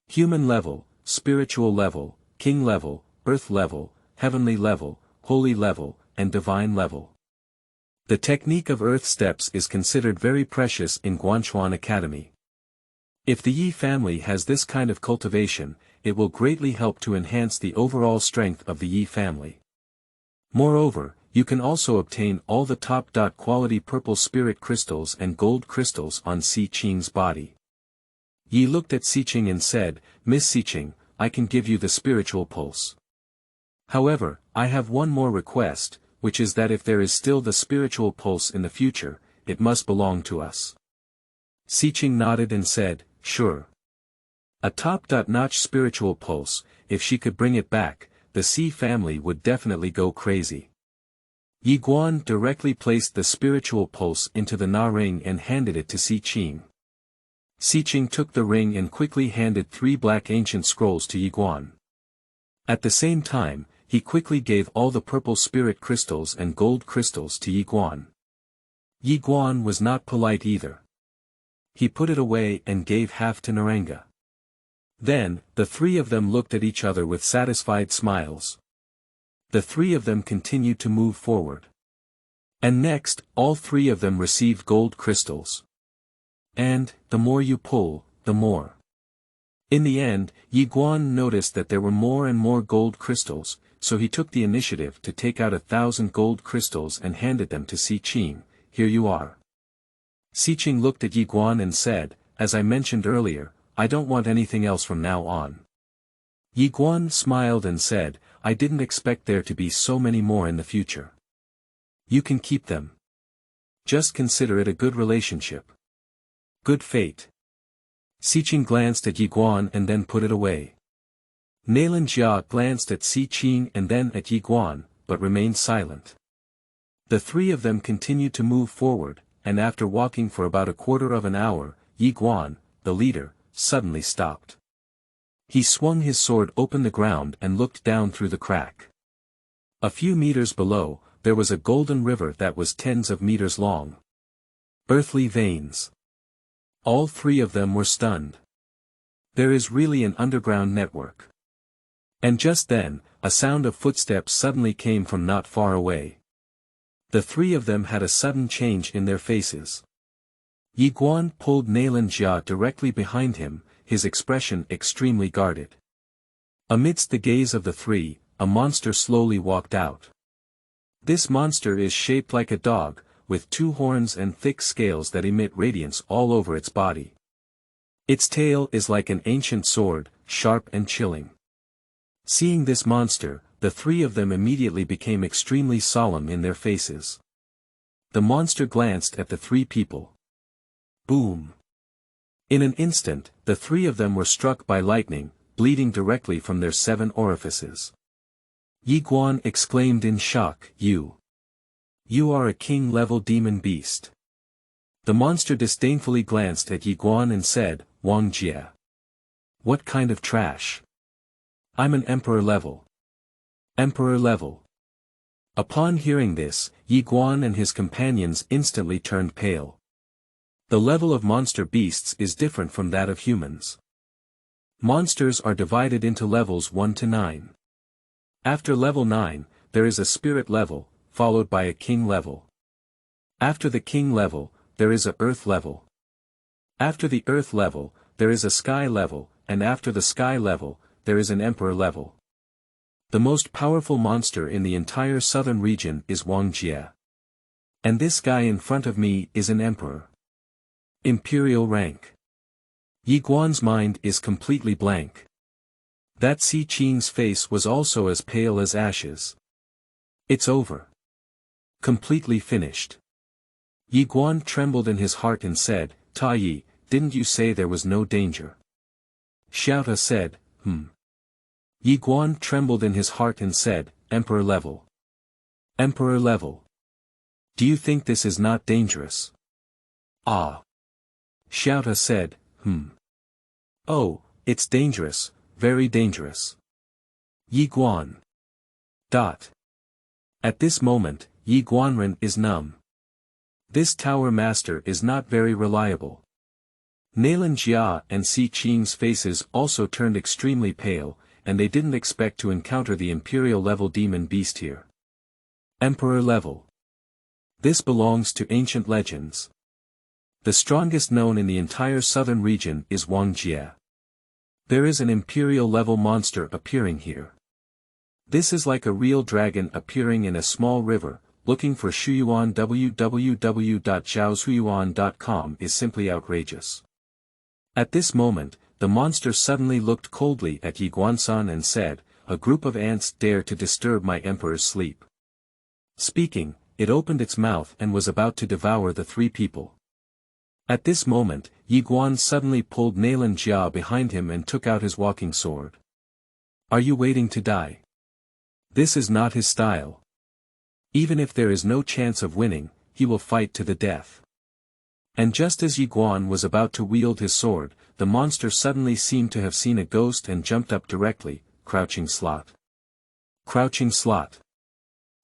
human level, spiritual level, king level, earth level, heavenly level, holy level, and divine level. The technique of earth steps is considered very precious in Guanchuan Academy. If the Yi family has this kind of cultivation, it will greatly help to enhance the overall strength of the Yi family. Moreover, you can also obtain all the top-quality purple spirit crystals and gold crystals on Si Qing's body. Yi looked at Si Qing and said, Miss Si Qing, I can give you the spiritual pulse. However, I have one more request, which is that if there is still the spiritual pulse in the future, it must belong to us. Siqing nodded and said, sure. A top-notch spiritual pulse, if she could bring it back, the Si family would definitely go crazy. Yi Guan directly placed the spiritual pulse into the Na ring and handed it to Siqing. Siqing took the ring and quickly handed 3 black ancient scrolls to Yi Guan. At the same time, he quickly gave all the purple spirit crystals and gold crystals to Yi Guan. Yi Guan was not polite either. He put it away and gave half to Naranga. Then, the 3 of them looked at each other with satisfied smiles. The 3 of them continued to move forward. And next, all 3 of them received gold crystals. And, the more you pull, the more. In the end, Yi Guan noticed that there were more and more gold crystals, so he took the initiative to take out 1,000 gold crystals and handed them to Siqing. Here you are. Siqing looked at Yi Guan and said, as I mentioned earlier, I don't want anything else from now on. Yi Guan smiled and said, I didn't expect there to be so many more in the future. You can keep them. Just consider it a good relationship. Good fate. Siqing glanced at Yi Guan and then put it away. Nailan Jia glanced at Siqing and then at Yi Guan, but remained silent. The 3 of them continued to move forward, and after walking for about a quarter of an hour, Yi Guan, the leader, suddenly stopped. He swung his sword open the ground and looked down through the crack. A few meters below, there was a golden river that was tens of meters long. Earthly veins. All 3 of them were stunned. There is really an underground network. And just then, a sound of footsteps suddenly came from not far away. The 3 of them had a sudden change in their faces. Yi Guan pulled Nailan Jia directly behind him, his expression extremely guarded. Amidst the gaze of the 3, a monster slowly walked out. This monster is shaped like a dog, with 2 horns and thick scales that emit radiance all over its body. Its tail is like an ancient sword, sharp and chilling. Seeing this monster, the 3 of them immediately became extremely solemn in their faces. The monster glanced at the 3 people. Boom! In an instant, the 3 of them were struck by lightning, bleeding directly from their 7 orifices. Yi Guan exclaimed in shock, You are a king-level demon beast. The monster disdainfully glanced at Yi Guan and said, Wang Jie. What kind of trash? I'm an emperor level. Emperor level. Upon hearing this, Yi Guan and his companions instantly turned pale. The level of monster beasts is different from that of humans. Monsters are divided into levels 1 to 9. After level 9, there is a spirit level, followed by a king level. After the king level, there is a earth level. After the earth level, there is a sky level, and after the sky level, there is an emperor level. The most powerful monster in the entire southern region is Wang Jie. And this guy in front of me is an emperor. Imperial rank. Yi Guan's mind is completely blank. That Siqing's face was also as pale as ashes. It's over. Completely finished. Yi Guan trembled in his heart and said, Ta Yi, didn't you say there was no danger? Xiaota said, Yi Guan trembled in his heart and said, Emperor level. Emperor level. Do you think this is not dangerous? Ah. Xiaota said, Oh, it's dangerous, very dangerous. Yi Guan. At this moment, Yi Guanren is numb. This tower master is not very reliable. Nailan Jia and Siqing's faces also turned extremely pale, and they didn't expect to encounter the Imperial level demon beast here. Emperor level. This belongs to ancient legends. The strongest known in the entire southern region is Wang Jie. There is an Imperial level monster appearing here. This is like a real dragon appearing in a small river, looking for Shuyuan. www.zhaoshuyuan.com is simply outrageous. At this moment, the monster suddenly looked coldly at Yi Guansan and said, "A group of ants dare to disturb my emperor's sleep." Speaking, it opened its mouth and was about to devour the three people. At this moment, Yi Guan suddenly pulled Nailan Jia behind him and took out his walking sword. "Are you waiting to die?" This is not his style. Even if there is no chance of winning, he will fight to the death. And just as Yi Guan was about to wield his sword, the monster suddenly seemed to have seen a ghost and jumped up directly, crouching slot. Crouching slot.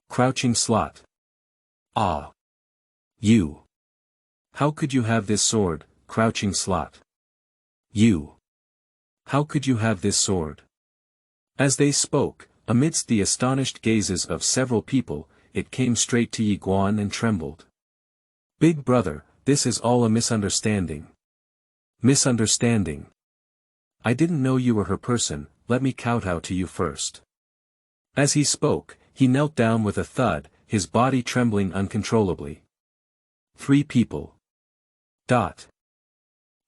Crouching slot. Ah. You. How could you have this sword, crouching slot? You. How could you have this sword? As they spoke, amidst the astonished gazes of several people, it came straight to Yi Guan and trembled. "Big brother, this is all a misunderstanding." "Misunderstanding? I didn't know you were her person, let me kowtow to you first." As he spoke, he knelt down with a thud, his body trembling uncontrollably. Three people.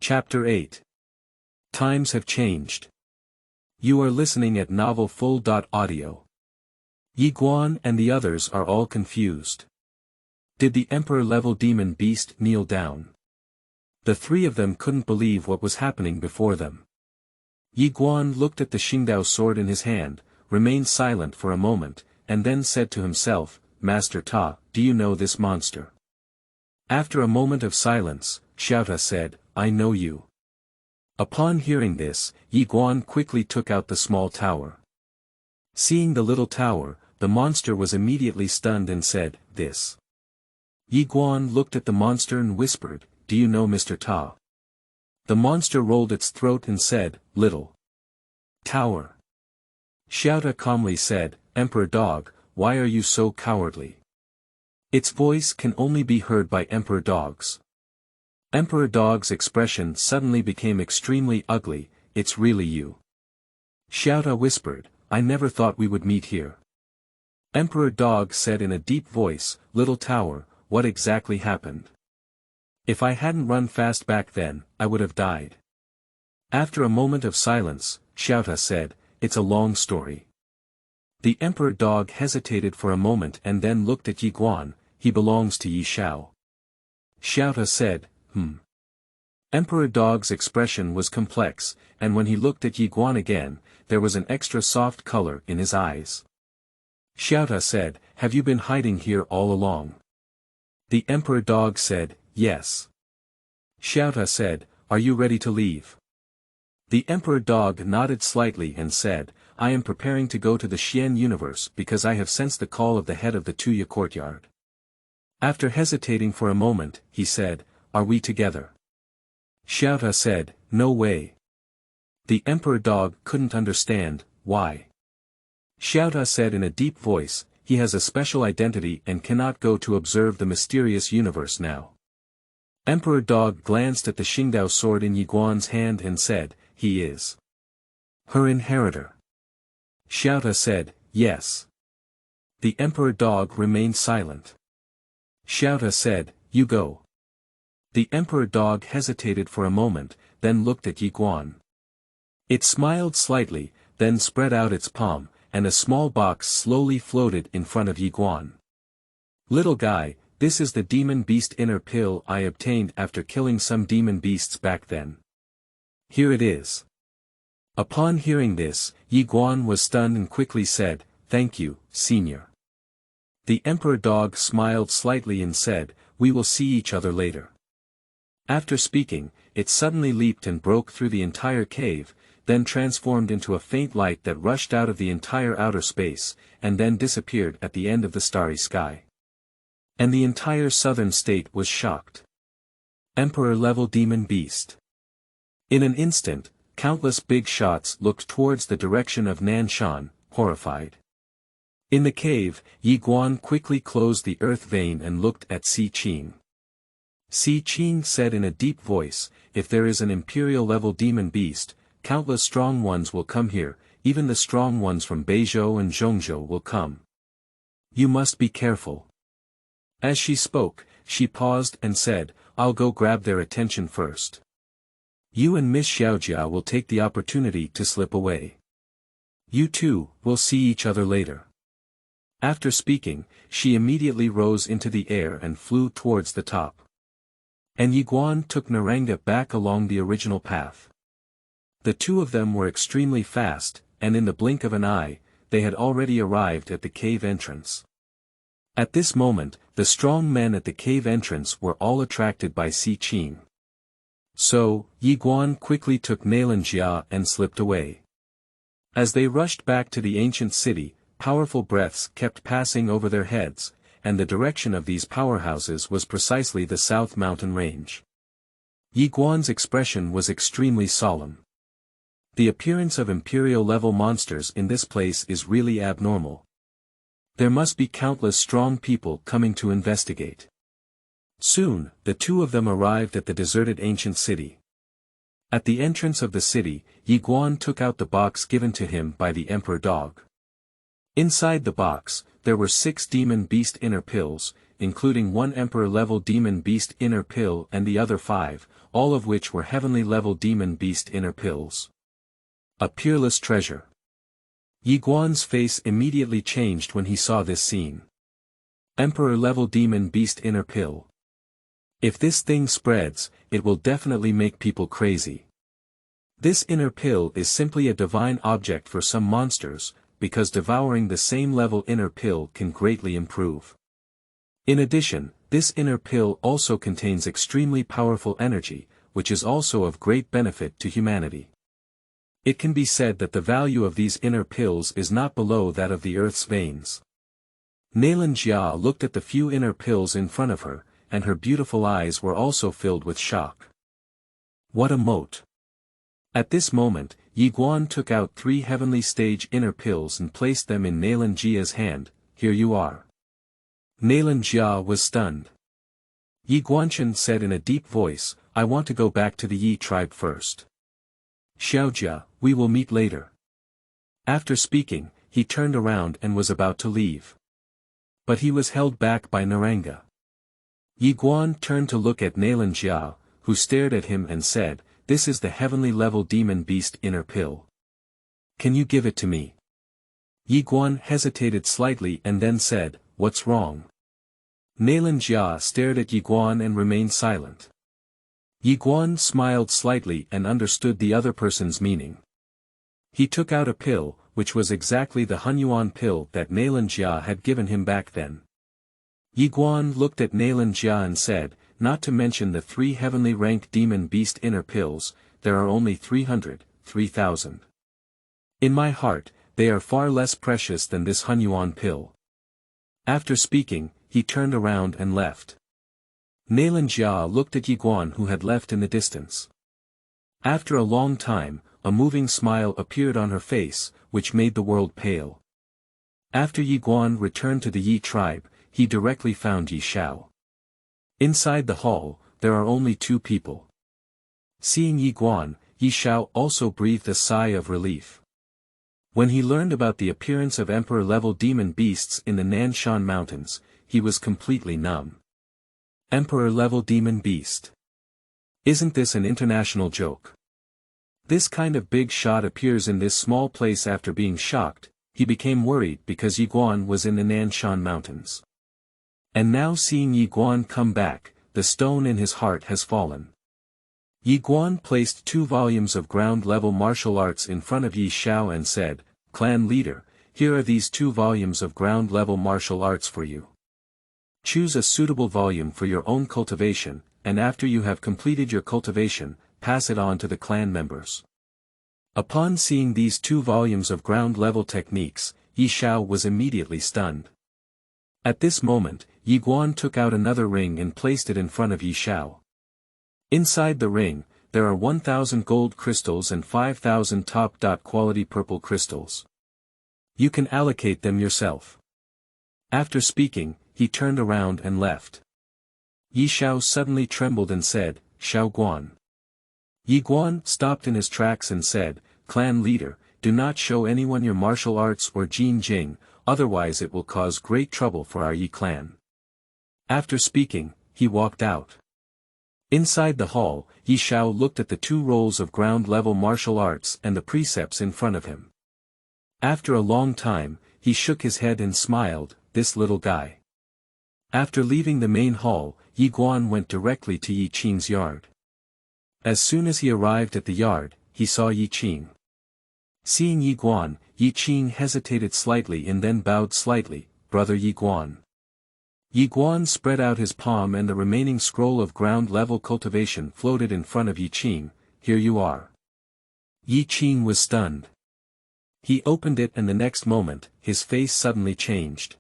Chapter 8. Times have changed. You are listening at Novel Full. Audio. Yi Guan and the others are all confused. Did the Emperor-level demon beast kneel down? The three of them couldn't believe what was happening before them. Yi Guan looked at the Xingdao sword in his hand, remained silent for a moment, and then said to himself, "Master Ta, do you know this monster?" After a moment of silence, Xiaota said, "I know you." Upon hearing this, Yi Guan quickly took out the small tower. Seeing the little tower, the monster was immediately stunned and said, "This." Yi Guan looked at the monster and whispered, "Do you know Mr. Ta?" The monster rolled its throat and said, "Little tower." Xiaota calmly said, "Emperor Dog, why are you so cowardly?" Its voice can only be heard by Emperor Dogs. Emperor Dog's expression suddenly became extremely ugly. "It's really you." Xiaota whispered, "I never thought we would meet here." Emperor Dog said in a deep voice, "Little tower, what exactly happened? If I hadn't run fast back then, I would have died." After a moment of silence, Xiaota said, "It's a long story." The Emperor Dog hesitated for a moment and then looked at Yi Guan. "He belongs to Yi Shao." Xiaota said, Emperor Dog's expression was complex, and when he looked at Yi Guan again, there was an extra soft color in his eyes. Xiaota said, "Have you been hiding here all along?" The Emperor Dog said, "Yes." Xiaota said, "Are you ready to leave?" The Emperor Dog nodded slightly and said, "I am preparing to go to the Xian universe because I have sensed the call of the head of the Tuya courtyard." After hesitating for a moment, he said, "Are we together?" Xiaota said, "No way." The Emperor Dog couldn't understand, why. Xiaota said in a deep voice, "He has a special identity and cannot go to observe the mysterious universe now." Emperor Dog glanced at the Xingdao sword in Yi Guan's hand and said, "He is her inheritor." Xiaota said, "Yes." The Emperor Dog remained silent. Xiaota said, "You go." The Emperor Dog hesitated for a moment, then looked at Yi Guan. It smiled slightly, then spread out its palm, and a small box slowly floated in front of Yi Guan. "Little guy, this is the demon beast inner pill I obtained after killing some demon beasts back then. Here it is." Upon hearing this, Yi Guan was stunned and quickly said, "Thank you, senior." The Emperor Dog smiled slightly and said, "We will see each other later." After speaking, it suddenly leaped and broke through the entire cave, then transformed into a faint light that rushed out of the entire outer space, and then disappeared at the end of the starry sky. And the entire southern state was shocked. Emperor-level demon beast. In an instant, countless big shots looked towards the direction of Nanshan, horrified. In the cave, Yi Guan quickly closed the earth vein and looked at Si Qing. Si Qing said in a deep voice, "If there is an imperial-level demon beast, countless strong ones will come here, even the strong ones from Beizhou and Zhongzhou will come. You must be careful." As she spoke, she paused and said, "I'll go grab their attention first." You and Miss Xiaojia will take the opportunity to slip away. You two will see each other later. After speaking, she immediately rose into the air and flew towards the top. And Yiguan took Naranga back along the original path. The two of them were extremely fast, and in the blink of an eye, they had already arrived at the cave entrance. At this moment, the strong men at the cave entrance were all attracted by Si Qing. So, Yiguan quickly took Nalanjia and slipped away. As they rushed back to the ancient city, powerful breaths kept passing over their heads, and the direction of these powerhouses was precisely the South Mountain Range. Yiguan's expression was extremely solemn. The appearance of imperial-level monsters in this place is really abnormal. There must be countless strong people coming to investigate. Soon, the two of them arrived at the deserted ancient city. At the entrance of the city, Yiguan took out the box given to him by the Emperor Dog. Inside the box, there were 6 demon beast inner pills, including 1 emperor-level demon beast inner pill and the other 5, all of which were heavenly-level demon beast inner pills. A peerless treasure. Yiguan's face immediately changed when he saw this scene. Emperor-level demon beast inner pill. If this thing spreads, it will definitely make people crazy. This inner pill is simply a divine object for some monsters, because devouring the same level inner pill can greatly improve. In addition, this inner pill also contains extremely powerful energy, which is also of great benefit to humanity. It can be said that the value of these inner pills is not below that of the earth's veins. Nalanjia looked at the few inner pills in front of her, and her beautiful eyes were also filled with shock. What a moat! At this moment, Yiguan took out 3 heavenly stage inner pills and placed them in Nalanjia's hand. Here you are. Nalanjia was stunned. Yiguanshan said in a deep voice, I want to go back to the Yi tribe first. Xiaojia, we will meet later. After speaking, he turned around and was about to leave. But he was held back by Naranga. Yiguan turned to look at Nalanjia, who stared at him and said, this is the heavenly level demon beast inner pill. Can you give it to me? Yiguan hesitated slightly and then said, what's wrong? Nalanjia stared at Yiguan and remained silent. Yiguan smiled slightly and understood the other person's meaning. He took out a pill, which was exactly the Hunyuan pill that Nalanjia had given him back then. Yiguan looked at Nalanjia and said, not to mention the 3 heavenly ranked demon beast inner pills, there are only 3,000. In my heart, they are far less precious than this Hunyuan pill. After speaking, he turned around and left. Nalanjia looked at Yiguan who had left in the distance. After a long time, a moving smile appeared on her face, which made the world pale. After Yiguan returned to the Yi tribe, he directly found Yi Shao. Inside the hall, there are only 2 people. Seeing Yiguan, Yi Shao also breathed a sigh of relief. When he learned about the appearance of emperor-level demon beasts in the Nanshan Mountains, he was completely numb. Emperor-level demon beast. Isn't this an international joke? This kind of big shot appears in this small place. After being shocked, he became worried because Yiguan was in the Nanshan Mountains. And now seeing Yiguan come back, the stone in his heart has fallen. Yiguan placed 2 volumes of ground-level martial arts in front of Yi Shao and said, Clan leader, here are these 2 volumes of ground-level martial arts for you. Choose a suitable volume for your own cultivation, and after you have completed your cultivation, pass it on to the clan members. Upon seeing these 2 volumes of ground-level techniques, Yi Shao was immediately stunned. At this moment, Yiguan took out another ring and placed it in front of Yi Shao. Inside the ring, there are 1,000 gold crystals and 5,000 top-quality purple crystals. You can allocate them yourself. After speaking, he turned around and left. Yi Shao suddenly trembled and said, Shao Guan. Yiguan stopped in his tracks and said, Clan leader, do not show anyone your martial arts or Jin Jing, otherwise it will cause great trouble for our Yi clan. After speaking, he walked out. Inside the hall, Yi Shao looked at the 2 rolls of ground-level martial arts and the precepts in front of him. After a long time, he shook his head and smiled, this little guy. After leaving the main hall, Yi Guan went directly to Yi Qing's yard. As soon as he arrived at the yard, he saw Yi Qing. Seeing Yi Guan, Yi Qing hesitated slightly and then bowed slightly, "Brother Yi Guan." Yi Guan spread out his palm and the remaining scroll of ground-level cultivation floated in front of Yi Qing. "Here you are." Yi Qing was stunned. He opened it and the next moment, his face suddenly changed.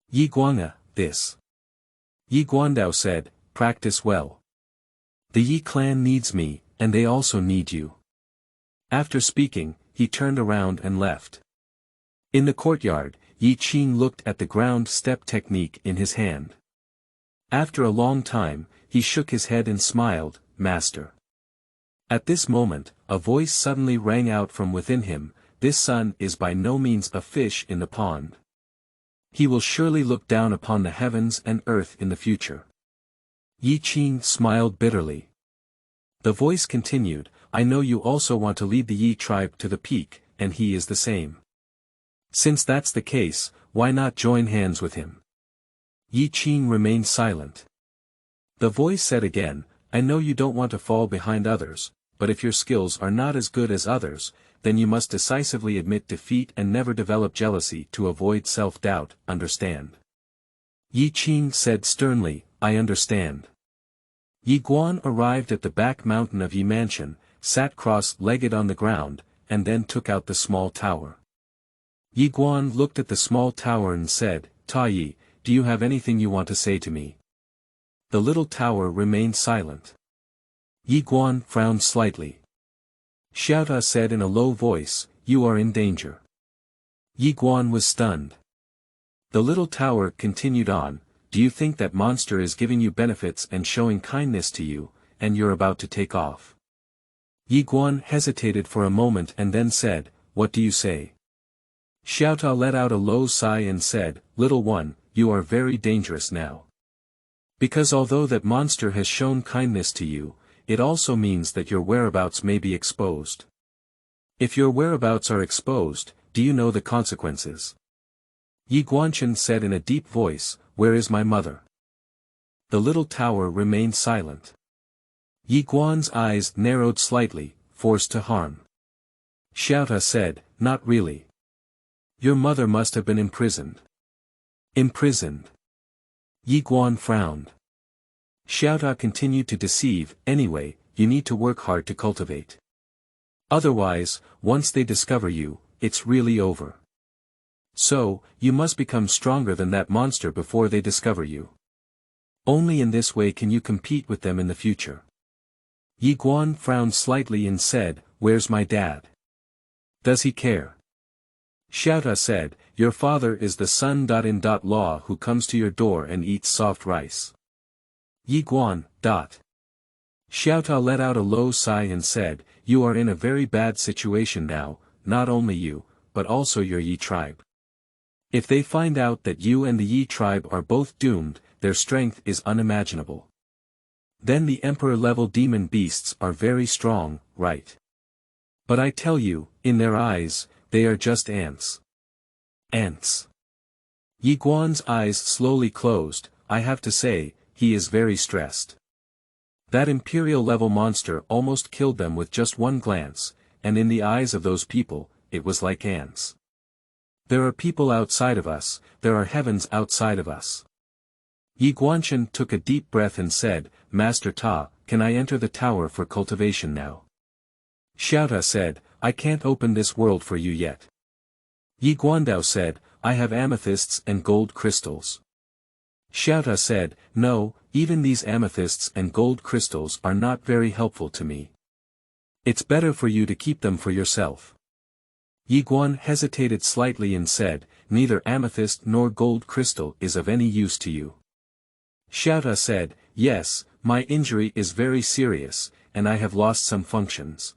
"Yi Guanga, this." Yi Guandao said, "Practice well. The Yi clan needs me, and they also need you." After speaking, he turned around and left. In the courtyard, Yi Qing looked at the ground step technique in his hand. After a long time, he shook his head and smiled, "Master." At this moment, a voice suddenly rang out from within him, "This son is by no means a fish in the pond. He will surely look down upon the heavens and earth in the future." Yi Qing smiled bitterly. The voice continued, "I know you also want to lead the Yi tribe to the peak, and he is the same. Since that's the case, why not join hands with him?" Yi Qing remained silent. The voice said again, "I know you don't want to fall behind others, but if your skills are not as good as others, then you must decisively admit defeat and never develop jealousy to avoid self-doubt, understand?" Yi Qing said sternly, "I understand." Yi Guan arrived at the back mountain of Yi Mansion, sat cross-legged on the ground, and then took out the small tower. Yi Guan looked at the small tower and said, "Ta Yi, do you have anything you want to say to me?" The little tower remained silent. Yi Guan frowned slightly. Xiaota said in a low voice, "You are in danger." Yi Guan was stunned. The little tower continued on, "Do you think that monster is giving you benefits and showing kindness to you, and you're about to take off?" Yi Guan hesitated for a moment and then said, "What do you say?" Xiaota let out a low sigh and said, "Little one, you are very dangerous now. Because although that monster has shown kindness to you, it also means that your whereabouts may be exposed. If your whereabouts are exposed, do you know the consequences?" Yi Guanchen said in a deep voice, "Where is my mother?" The little tower remained silent. Yi Guan's eyes narrowed slightly, "Forced to harm." Xiaota said, "Not really. Your mother must have been imprisoned." "Imprisoned?" Yi Guan frowned. Xiaota continued to deceive, "Anyway, you need to work hard to cultivate. Otherwise, once they discover you, it's really over. So, you must become stronger than that monster before they discover you. Only in this way can you compete with them in the future." Yi Guan frowned slightly and said, "Where's my dad? Does he care?" Xiaota said, "Your father is the son-in-law who comes to your door and eats soft rice." Yi Guan. Xiaota let out a low sigh and said, "You are in a very bad situation now, not only you, but also your Yi tribe. If they find out that you and the Yi tribe are both doomed, their strength is unimaginable. Then the emperor-level demon beasts are very strong, right? But I tell you, in their eyes, they are just ants." "Ants." Yi Guan's eyes slowly closed. "I have to say, he is very stressed. That imperial-level monster almost killed them with just one glance, and in the eyes of those people, it was like ants. There are people outside of us, there are heavens outside of us." Yi Guanchen took a deep breath and said, "Master Ta, can I enter the tower for cultivation now?" Xiaota said, "I can't open this world for you yet." Yi Guandao said, "I have amethysts and gold crystals." Xiaota said, "No, even these amethysts and gold crystals are not very helpful to me. It's better for you to keep them for yourself." Yi Guan hesitated slightly and said, "Neither amethyst nor gold crystal is of any use to you." Xiaota said, "Yes, my injury is very serious, and I have lost some functions."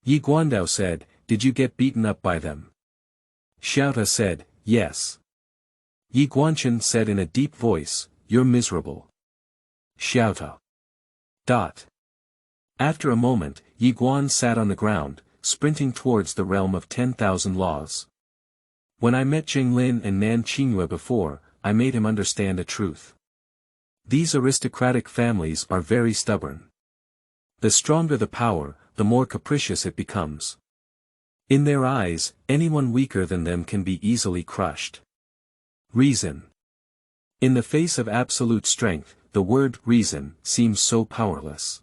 Yi Guandao said, "Did you get beaten up by them?" Xiaota said, "Yes." Yi Guanchen said in a deep voice, "You're miserable." Xiaota. After a moment, Yi Guan sat on the ground, sprinting towards the realm of 10,000 laws. When I met Jinglin and Nan Qingyue before, I made him understand a truth. These aristocratic families are very stubborn. The stronger the power, the more capricious it becomes. In their eyes, anyone weaker than them can be easily crushed. Reason. In the face of absolute strength, the word reason seems so powerless.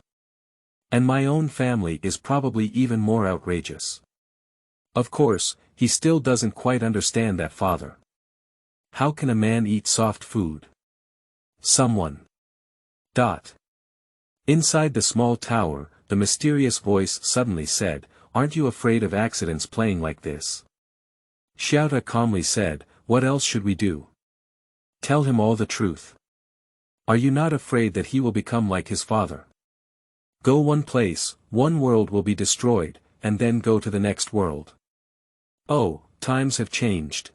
And my own family is probably even more outrageous. Of course, he still doesn't quite understand that, father. How can a man eat soft food? Someone. Inside the small tower, the mysterious voice suddenly said, "Aren't you afraid of accidents playing like this?" Xiaota calmly said, "What else should we do? Tell him all the truth. Are you not afraid that he will become like his father? Go one place, one world will be destroyed, and then go to the next world. Oh, times have changed.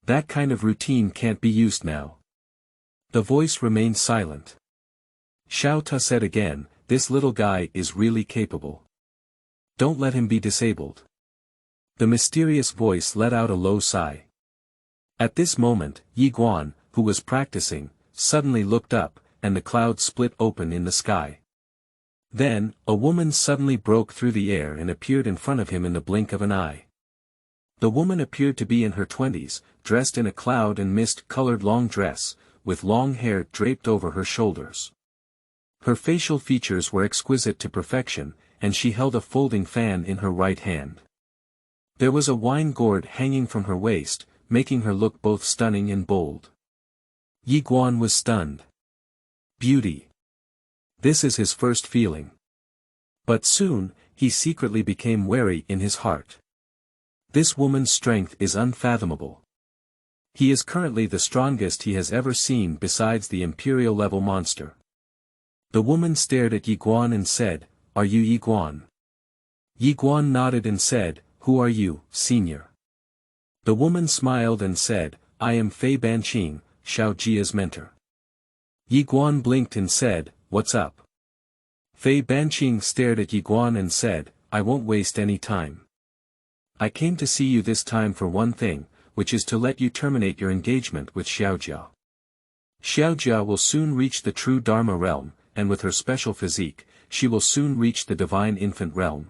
That kind of routine can't be used now." The voice remained silent. Xiaota said again, "This little guy is really capable. Don't let him be disabled." The mysterious voice let out a low sigh. At this moment, Yi Guan, who was practicing, suddenly looked up, and the clouds split open in the sky. Then, a woman suddenly broke through the air and appeared in front of him in the blink of an eye. The woman appeared to be in her 20s, dressed in a cloud and mist-colored long dress, with long hair draped over her shoulders. Her facial features were exquisite to perfection, and she held a folding fan in her right hand. There was a wine gourd hanging from her waist, making her look both stunning and bold. Yi Guan was stunned. Beauty. This is his first feeling. But soon, he secretly became wary in his heart. This woman's strength is unfathomable. He is currently the strongest he has ever seen besides the imperial-level monster. The woman stared at Yi Guan and said, "Are you Yi Guan?" Yi Guan nodded and said, "Who are you, senior?" The woman smiled and said, "I am Fei Banqing, Xiao Jia's mentor." Yi Guan blinked and said, "What's up?" Fei Banqing stared at Yi Guan and said, "I won't waste any time. I came to see you this time for one thing, which is to let you terminate your engagement with Xiaojia. Xiaojia will soon reach the true Dharma realm, and with her special physique, she will soon reach the divine infant realm."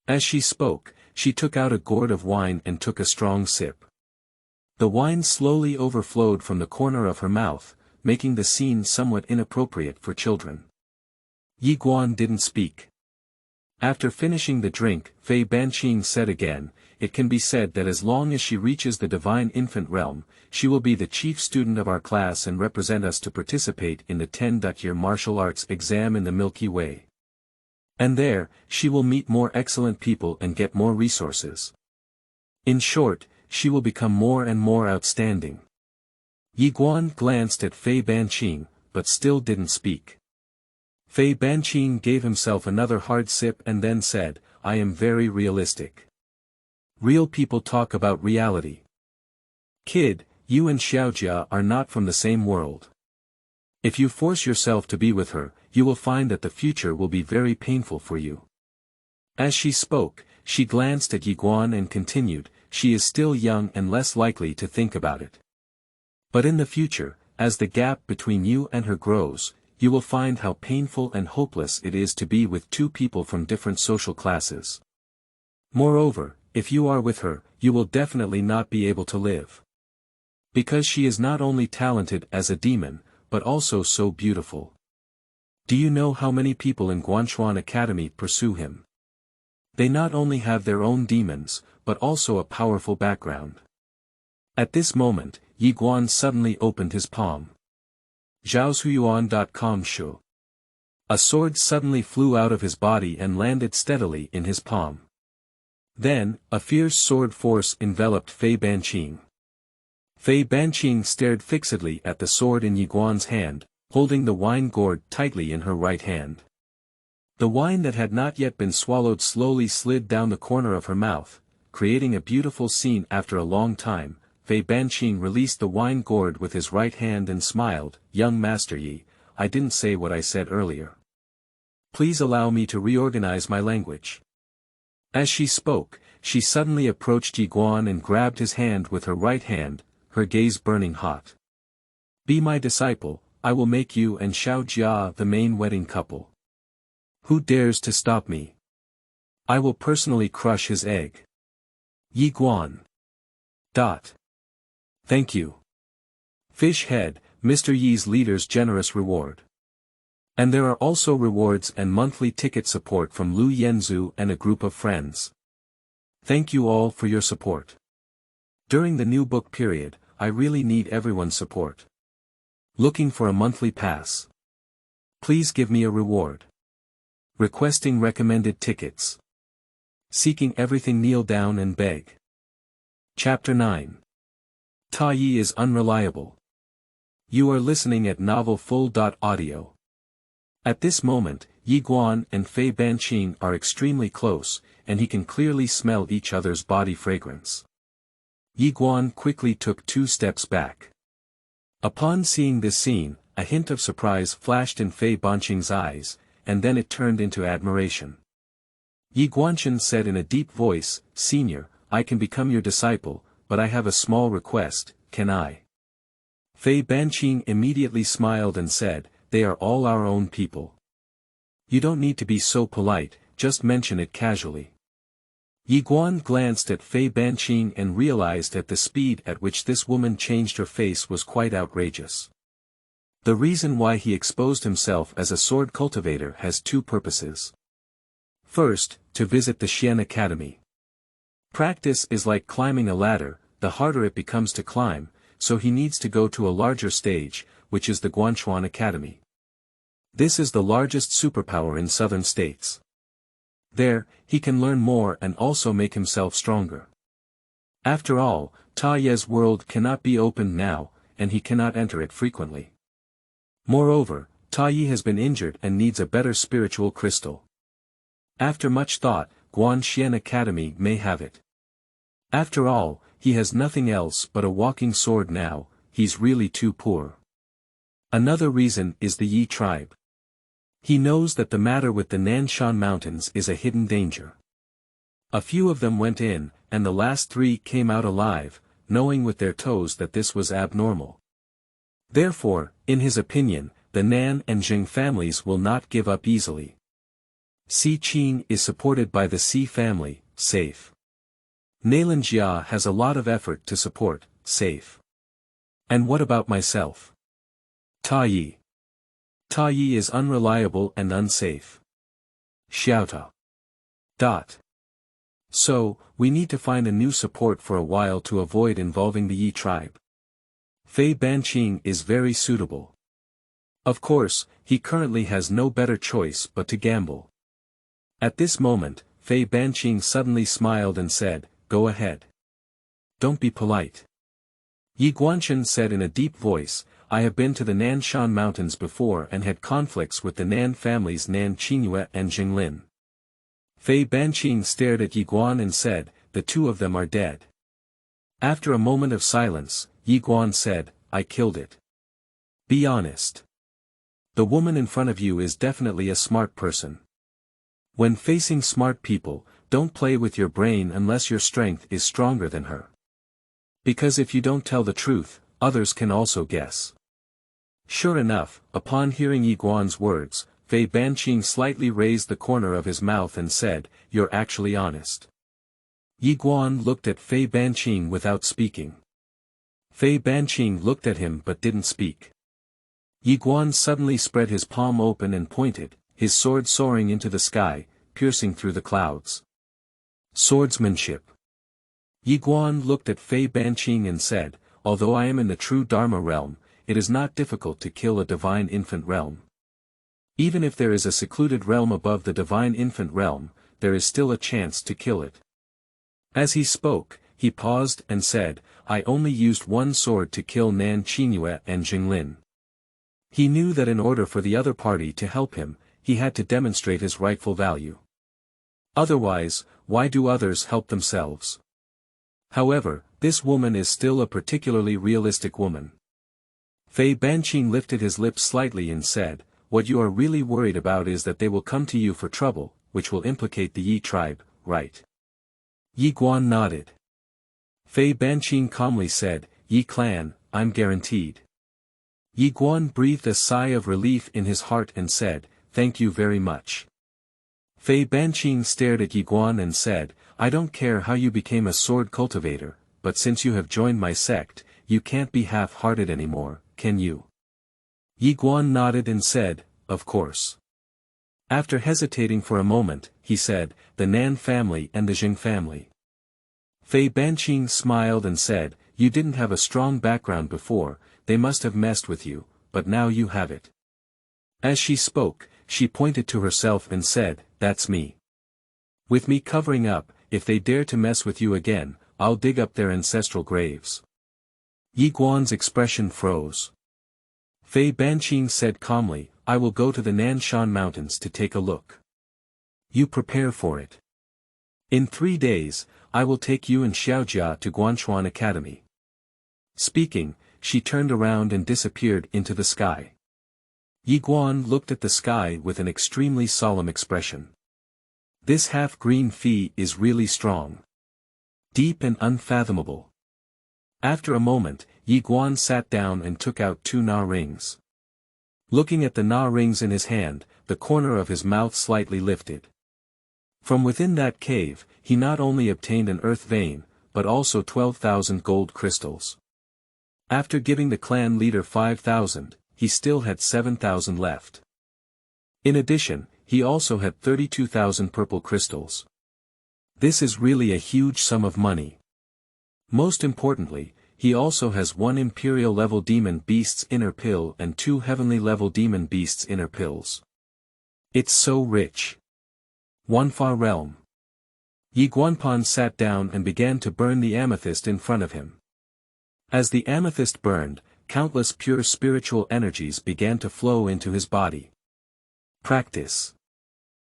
As she spoke, she took out a gourd of wine and took a strong sip. The wine slowly overflowed from the corner of her mouth, making the scene somewhat inappropriate for children. Yi Guan didn't speak. After finishing the drink, Fei Banqing said again, "It can be said that as long as she reaches the divine infant realm, she will be the chief student of our class and represent us to participate in the 10th-year martial arts exam in the Milky Way. And there, she will meet more excellent people and get more resources. In short, she will become more and more outstanding." Yi Guan glanced at Fei Banqing, but still didn't speak. Fei Banqing gave himself another hard sip and then said, "I am very realistic. Real people talk about reality. Kid, you and Xiaojia are not from the same world. If you force yourself to be with her, you will find that the future will be very painful for you." As she spoke, she glanced at Yi Guan and continued, "She is still young and less likely to think about it. But in the future, as the gap between you and her grows, you will find how painful and hopeless it is to be with two people from different social classes. Moreover, if you are with her, you will definitely not be able to live. Because she is not only talented as a demon, but also so beautiful. Do you know how many people in Guanchuan Academy pursue him? They not only have their own demons, but also a powerful background." At this moment, Yi Guan suddenly opened his palm. Zhaoshuyuan.com shu. A sword suddenly flew out of his body and landed steadily in his palm. Then, a fierce sword force enveloped Fei Banqing. Fei Banqing stared fixedly at the sword in Yi Guan's hand, holding the wine gourd tightly in her right hand. The wine that had not yet been swallowed slowly slid down the corner of her mouth, creating a beautiful scene. After a long time, Fei Banqing released the wine gourd with his right hand and smiled, "Young Master Yi, I didn't say what I said earlier. Please allow me to reorganize my language. As she spoke, she suddenly approached Yi Guan and grabbed his hand with her right hand, her gaze burning hot. Be my disciple, I will make you and Xiao Jia the main wedding couple. Who dares to stop me? I will personally crush his egg. Yi Guan. Thank you. Fish head, Mr. Yi's leader's generous reward. And there are also rewards and monthly ticket support from Lu Yanzu and a group of friends. Thank you all for your support. During the new book period, I really need everyone's support. Looking for a monthly pass. Please give me a reward. Requesting recommended tickets. Seeking everything, kneel down and beg. Chapter 9. Ta Yi is unreliable. You are listening at Novel Full.audio. At this moment, Yi Guan and Fei Banqing are extremely close, and he can clearly smell each other's body fragrance. Yi Guan quickly took 2 steps back. Upon seeing this scene, a hint of surprise flashed in Fei Banqing's eyes, and then it turned into admiration. Yi Guanchen said in a deep voice, Senior, I can become your disciple, but I have a small request, can I? Fei Banqing immediately smiled and said, they are all our own people. You don't need to be so polite, just mention it casually. Yi Guan glanced at Fei Banqing and realized at the speed at which this woman changed her face was quite outrageous. The reason why he exposed himself as a sword cultivator has 2 purposes. First, to visit the Xian Academy. Practice is like climbing a ladder, the harder it becomes to climb, so he needs to go to a larger stage, which is the Guanchuan Academy. This is the largest superpower in southern states. There, he can learn more and also make himself stronger. After all, Ta Ye's world cannot be opened now, and he cannot enter it frequently. Moreover, Ta Yi has been injured and needs a better spiritual crystal. After much thought, Guanxian Academy may have it. After all, he has nothing else but a walking sword now, he's really too poor. Another reason is the Yi tribe. He knows that the matter with the Nanshan Mountains is a hidden danger. A few of them went in, and the last 3 came out alive, knowing with their toes that this was abnormal. Therefore, in his opinion, the Nan and Jing families will not give up easily. Si Qing is supported by the Si family, safe. Nailan Jia has a lot of effort to support, safe. And what about myself? Ta Yi. Ta Yi is unreliable and unsafe. Xiaotow. So, we need to find a new support for a while to avoid involving the Yi tribe. Fei Banqing is very suitable. Of course, he currently has no better choice but to gamble. At this moment, Fei Banqing suddenly smiled and said, go ahead. Don't be polite. Yi Guanchen said in a deep voice, I have been to the Nanshan Mountains before and had conflicts with the Nan families Nan Qingyue and Jinglin. Fei Banqing stared at Yi Guan and said, the 2 of them are dead. After a moment of silence, Yi Guan said, I killed it. Be honest. The woman in front of you is definitely a smart person. When facing smart people, don't play with your brain unless your strength is stronger than her. Because if you don't tell the truth, others can also guess. Sure enough, upon hearing Yi Guan's words, Fei Banqing slightly raised the corner of his mouth and said, you're actually honest. Yi Guan looked at Fei Banqing without speaking. Fei Banqing looked at him but didn't speak. Yi Guan suddenly spread his palm open and pointed, his sword soaring into the sky, piercing through the clouds. Swordsmanship. Yi Guan looked at Fei Banqing and said, although I am in the true Dharma realm, it is not difficult to kill a divine infant realm. Even if there is a secluded realm above the divine infant realm, there is still a chance to kill it. As he spoke, he paused and said, I only used 1 sword to kill Nan Qingyue and Jinglin. He knew that in order for the other party to help him, he had to demonstrate his rightful value. Otherwise, why do others help themselves? However, this woman is still a particularly realistic woman. Fei Banqing lifted his lips slightly and said, what you are really worried about is that they will come to you for trouble, which will implicate the Yi tribe, right? Yi Guan nodded. Fei Banqing calmly said, Yi clan, I'm guaranteed. Yi Guan breathed a sigh of relief in his heart and said, thank you very much. Fei Banqing stared at Yi Guan and said, I don't care how you became a sword cultivator, but since you have joined my sect, you can't be half-hearted anymore, can you? Yi Guan nodded and said, of course. After hesitating for a moment, he said, the Nan family and the Jing family. Fei Banqing smiled and said, you didn't have a strong background before, they must have messed with you, but now you have it. As she spoke, she pointed to herself and said, that's me. With me covering up, if they dare to mess with you again, I'll dig up their ancestral graves. Yi Guan's expression froze. Fei Banqing said calmly, I will go to the Nanshan Mountains to take a look. You prepare for it. In 3 days, I will take you and Xiaojia to Guanchuan Academy. Speaking, she turned around and disappeared into the sky. Yi Guan looked at the sky with an extremely solemn expression. This half-green fee is really strong. Deep and unfathomable. After a moment, Yi Guan sat down and took out 2 Na rings. Looking at the Na rings in his hand, the corner of his mouth slightly lifted. From within that cave, he not only obtained an earth vein, but also 12,000 gold crystals. After giving the clan leader 5,000, he still had 7,000 left. In addition, he also had 32,000 purple crystals. This is really a huge sum of money. Most importantly, he also has 1 Imperial level demon beast's inner pill and 2 heavenly level demon beast's inner pills. It's so rich. Wanfa realm. Yi Guanpan sat down and began to burn the amethyst in front of him. As the amethyst burned, countless pure spiritual energies began to flow into his body. Practice.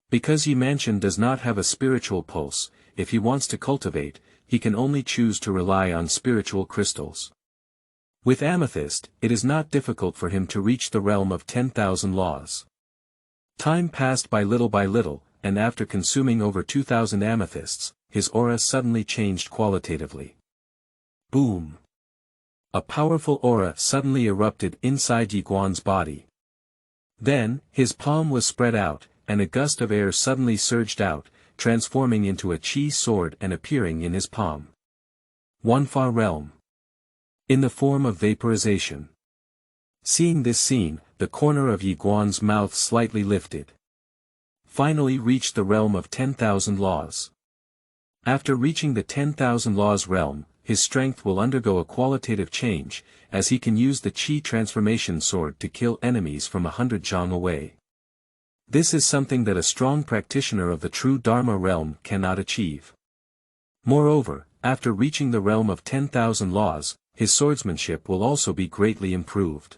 Because Yi Mansion does not have a spiritual pulse, if he wants to cultivate, he can only choose to rely on spiritual crystals. With amethyst, it is not difficult for him to reach the realm of 10,000 laws. Time passed by little, and after consuming over 2,000 amethysts, his aura suddenly changed qualitatively. Boom! A powerful aura suddenly erupted inside Yi Guan's body. Then, his palm was spread out, and a gust of air suddenly surged out, transforming into a chi sword and appearing in his palm. Wanfa realm. In the form of vaporization. Seeing this scene, the corner of Yi Guan's mouth slightly lifted. Finally reached the realm of 10,000 laws. After reaching the 10,000 laws realm, his strength will undergo a qualitative change, as he can use the chi transformation sword to kill enemies from 100 zhang away. This is something that a strong practitioner of the true Dharma realm cannot achieve. Moreover, after reaching the realm of 10,000 laws, his swordsmanship will also be greatly improved.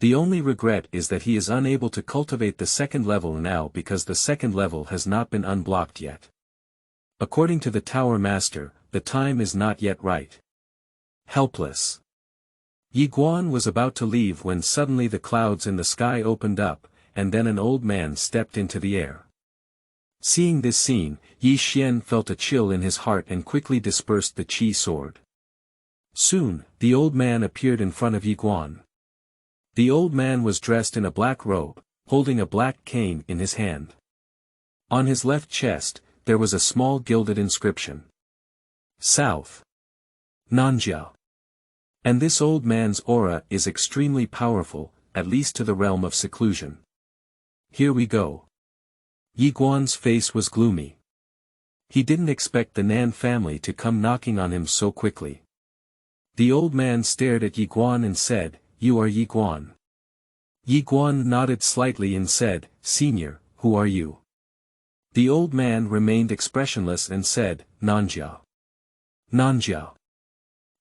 The only regret is that he is unable to cultivate the second level now because the second level has not been unblocked yet. According to the Tower Master, the time is not yet right. Helpless. Yi Guan was about to leave when suddenly the clouds in the sky opened up, and then an old man stepped into the air. Seeing this scene, Yi Xian felt a chill in his heart and quickly dispersed the chi sword. Soon, the old man appeared in front of Yi Guan. The old man was dressed in a black robe, holding a black cane in his hand. On his left chest, there was a small gilded inscription. South. Nanjia. And this old man's aura is extremely powerful, at least to the realm of seclusion. Here we go. Yi Guan's face was gloomy. He didn't expect the Nan family to come knocking on him so quickly. The old man stared at Yi Guan and said, You are Yi Guan. Yi Guan nodded slightly and said, Senior, who are you? The old man remained expressionless and said, Nanjia. Nanjia.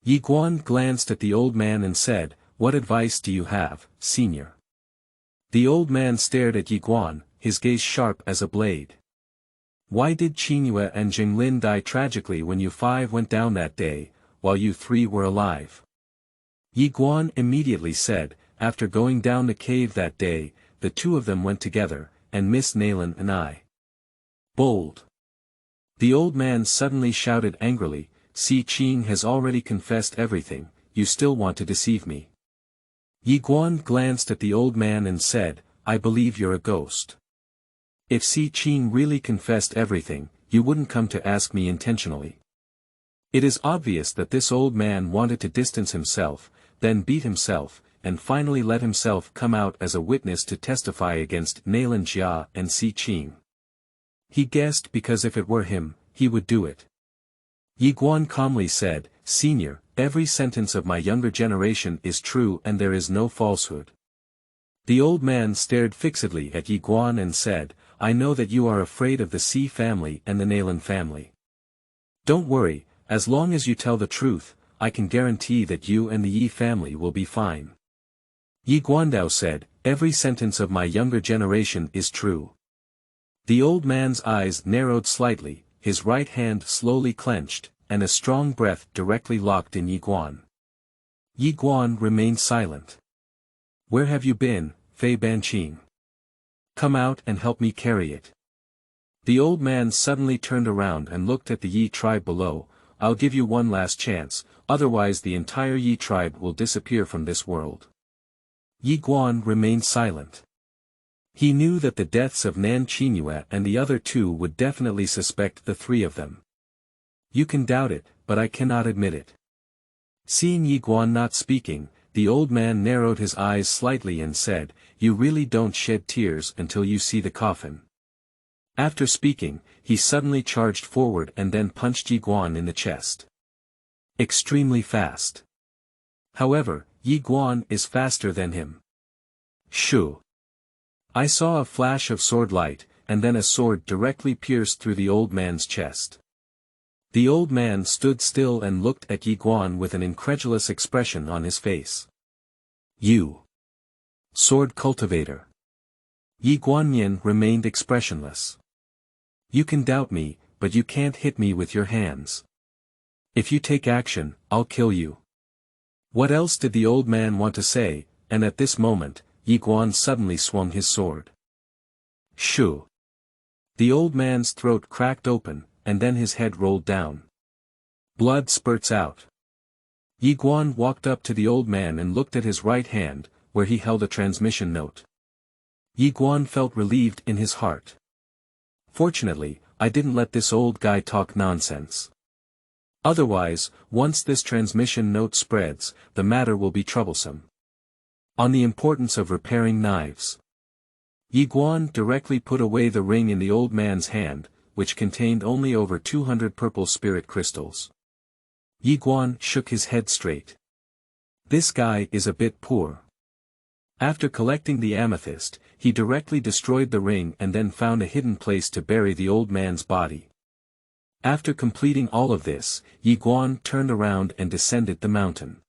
Yi Guan glanced at the old man and said, What advice do you have, Senior? The old man stared at Yi Guan, his gaze sharp as a blade. Why did Qingyue and Jinglin die tragically when you 5 went down that day, while you 3 were alive? Yi Guan immediately said, After going down the cave that day, the two of them went together, and Miss Nayland and I. Bold. The old man suddenly shouted angrily, Si Ching has already confessed everything, you still want to deceive me. Yi Guan glanced at the old man and said, I believe you're a ghost. If Si Ching really confessed everything, you wouldn't come to ask me intentionally. It is obvious that this old man wanted to distance himself, then beat himself, and finally let himself come out as a witness to testify against Nayland Jia and Si Ching. He guessed because if it were him, he would do it. Yi Guan calmly said, Senior, every sentence of my younger generation is true and there is no falsehood. The old man stared fixedly at Yi Guan and said, I know that you are afraid of the Si family and the Nayland family. Don't worry, as long as you tell the truth, I can guarantee that you and the Yi family will be fine. Yi Guandao said, every sentence of my younger generation is true. The old man's eyes narrowed slightly, his right hand slowly clenched, and a strong breath directly locked in Yi Guan. Yi Guan remained silent. Where have you been, Fei Banqing? Come out and help me carry it. The old man suddenly turned around and looked at the Yi tribe below. I'll give you one last chance, otherwise the entire Yi tribe will disappear from this world. Yi Guan remained silent. He knew that the deaths of Nan Qingyue and the other two would definitely suspect the three of them. You can doubt it, but I cannot admit it. Seeing Yi Guan not speaking, the old man narrowed his eyes slightly and said, You really don't shed tears until you see the coffin. After speaking, he suddenly charged forward and then punched Yi Guan in the chest. Extremely fast. However, Yi Guan is faster than him. Shoo! I saw a flash of sword light, and then a sword directly pierced through the old man's chest. The old man stood still and looked at Yi Guan with an incredulous expression on his face. You! Sword cultivator. Yi Guanyin remained expressionless. You can doubt me, but you can't hit me with your hands. If you take action, I'll kill you. What else did the old man want to say, and at this moment, Yi Guan suddenly swung his sword. Shoo! The old man's throat cracked open, and then his head rolled down. Blood spurts out. Yi Guan walked up to the old man and looked at his right hand, where he held a transmission note. Yi Guan felt relieved in his heart. Fortunately, I didn't let this old guy talk nonsense. Otherwise, once this transmission note spreads, the matter will be troublesome. On the importance of repairing knives. Yi Guan directly put away the ring in the old man's hand, which contained only over 200 purple spirit crystals. Yi Guan shook his head straight. This guy is a bit poor. After collecting the amethyst, he directly destroyed the ring and then found a hidden place to bury the old man's body. After completing all of this, Yi Guan turned around and descended the mountain.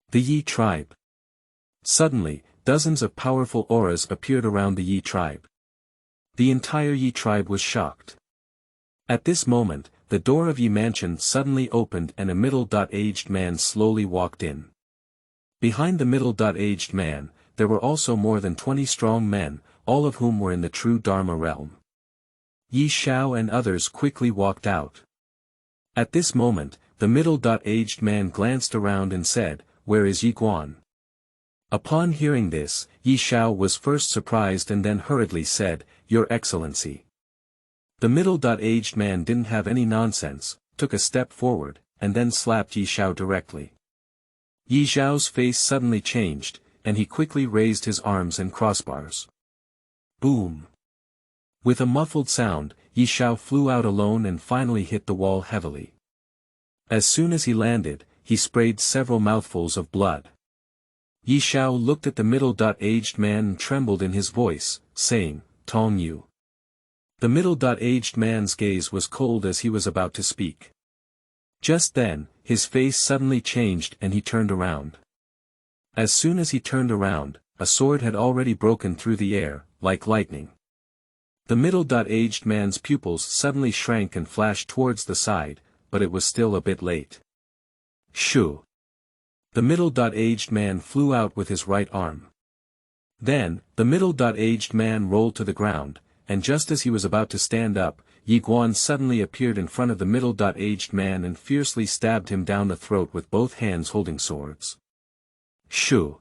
The Yi tribe. Suddenly, dozens of powerful auras appeared around the Yi tribe. The entire Yi tribe was shocked. At this moment, the door of Yi mansion suddenly opened and a middle-aged man slowly walked in. Behind the middle-aged man, there were also more than 20 strong men, all of whom were in the true Dharma realm. Yi Xiao and others quickly walked out. At this moment, the middle-aged man glanced around and said, Where is Yi Guan? Upon hearing this, Yi Xiao was first surprised and then hurriedly said, Your Excellency. The middle-aged man didn't have any nonsense, took a step forward, and then slapped Yi Xiao directly. Yi Xiao's face suddenly changed, and he quickly raised his arms and crossbars. Boom! With a muffled sound, Yi Xiao flew out alone and finally hit the wall heavily. As soon as he landed, he sprayed several mouthfuls of blood. Yi Xiao looked at the middle-aged man and trembled in his voice, saying, Tong Yu. The middle-aged man's gaze was cold as he was about to speak. Just then, his face suddenly changed and he turned around. As soon as he turned around, a sword had already broken through the air, like lightning. The middle-aged man's pupils suddenly shrank and flashed towards the side, but it was still a bit late. Shoo! The middle-aged man flew out with his right arm. Then, the middle-aged man rolled to the ground, and just as he was about to stand up, Yi Guan suddenly appeared in front of the middle-aged man and fiercely stabbed him down the throat with both hands holding swords. Shoo!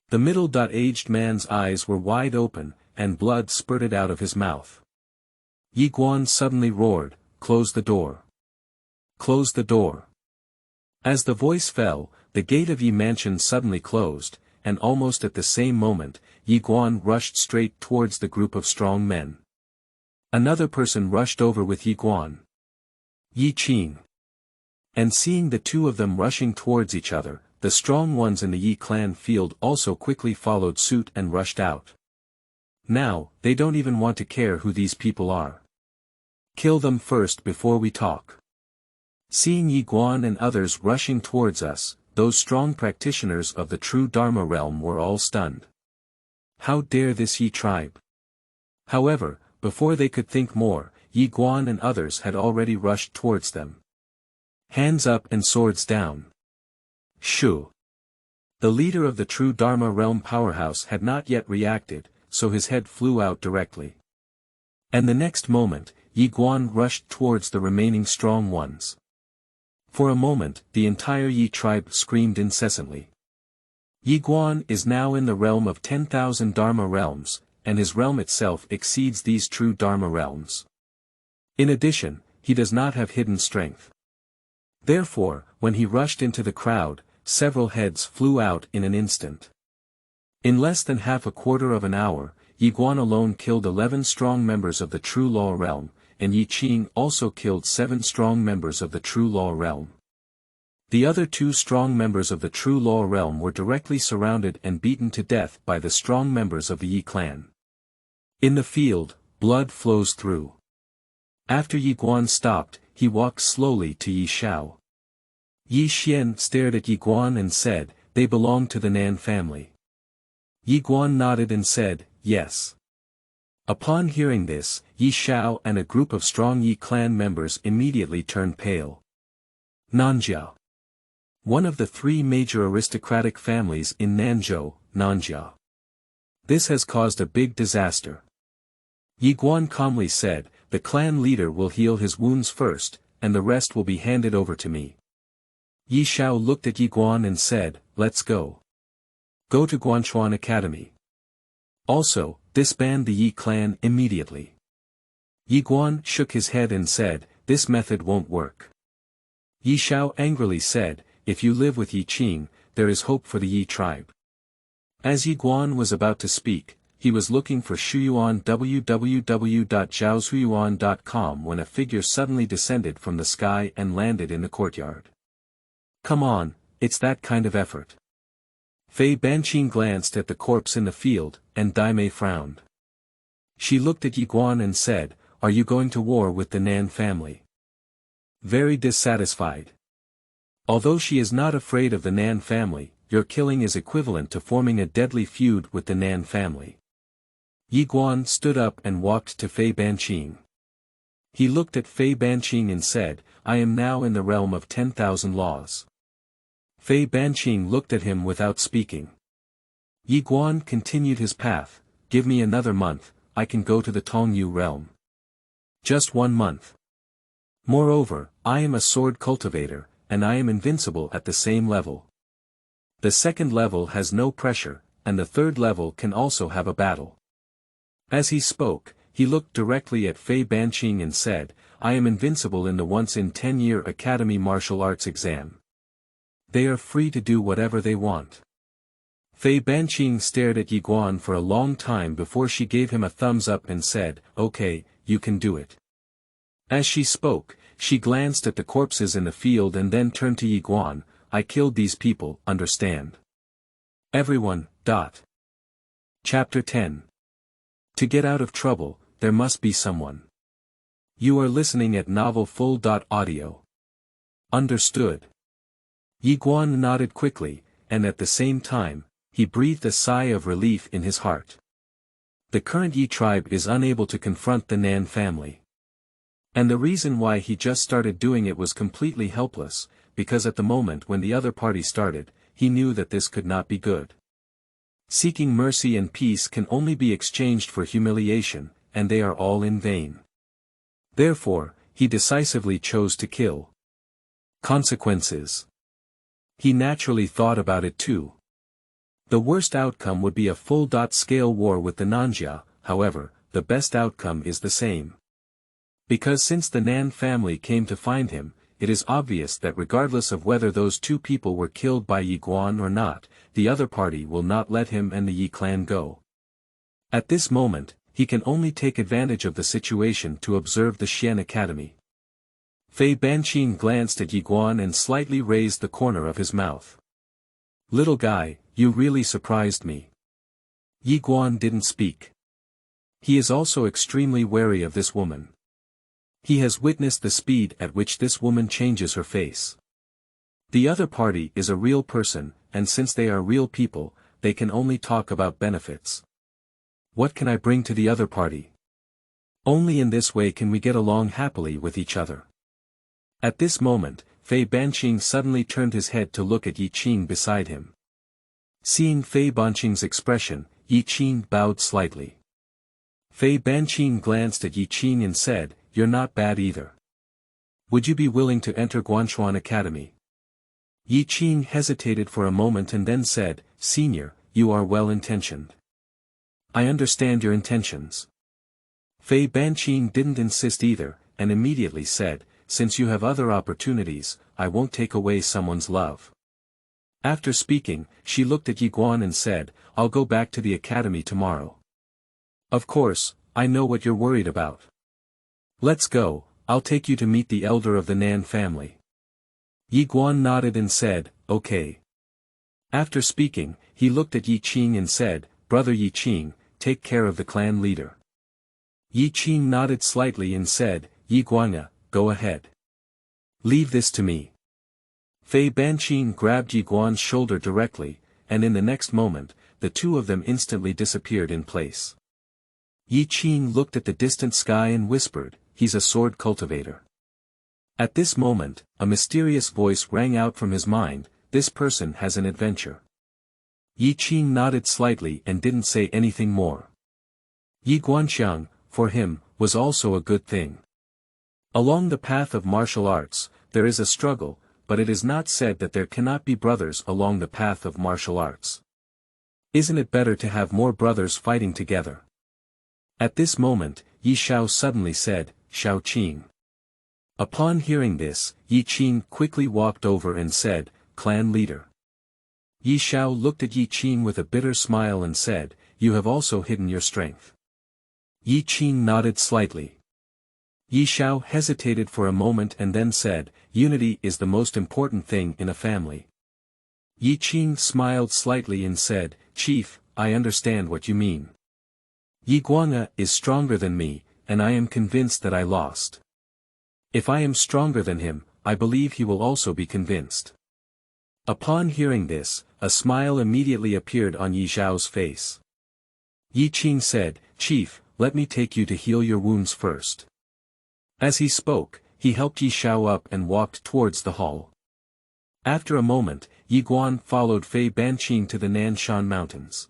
The middle-aged man's eyes were wide open, and blood spurted out of his mouth. Yi Guan suddenly roared, "Close the door! Close the door!" As the voice fell, the gate of Yi Mansion suddenly closed, and almost at the same moment, Yi Guan rushed straight towards the group of strong men. Another person rushed over with Yi Guan. Yi Qing. And seeing the two of them rushing towards each other, the strong ones in the Yi clan field also quickly followed suit and rushed out. Now, they don't even want to care who these people are. Kill them first before we talk. Seeing Yi Guan and others rushing towards us, those strong practitioners of the true Dharma realm were all stunned. How dare this Yi tribe? However, before they could think more, Yi Guan and others had already rushed towards them. Hands up and swords down. Shoo! The leader of the true Dharma realm powerhouse had not yet reacted, so his head flew out directly. And the next moment, Yi Guan rushed towards the remaining strong ones. For a moment, the entire Yi tribe screamed incessantly. Yi Guan is now in the realm of 10,000 Dharma realms, and his realm itself exceeds these true Dharma realms. In addition, he does not have hidden strength. Therefore, when he rushed into the crowd, several heads flew out in an instant. In less than half a quarter of an hour, Yi Guan alone killed 11 strong members of the true law realm, and Yi Qing also killed 7 strong members of the true law realm. The other 2 strong members of the true law realm were directly surrounded and beaten to death by the strong members of the Yi clan. In the field, blood flows through. After Yi Guan stopped, he walked slowly to Yi Shao. Yi Xian stared at Yi Guan and said, "They belong to the Nan family." Yi Guan nodded and said, "Yes." Upon hearing this, Yi Shao and a group of strong Yi clan members immediately turned pale. Nanjia. One of the 3 major aristocratic families in Nanzhou, Nanjia. This has caused a big disaster. Yi Guan calmly said, "The clan leader will heal his wounds first, and the rest will be handed over to me." Yi Shao looked at Yi Guan and said, "Let's go. Go to Guanchuan Academy. Also, disband the Yi clan immediately." Yi Guan shook his head and said, "This method won't work." Yi Shao angrily said, "If you live with Yi Qing, there is hope for the Yi tribe." As Yi Guan was about to speak, he was looking for Shuyuan www.zhaoshuyuan.com when a figure suddenly descended from the sky and landed in the courtyard. "Come on, it's that kind of effort." Fei Banqing glanced at the corpse in the field, and Daimei frowned. She looked at Yi Guan and said, "Are you going to war with the Nan family?" Very dissatisfied. Although she is not afraid of the Nan family, your killing is equivalent to forming a deadly feud with the Nan family. Yi Guan stood up and walked to Fei Banqing. He looked at Fei Banqing and said, "I am now in the realm of 10,000 laws." Fei Banqing looked at him without speaking. Yi Guan continued his path, "Give me another month, I can go to the Tongyu realm." Just 1 month. Moreover, I am a sword cultivator, and I am invincible at the same level. The second level has no pressure, and the third level can also have a battle. As he spoke, he looked directly at Fei Banqing and said, "I am invincible in the once-in-10-year Academy Martial Arts exam. They are free to do whatever they want." Fei Banqing stared at Yi Guan for a long time before she gave him a thumbs up and said, "Okay, you can do it." As she spoke, she glanced at the corpses in the field and then turned to Yi Guan, "I killed these people, understand? Everyone, Chapter 10. To get out of trouble, there must be someone. You are listening at novelfull.audio. Understood. Yi Guan nodded quickly, and at the same time, he breathed a sigh of relief in his heart. The current Yi tribe is unable to confront the Nan family. And the reason why he just started doing it was completely helpless, because at the moment when the other party started, he knew that this could not be good. Seeking mercy and peace can only be exchanged for humiliation, and they are all in vain. Therefore, he decisively chose to kill. Consequences. He naturally thought about it too. The worst outcome would be a full-scale war with the Nanjia, however, the best outcome is the same. Because since the Nan family came to find him, it is obvious that regardless of whether those two people were killed by Yi Guan or not, the other party will not let him and the Yi clan go. At this moment, he can only take advantage of the situation to observe the Xian Academy. Fei Banqing glanced at Yi Guan and slightly raised the corner of his mouth. "Little guy, you really surprised me." Yi Guan didn't speak. He is also extremely wary of this woman. He has witnessed the speed at which this woman changes her face. The other party is a real person, and since they are real people, they can only talk about benefits. What can I bring to the other party? Only in this way can we get along happily with each other. At this moment, Fei Banqing suddenly turned his head to look at Yi Qing beside him. Seeing Fei Banqing's expression, Yi Qing bowed slightly. Fei Banqing glanced at Yi Qing and said, "You're not bad either. Would you be willing to enter Guanchuan Academy?" Yi Qing hesitated for a moment and then said, "Senior, you are well-intentioned. I understand your intentions." Fei Banqing didn't insist either, and immediately said, "Since you have other opportunities, I won't take away someone's love." After speaking, she looked at Yi Guan and said, "I'll go back to the academy tomorrow. Of course, I know what you're worried about. Let's go, I'll take you to meet the elder of the Nan family." Yi Guan nodded and said, "Okay." After speaking, he looked at Yi Qing and said, "Brother Yi Qing, take care of the clan leader." Yi Qing nodded slightly and said, "Yi Guanya, go ahead. Leave this to me." Fei Banqing grabbed Yi Guan's shoulder directly, and in the next moment, the two of them instantly disappeared in place. Yi Qing looked at the distant sky and whispered, "He's a sword cultivator." At this moment, a mysterious voice rang out from his mind, "This person has an adventure." Yi Qing nodded slightly and didn't say anything more. Yi Guanxiang, for him, was also a good thing. Along the path of martial arts, there is a struggle, but it is not said that there cannot be brothers along the path of martial arts. Isn't it better to have more brothers fighting together? At this moment, Yi Xiao suddenly said, "Xiao Qing." Upon hearing this, Yi Qing quickly walked over and said, "Clan leader." Yi Xiao looked at Yi Qing with a bitter smile and said, "You have also hidden your strength." Yi Qing nodded slightly. Yi Xiao hesitated for a moment and then said, "Unity is the most important thing in a family." Yi Qing smiled slightly and said, "Chief, I understand what you mean. Yi Guanga is stronger than me, and I am convinced that I lost. If I am stronger than him, I believe he will also be convinced." Upon hearing this, a smile immediately appeared on Yi Xiao's face. Yi Qing said, "Chief, let me take you to heal your wounds first." As he spoke, he helped Yi Xiao up and walked towards the hall. After a moment, Yi Guan followed Fei Banqing to the Nanshan Mountains.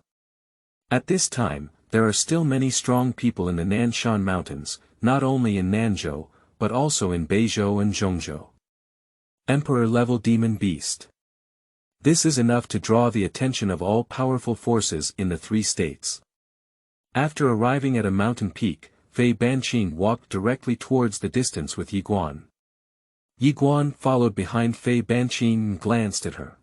At this time, there are still many strong people in the Nanshan Mountains, not only in Nanzhou, but also in Beizhou and Zhongzhou. Emperor-level demon beast. This is enough to draw the attention of all powerful forces in the three states. After arriving at a mountain peak, Fei Banqing walked directly towards the distance with Yi Guan. Yi Guan followed behind Fei Banqing and glanced at her.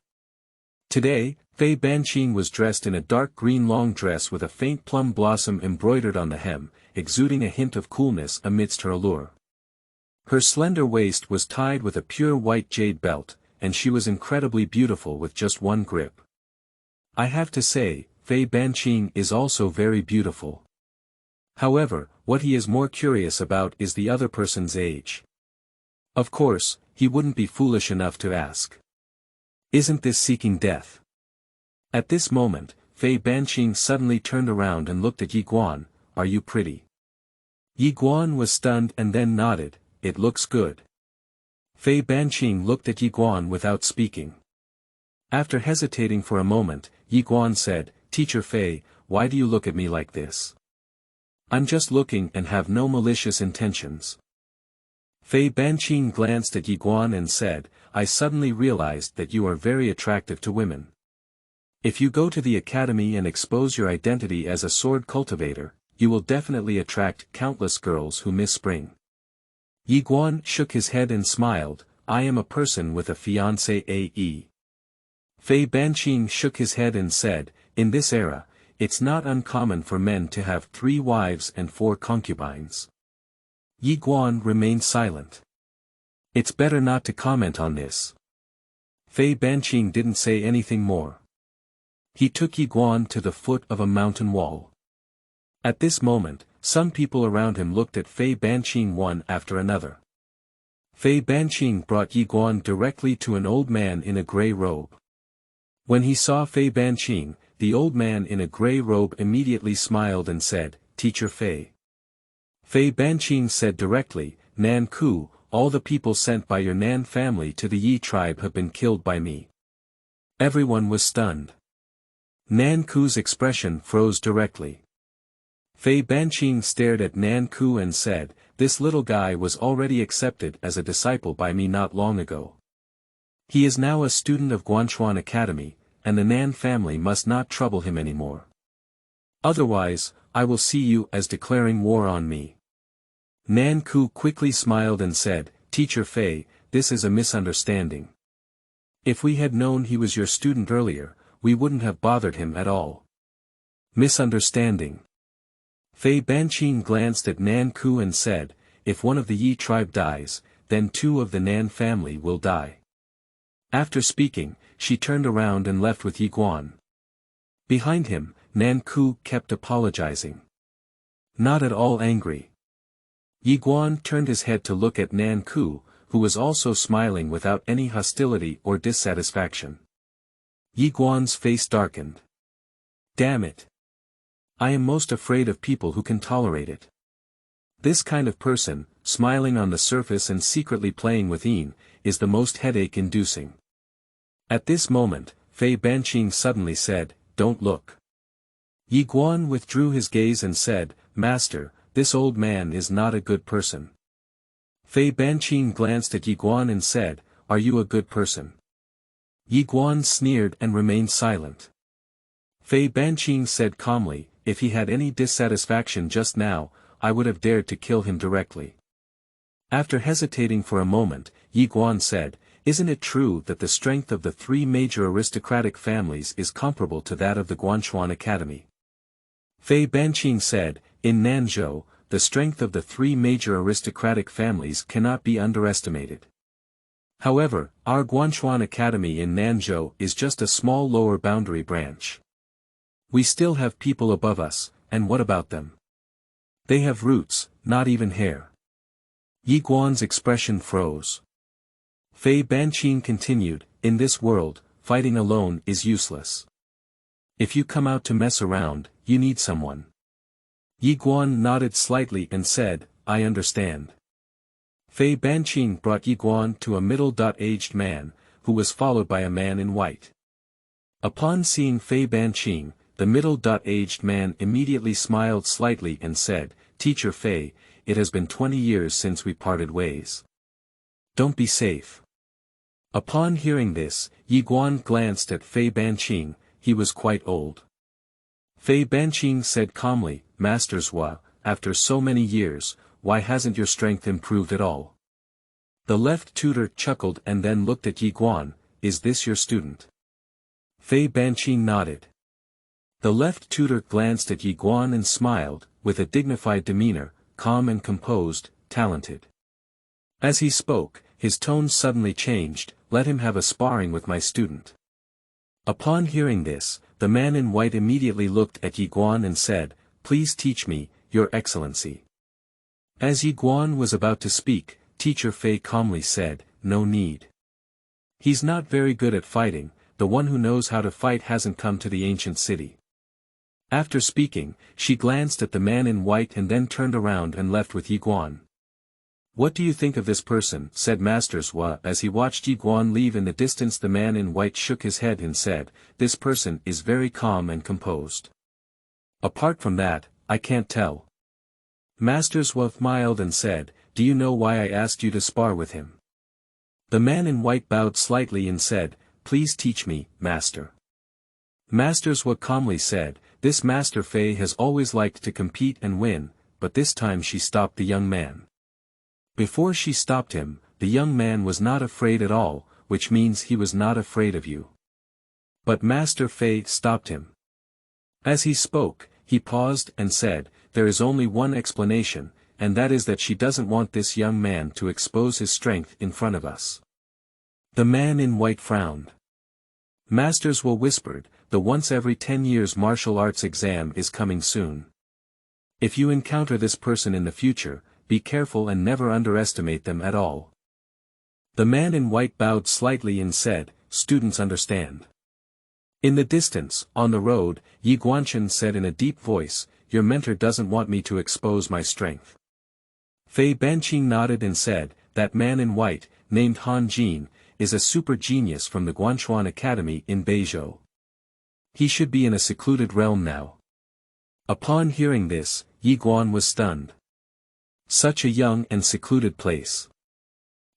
Today, Fei Banqing was dressed in a dark green long dress with a faint plum blossom embroidered on the hem, exuding a hint of coolness amidst her allure. Her slender waist was tied with a pure white jade belt, and she was incredibly beautiful with just one grip. I have to say, Fei Banqing is also very beautiful. However, what he is more curious about is the other person's age. Of course, he wouldn't be foolish enough to ask. Isn't this seeking death? At this moment, Fei Banqing suddenly turned around and looked at Yi Guan, "Are you pretty?" Yi Guan was stunned and then nodded, "It looks good." Fei Banqing looked at Yi Guan without speaking. After hesitating for a moment, Yi Guan said, Teacher Fei, why do you look at me like this? I'm just looking and have no malicious intentions. Fei Banqing glanced at Yi Guan and said, I suddenly realized that you are very attractive to women. If you go to the academy and expose your identity as a sword cultivator, you will definitely attract countless girls who miss spring. Yi Guan shook his head and smiled, I am a person with a fiancé AE. Fei Banqing shook his head and said, in this era, it's not uncommon for men to have 3 wives and 4 concubines. Yi Guan remained silent. It's better not to comment on this. Fei Banqing didn't say anything more. He took Yi Guan to the foot of a mountain wall. At this moment, some people around him looked at Fei Banqing one after another. Fei Banqing brought Yi Guan directly to an old man in a gray robe. When he saw Fei Banqing, the old man in a gray robe immediately smiled and said, Teacher Fei. Fei Banqing said directly, Nan Ku, all the people sent by your Nan family to the Yi tribe have been killed by me. Everyone was stunned. Nan Ku's expression froze directly. Fei Banqing stared at Nan Ku and said, this little guy was already accepted as a disciple by me not long ago. He is now a student of Guanchuan Academy, and the Nan family must not trouble him anymore. Otherwise, I will see you as declaring war on me. Nan Ku quickly smiled and said, Teacher Fei, this is a misunderstanding. If we had known he was your student earlier, we wouldn't have bothered him at all. Misunderstanding. Fei Banqing glanced at Nan Ku and said, if one of the Yi tribe dies, then 2 of the Nan family will die. After speaking, she turned around and left with Yi Guan. Behind him, Nan Ku kept apologizing. Not at all angry. Yi Guan turned his head to look at Nan Ku, who was also smiling without any hostility or dissatisfaction. Yi Guan's face darkened. Damn it. I am most afraid of people who can tolerate it. This kind of person, smiling on the surface and secretly playing with Yin, is the most headache-inducing. At this moment, Fei Banqing suddenly said, don't look. Yi Guan withdrew his gaze and said, Master, this old man is not a good person. Fei Banqing glanced at Yi Guan and said, are you a good person? Yi Guan sneered and remained silent. Fei Banqing said calmly, if he had any dissatisfaction just now, I would have dared to kill him directly. After hesitating for a moment, Yi Guan said, isn't it true that the strength of the 3 major aristocratic families is comparable to that of the Guanchuan Academy? Fei Banqing said, in Nanzhou, the strength of the 3 major aristocratic families cannot be underestimated. However, our Guanchuan Academy in Nanzhou is just a small lower boundary branch. We still have people above us, and what about them? They have roots, not even hair. Yi Guan's expression froze. Fei Banqing continued, in this world, fighting alone is useless. If you come out to mess around, you need someone. Yi Guan nodded slightly and said, I understand. Fei Banqing brought Yi Guan to a middle-aged man, who was followed by a man in white. Upon seeing Fei Banqing, the middle-aged man immediately smiled slightly and said, Teacher Fei, it has been 20 years since we parted ways. Don't be safe. Upon hearing this, Yi Guan glanced at Fei Banqing, he was quite old. Fei Banqing said calmly, Master Zhua, after so many years, why hasn't your strength improved at all? The left tutor chuckled and then looked at Yi Guan, is this your student? Fei Banqing nodded. The left tutor glanced at Yi Guan and smiled, with a dignified demeanor, calm and composed, talented. As he spoke, his tone suddenly changed, let him have a sparring with my student. Upon hearing this, the man in white immediately looked at Yi Guan and said, please teach me, Your Excellency. As Yi Guan was about to speak, Teacher Fei calmly said, no need. He's not very good at fighting, the one who knows how to fight hasn't come to the ancient city. After speaking, she glanced at the man in white and then turned around and left with Yi Guan. What do you think of this person? Said Master Zhua as he watched Yi Guan leave in the distance. The man in white shook his head and said, this person is very calm and composed. Apart from that, I can't tell. Master Zhua smiled and said, do you know why I asked you to spar with him? The man in white bowed slightly and said, please teach me, Master. Master Zhua calmly said, this Master Fei has always liked to compete and win, but this time she stopped the young man. Before she stopped him, the young man was not afraid at all, which means he was not afraid of you. But Master Fei stopped him. As he spoke, he paused and said, there is only one explanation, and that is that she doesn't want this young man to expose his strength in front of us. The man in white frowned. Master Zhua whispered, the once every 10 years martial arts exam is coming soon. If you encounter this person in the future, be careful and never underestimate them at all. The man in white bowed slightly and said, students understand. In the distance, on the road, Yi Guanchen said in a deep voice, your mentor doesn't want me to expose my strength. Fei Banqing nodded and said, that man in white, named Han Jin, is a super genius from the Guanchuan Academy in Beizhou. He should be in a secluded realm now. Upon hearing this, Yi Guan was stunned. Such a young and secluded place.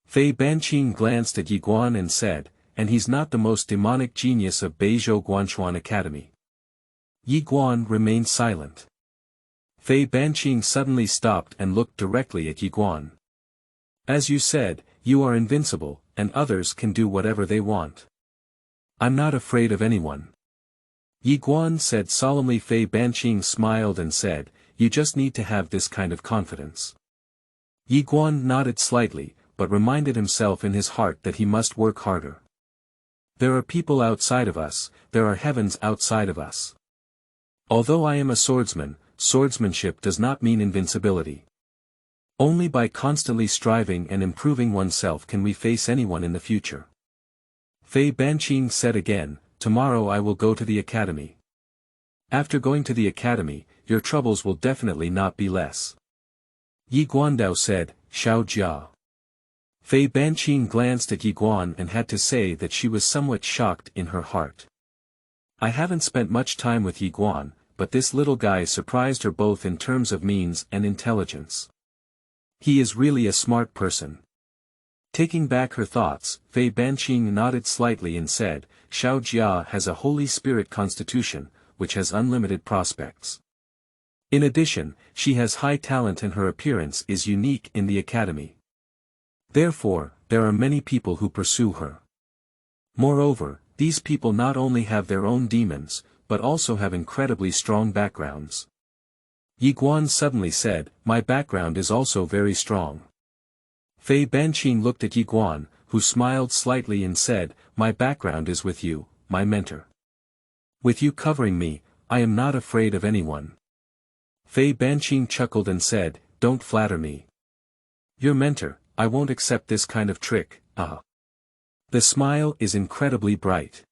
Fei Banqing glanced at Yi Guan and said, and he's not the most demonic genius of Beizhou Guanchuan Academy. Yi Guan remained silent. Fei Banqing suddenly stopped and looked directly at Yi Guan. As you said, you are invincible, and others can do whatever they want. I'm not afraid of anyone. Yi Guan said solemnly. Fei Banqing smiled and said, you just need to have this kind of confidence. Yi Guan nodded slightly, but reminded himself in his heart that he must work harder. There are people outside of us, there are heavens outside of us. Although I am a swordsman, swordsmanship does not mean invincibility. Only by constantly striving and improving oneself can we face anyone in the future. Fei Banqing said again, tomorrow I will go to the academy. After going to the academy, your troubles will definitely not be less. Yi Guandao said, Xiao Jia. Fei Banqing glanced at Yi Guan and had to say that she was somewhat shocked in her heart. I haven't spent much time with Yi Guan, but this little guy surprised her both in terms of means and intelligence. He is really a smart person. Taking back her thoughts, Fei Banqing nodded slightly and said, Xiao Jia has a Holy Spirit constitution, which has unlimited prospects. In addition, she has high talent and her appearance is unique in the academy. Therefore, there are many people who pursue her. Moreover, these people not only have their own demons, but also have incredibly strong backgrounds. Yi Guan suddenly said, my background is also very strong. Fei Banqing looked at Yi Guan, who smiled slightly and said, my background is with you, my mentor. With you covering me, I am not afraid of anyone. Fei Banqing chuckled and said, don't flatter me. Your mentor, I won't accept this kind of trick, The smile is incredibly bright.